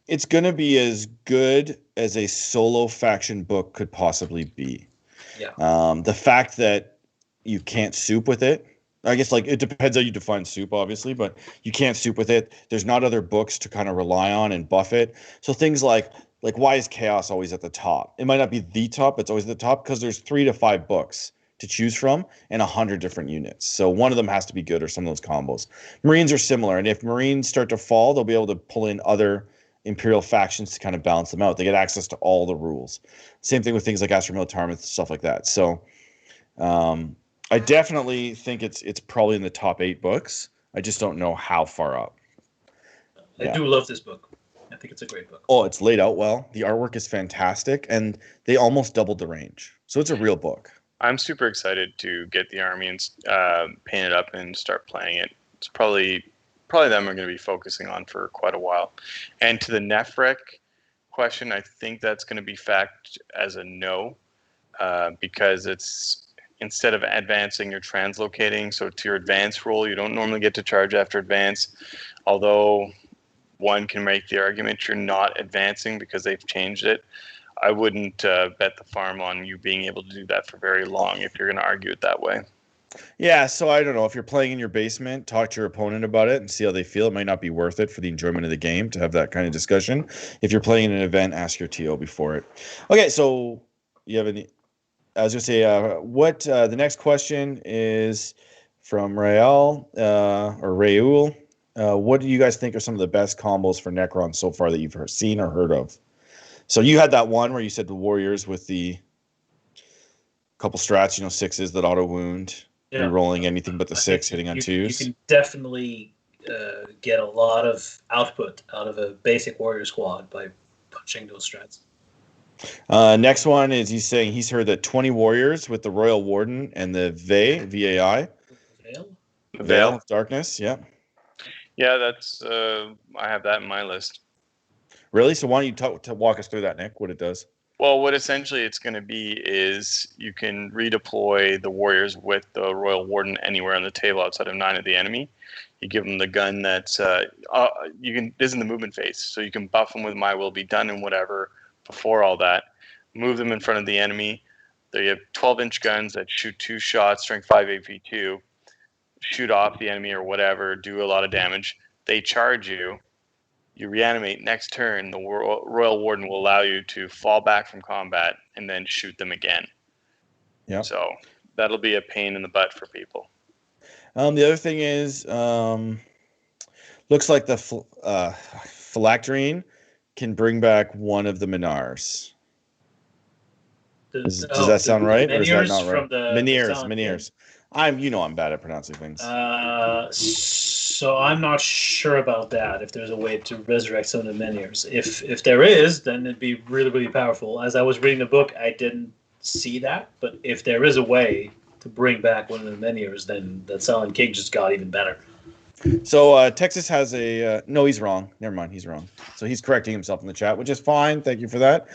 It's going to be as good as a solo faction book could possibly be. Yeah. The fact that you can't soup with it, I guess, like, it depends how you define soup, obviously, but you can't soup with it. There's not other books to kind of rely on and buff it. So things like why is Chaos always at the top? It might not be the top, but it's always at the top because there's 3 to 5 books to choose from and 100 different units. So one of them has to be good, or some of those combos. Marines are similar, and if Marines start to fall, they'll be able to pull in other Imperial factions to kind of balance them out. They get access to all the rules. Same thing with things like Astra Militarum and stuff like that. So I definitely think it's probably in the top 8 books. I just don't know how far up. I do love this book. I think it's a great book. Oh, it's laid out well. The artwork is fantastic, and they almost doubled the range. So it's a real book. I'm super excited to get the army and paint it up and start playing it. It's probably them we're going to be focusing on for quite a while. And to the Nefrek question, I think that's going to be fact as a no, because it's instead of advancing, you're translocating. So to your advance roll, you don't normally get to charge after advance, although one can make the argument you're not advancing because they've changed it. I wouldn't bet the farm on you being able to do that for very long if you're going to argue it that way. Yeah, so I don't know. If you're playing in your basement, talk to your opponent about it and see how they feel. It might not be worth it for the enjoyment of the game to have that kind of discussion. If you're playing in an event, ask your TO before it. Okay, so you have any... I was going to say, the next question is from Raul. What do you guys think are some of the best combos for Necron so far that you've seen or heard of? So you had that one where you said the Warriors with the couple strats, 6s that auto wound, re-rolling anything but the 6, hitting on 2s. You can definitely get a lot of output out of a basic Warrior squad by punching those strats. Next one is he's saying he's heard that 20 Warriors with the Royal Warden and the VAI. Veil of Darkness, yeah. Yeah, that's I have that in my list. Really? So why don't you walk us through that, Nick, what it does? Well, what essentially it's going to be is you can redeploy the Warriors with the Royal Warden anywhere on the table outside of 9 of the enemy. You give them the gun that's is in the movement phase, so you can buff them with My Will Be Done and whatever before all that. Move them in front of the enemy. There you have 12-inch guns that shoot 2 shots, strength 5 AP2, shoot off the enemy or whatever, do a lot of damage. They charge you. You reanimate next turn. The Royal Warden will allow you to fall back from combat and then shoot them again. Yeah. So that'll be a pain in the butt for people. The other thing is, looks like the Phylacterine can bring back one of the Menhirs. Does that sound right, or is that not right? Menhirs. I'm bad at pronouncing things. So I'm not sure about that. If there's a way to resurrect some of the Menhirs, if there is, then it'd be really, really powerful. As I was reading the book, I didn't see that, but if there is a way to bring back one of the Menhirs, then that Silent King just got even better. So Texas has a no, he's wrong. Never mind, he's wrong. So he's correcting himself in the chat, which is fine. Thank you for that.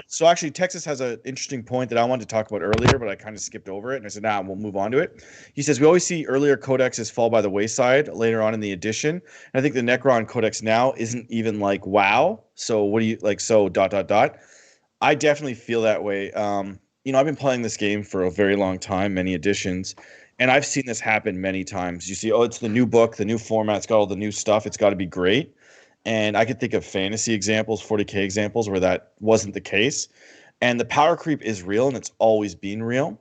So actually, Texas has an interesting point that I wanted to talk about earlier, but I kind of skipped over it, and I said, we'll move on to it. He says we always see earlier codexes fall by the wayside later on in the edition, and I think the Necron codex now isn't even like wow. So what do you like? So ... I definitely feel that way. I've been playing this game for a very long time, many editions. And I've seen this happen many times. You see, it's the new book, the new format, it's got all the new stuff, it's got to be great. And I could think of fantasy examples, 40K examples where that wasn't the case. And the power creep is real, and it's always been real.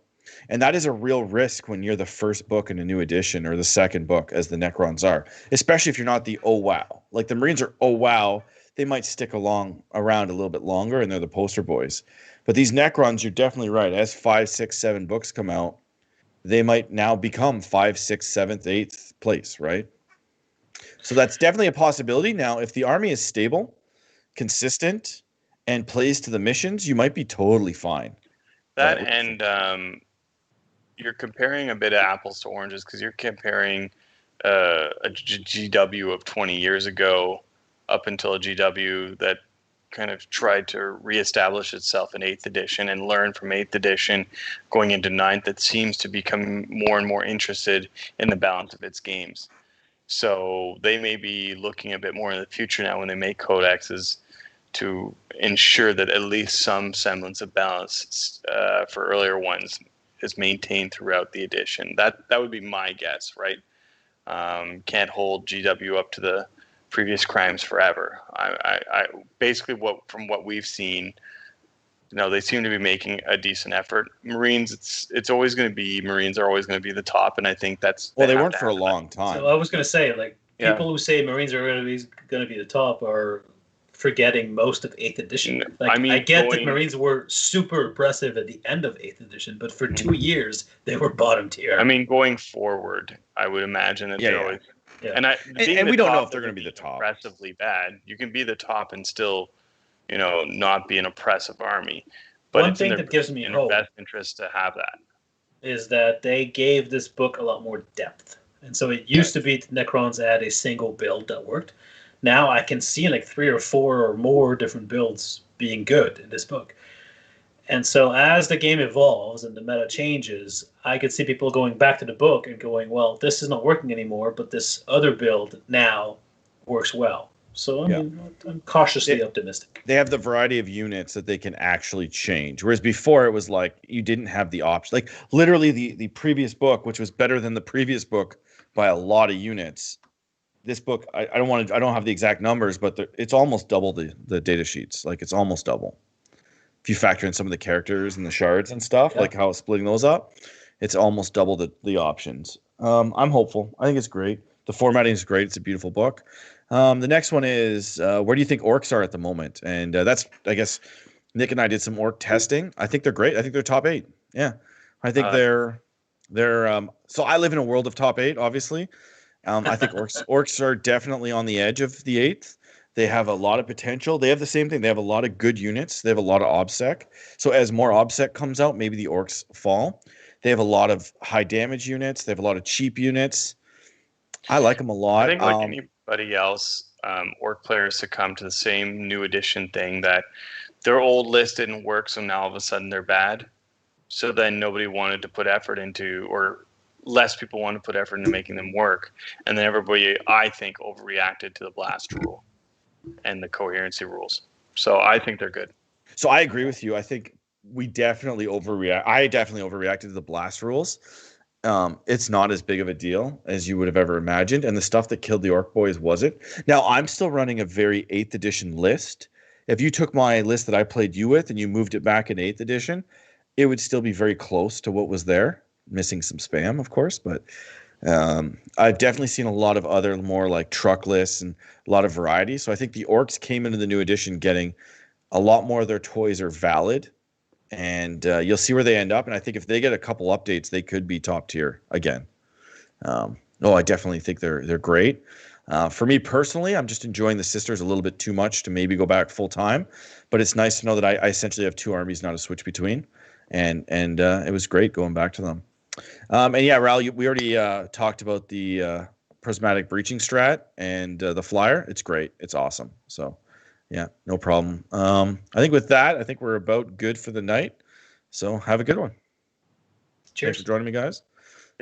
And that is a real risk when you're the first book in a new edition or the second book, as the Necrons are, especially if you're not the oh wow. Like the Marines are oh wow, they might stick around a little bit longer, and they're the poster boys. But these Necrons, you're definitely right. As 5, 6, 7 books come out, they might now become 5th, 6th, 7th, 8th place, right? So that's definitely a possibility. Now, if the army is stable, consistent, and plays to the missions, you might be totally fine. That and you're comparing a bit of apples to oranges because you're comparing a GW of 20 years ago up until a GW that kind of tried to reestablish itself in 8th edition and learn from 8th edition going into 9th. That seems to become more and more interested in the balance of its games. So they may be looking a bit more in the future now when they make codexes to ensure that at least some semblance of balance for earlier ones is maintained throughout the edition. That would be my guess, right? Can't hold GW up to the previous crimes forever. I basically from what we've seen, they seem to be making a decent effort. Marines, it's always going to be Marines are always going to be the top, and I think that's they weren't for a long time. So I was going to say, people who say Marines are going to be the top are forgetting most of 8th edition. I get that Marines were super impressive at the end of 8th edition, but for 2 years they were bottom tier. I mean, going forward, I would imagine that they're always. Yeah. And we don't know if they're going to be the top. Impressively bad. You can be the top and still, not be an oppressive army. But one thing that gives me hope, best interest to have that, is that they gave this book a lot more depth. And so it used to be the Necrons had a single build that worked. Now I can see 3 or 4 or more different builds being good in this book. And so as the game evolves and the meta changes, I could see people going back to the book and going, well, this is not working anymore, but this other build now works well. So I'm cautiously optimistic. They have the variety of units that they can actually change. Whereas before it was like you didn't have the option. Like literally the previous book, which was better than the previous book by a lot of units. This book, I don't have the exact numbers, but it's almost double the data sheets. Like it's almost double. If you factor in some of the characters and the shards and stuff, like how it's splitting those up, it's almost double the options. I'm hopeful. I think it's great. The formatting is great. It's a beautiful book. The next one is where do you think orcs are at the moment? And that's, I guess, Nick and I did some orc testing. I think they're great. I think they're top 8. Yeah, I think they're. So I live in a world of top 8, obviously. I think orcs are definitely on the edge of the 8th. They have a lot of potential. They have the same thing. They have a lot of good units. They have a lot of OBSEC. So as more OBSEC comes out, maybe the orcs fall. They have a lot of high damage units. They have a lot of cheap units. I like them a lot. I think like anybody else, orc players succumb to the same new edition thing that their old list didn't work, so now all of a sudden they're bad. So then nobody wanted to put effort into, or less people wanted to put effort into making them work. And then everybody, I think, overreacted to the blast rule and the coherency rules. So I think they're good. So I agree with you. I think we definitely overreact. I definitely overreacted to the blast rules. It's not as big of a deal as you would have ever imagined. And the stuff that killed the Orc Boys wasn't. Now, I'm still running a very 8th edition list. If you took my list that I played you with and you moved it back in 8th edition, it would still be very close to what was there. Missing some spam, of course. But I've definitely seen a lot of other more like truck lists and a lot of variety. So I think the Orcs came into the new edition getting a lot more of their toys are valid. And you'll see where they end up. And I think if they get a couple updates, they could be top tier again. I definitely think they're great. For me personally, I'm just enjoying the Sisters a little bit too much to maybe go back full time. But it's nice to know that I essentially have 2 armies now to switch between. And it was great going back to them. And yeah, Raul, we already talked about the prismatic breaching strat and the flyer. It's great. It's awesome. So. Yeah, no problem. I think with that, I think we're about good for the night. So have a good one. Cheers. Thanks for joining me, guys.